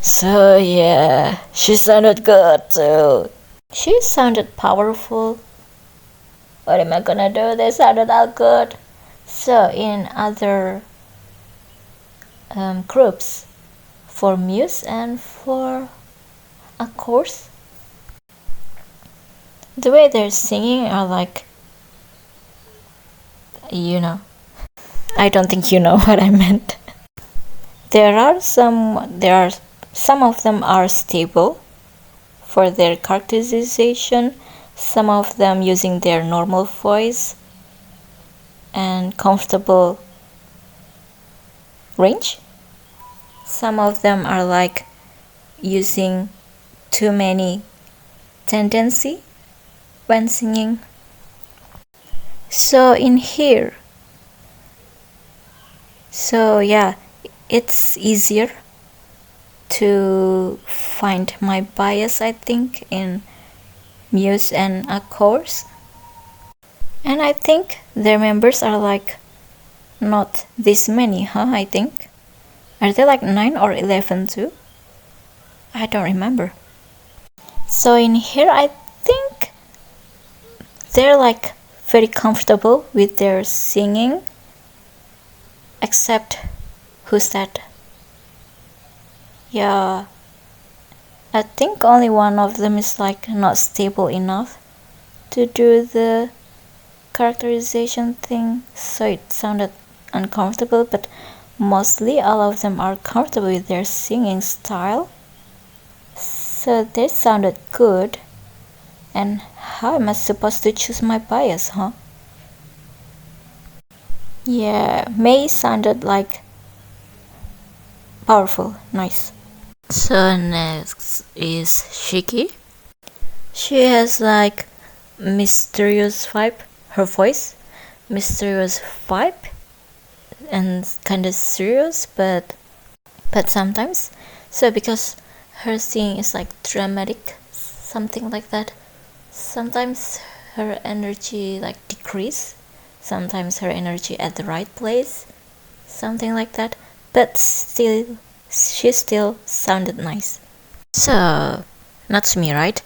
So yeah, she sounded good too. She sounded powerful. What am I gonna do? They sounded all good. So in other groups, for Muse and for Aqours, the way they're singing are like, you know. I don't think you know what I meant. There are some of them are stable for their characterization, some of them using their normal voice and comfortable range. Some of them are like using too many tendency when singing. So in here, so yeah, it's easier to find my bias, I think, in Muse and Aqours. And I think their members are like not this many, I think. Are they like 9 or 11 too? I don't remember. So in here I think they're like very comfortable with their singing. Except, who's that? Yeah, I think only one of them is like not stable enough to do the characterization thing, so it sounded uncomfortable, but mostly all of them are comfortable with their singing style, so they sounded good. And how am I supposed to choose my bias, Yeah, May sounded like powerful, nice. So next is Shiki. She has like mysterious vibe, her voice, mysterious vibe, and kind of serious, but sometimes. So because her singing is like dramatic, something like that. Sometimes her energy like decrease. Sometimes her energy at the right place, something like that, but still, she still sounded nice. So, Natsumi, right?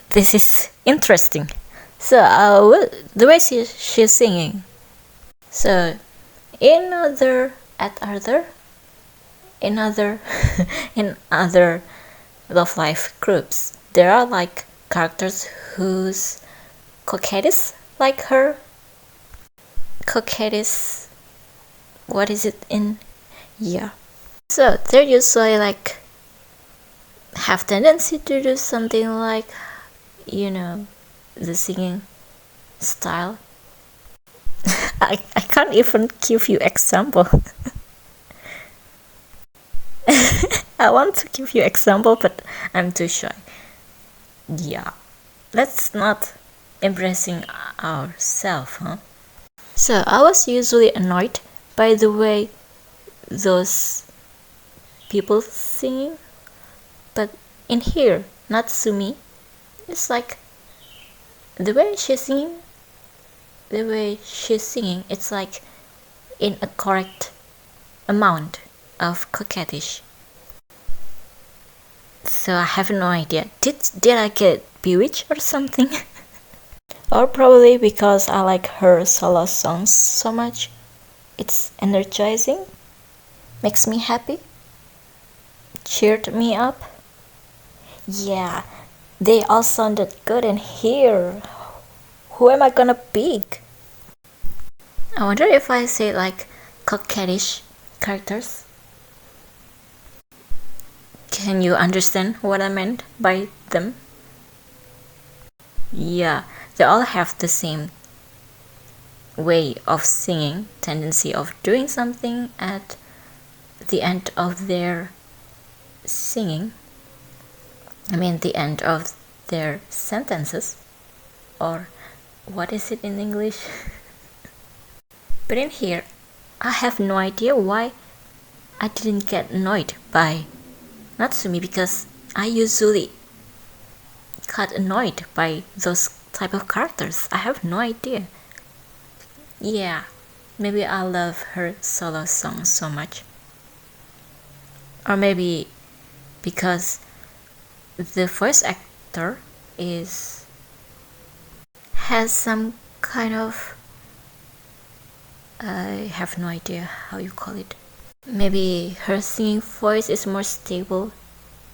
This is interesting. So, the way she's singing. So, in other Love Life groups, there are like characters whose coquettes like her. Coquettes, what is it in? Yeah. So they're usually like have tendency to do something like, the singing style. I can't even give you example. I want to give you example, but I'm too shy. Yeah. Let's not embracing ourselves, So I was usually annoyed by the way those people singing, but in here, Natsumi, it's like the way she's singing, it's like in a correct amount of coquettish. So I have no idea. Did I get bewitched or something? Or probably because I like her solo songs so much. it's energizing, makes me happy, cheered me up. Yeah, they all sounded good in here. Who am I gonna pick? I wonder if I say like coquettish characters. Can you understand what I meant by them? Yeah, they all have the same way of singing, tendency of doing something at the end of their singing. I mean, the end of their sentences, or what is it in English? But in here, I have no idea why I didn't get annoyed by Natsumi, because I usually got annoyed by those type of characters. I have no idea. Yeah, maybe I love her solo song so much. Or maybe because the voice actor has some kind of, I have no idea how you call it. Maybe her singing voice is more stable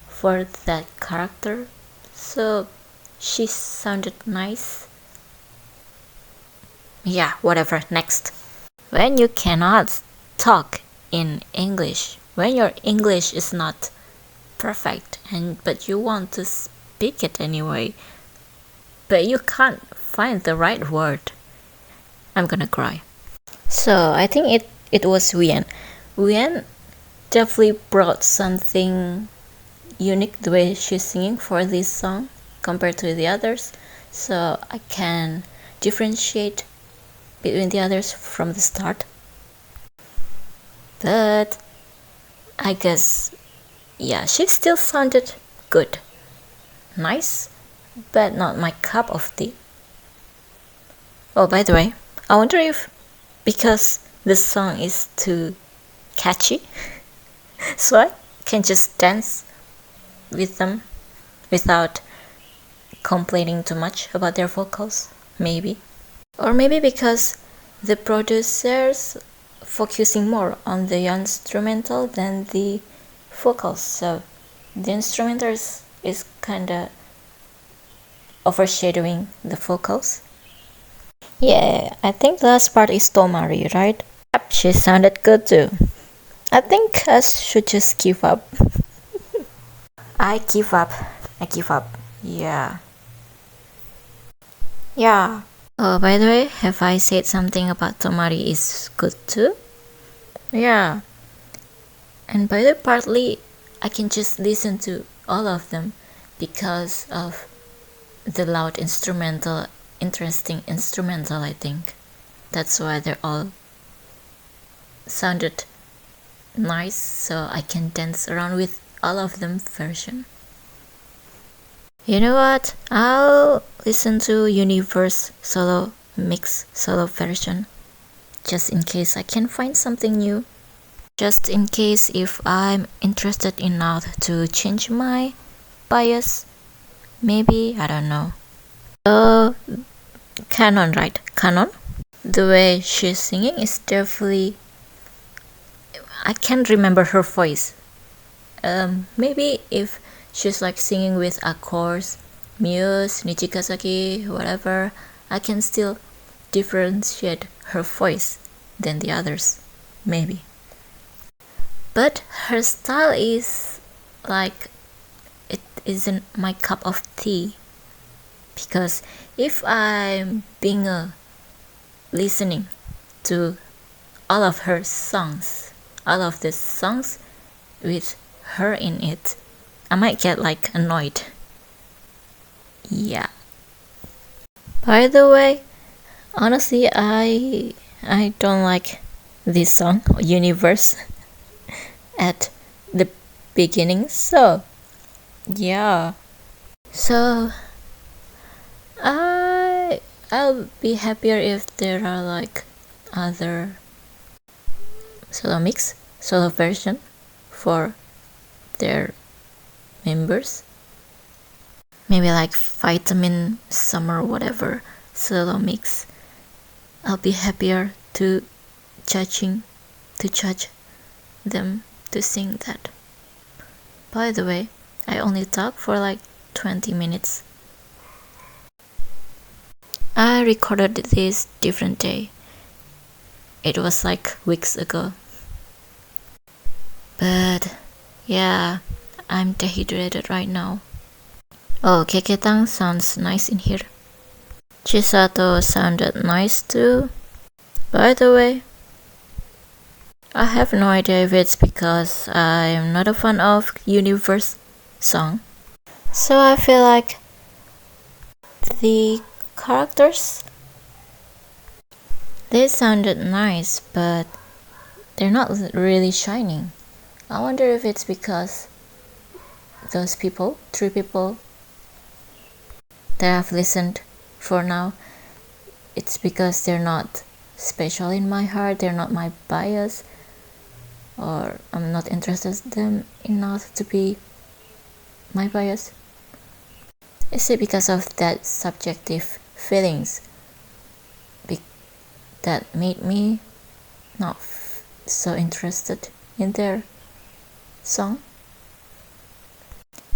for that character, so she sounded nice. Yeah, whatever, next. When you cannot talk in English, when your English is not perfect but you want to speak it anyway, but you can't find the right word, I'm gonna cry. So I think it was Wien. Wien definitely brought something unique the way she's singing for this song compared to the others, so I can differentiate between the others from the start. But I guess, yeah, she still sounded good, nice, but not my cup of tea. Oh, by the way, I wonder if because the song is too catchy, so I can just dance with them without complaining too much about their vocals, maybe. Or maybe because the producers focusing more on the instrumental than the vocals, so the instrumental is kinda overshadowing the vocals. Yeah, I think the last part is Tomari, right? Yep, she sounded good too. I think I should just give up. I give up. Yeah. Yeah. Oh, by the way, have I said something about Tomari is good too? Yeah. And by the way, partly I can just listen to all of them because of the loud instrumental, interesting instrumental, I think. That's why they're all sounded nice, so I can dance around with all of them version. You know what? I'll listen to Universe solo mix solo version just in case I can find something new. Just in case if I'm interested enough to change my bias. Maybe, I don't know. Kanan, right? Kanan? The way she's singing is definitely, I can't remember her voice. Maybe if she's like singing with Aqours, Muse, Nijigasaki, whatever, I can still differentiate her voice than the others, maybe. But her style is like, it isn't my cup of tea, because if I'm being listening to all of her songs, all of the songs with her in it, I might get like annoyed. Yeah. By the way, honestly, I don't like this song Universe at the beginning, so yeah. So I'll be happier if there are like other solo version for their members. Maybe like Vitamin Summer whatever solo mix. I'll be happier to judge them to sing that. By the way, I only talked for like 20 minutes. I recorded this different day. It was like weeks ago. But yeah, I'm dehydrated right now. Oh, Keketang sounds nice in here. Chisato sounded nice too. By the way, I have no idea if it's because I'm not a fan of Universe song. So I feel like the characters, they sounded nice, but they're not really shining. I wonder if it's because those people, 3 people that I've listened for now, it's because they're not special in my heart, they're not my bias, or I'm not interested in them enough to be my bias. Is it because of that subjective feelings that made me not so interested in their song?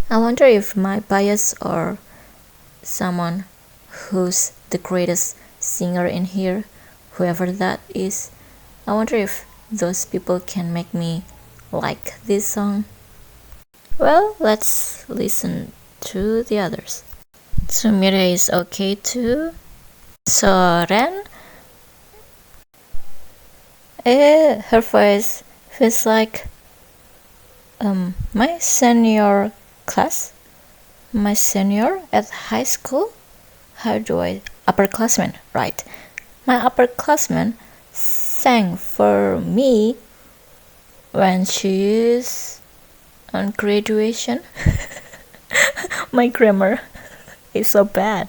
I wonder if my bias or someone who's the greatest singer in here, whoever that is, I wonder if those people can make me like this song. Well, let's listen to the others. Sumire is okay too. Soren, her voice feels like my senior class, my senior at high school. Upperclassman, right? My upperclassman sang for me when she is on graduation. My grammar is so bad.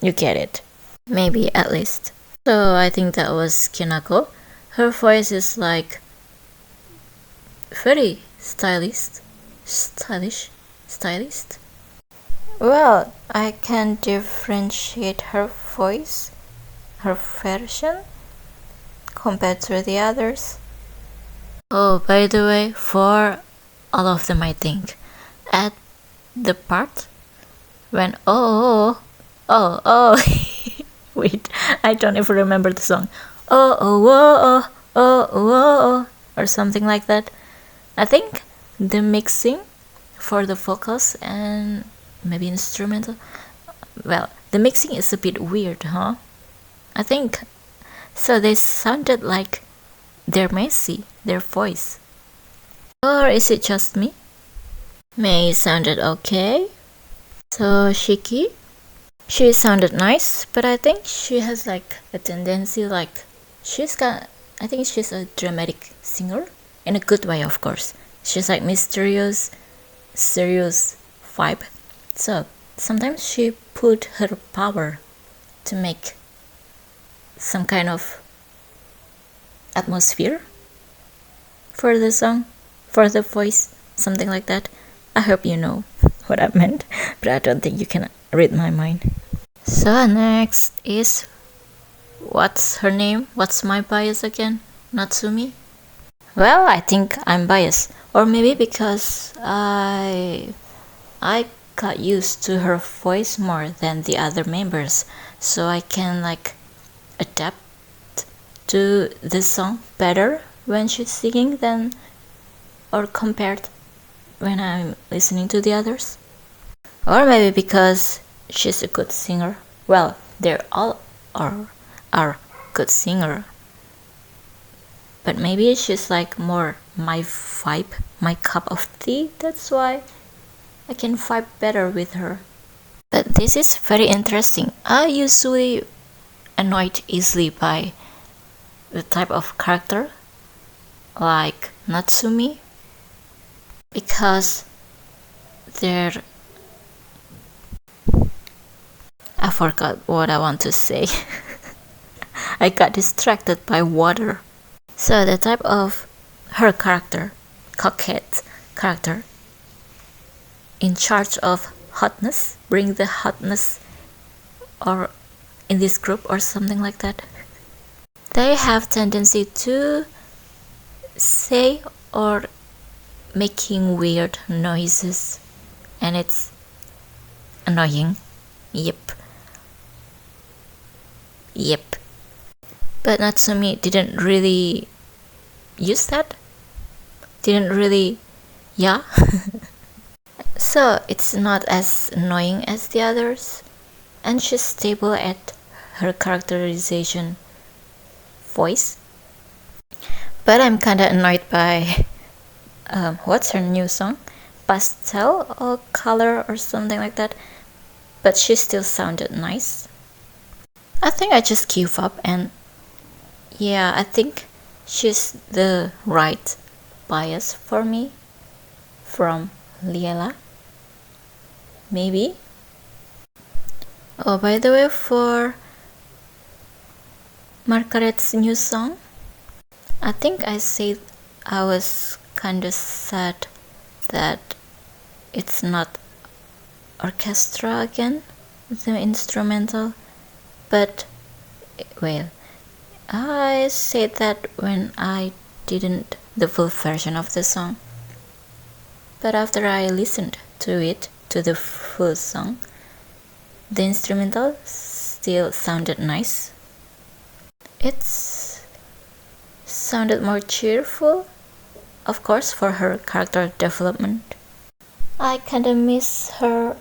You get it. Maybe at least. So I think that was Kinako. Her voice is like very stylish. Well, I can differentiate her voice, her version, compared to the others. Oh, by the way, for all of them I think, at the part when wait, I don't even remember the song. Or something like that. I think the mixing for the vocals and maybe instrumental, well, the mixing is a bit weird, huh? I think so. They sounded like they're messy, their voice. Or is it just me? Mei sounded okay. So Shiki, she sounded nice, but I think she has like a tendency, like I think she's a dramatic singer in a good way, of course. She's like mysterious, serious vibe. So sometimes she put her power to make some kind of atmosphere for the song, for the voice, something like that. I hope you know what I meant, but I don't think you can read my mind. So next is, what's her name? What's my bias again? Natsumi? Well, I think I'm biased, or maybe because I got used to her voice more than the other members, so I can like adapt to the song better when she's singing than or compared when I'm listening to the others. Or maybe because she's a good singer. Well, they're all are good singer, but maybe she's like more my vibe, my cup of tea. That's why I can vibe better with her. But this is very interesting. I usually annoyed easily by the type of character like Natsumi, because I forgot what I want to say. I got distracted by water. So the type of her character, coquette character, in charge of hotness, bring the hotness or in this group or something like that. they have tendency to say or making weird noises, and it's annoying. Yep. But Natsumi didn't really use that. Didn't really, yeah. So it's not as annoying as the others, and she's stable at her characterization voice. But I'm kinda annoyed by what's her new song? Pastel or Color or something like that. But she still sounded nice. I think I just give up, and yeah, I think she's the right bias for me from Liella. Maybe. Oh, by the way, for Margaret's new song, I think I said I was kinda sad that it's not orchestra again, the instrumental, but well, I said that when I didn't the full version of the song, but after I listened to it, to the full song, the instrumental still sounded nice. It sounded more cheerful, of course, for her character development. I kinda miss her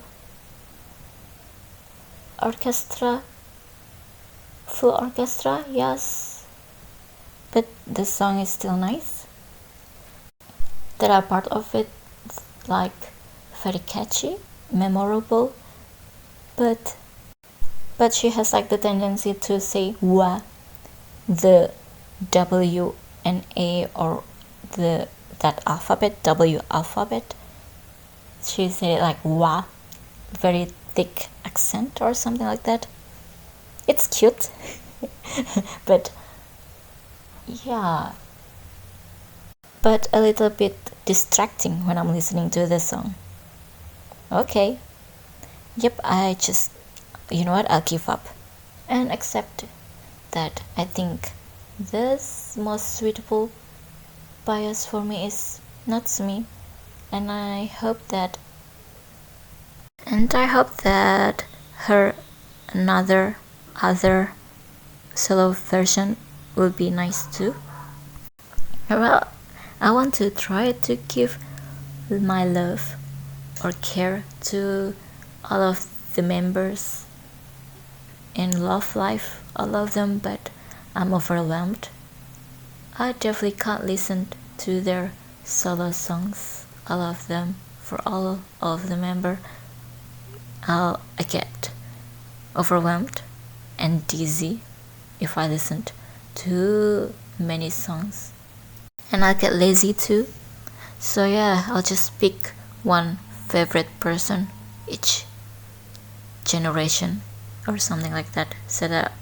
orchestra, full orchestra, yes, but the song is still nice. There are part of it like very catchy, memorable, but she has like the tendency to say wa, the W and A, or that alphabet, W alphabet. She said it like wa, very thick accent or something like that. It's cute, but yeah, but a little bit distracting when I'm listening to the song. Okay, yep, I just, you know what, I'll give up and accept that I think the most suitable bias for me is Natsumi, and I hope that her other solo version will be nice too. Well, I want to try to give my love or care to all of the members in Love Life, all of them, but I'm overwhelmed. I definitely can't listen to their solo songs, all of them, for all of the members. I get overwhelmed and dizzy if I listen to too many songs, and I get lazy too. So yeah, I'll just pick one favorite person each generation or something like that, so that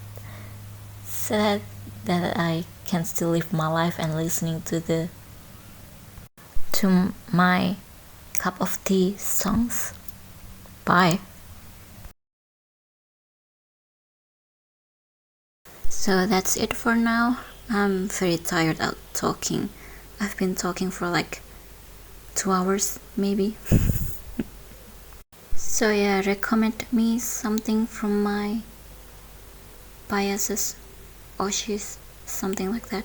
I can still live my life and listening to my cup of tea songs. Bye. So that's it for now. I'm very tired out talking. I've been talking for like 2 hours maybe. So yeah, recommend me something from my biases, Oshis, something like that.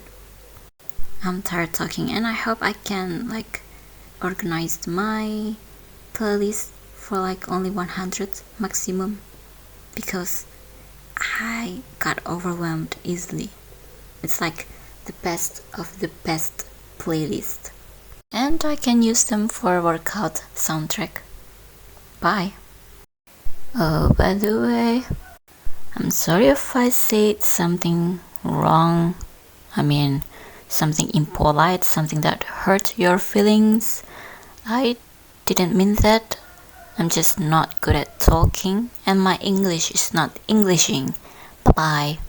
I'm tired talking, and I hope I can like organize my playlist for like only 100 maximum, because I got overwhelmed easily. It's like the best of the best playlist, and I can use them for workout soundtrack. Bye. Oh, by the way, I'm sorry if I said something wrong. I mean, something impolite, something that hurt your feelings. I didn't mean that. I'm just not good at talking, and my English is not Englishing. Bye.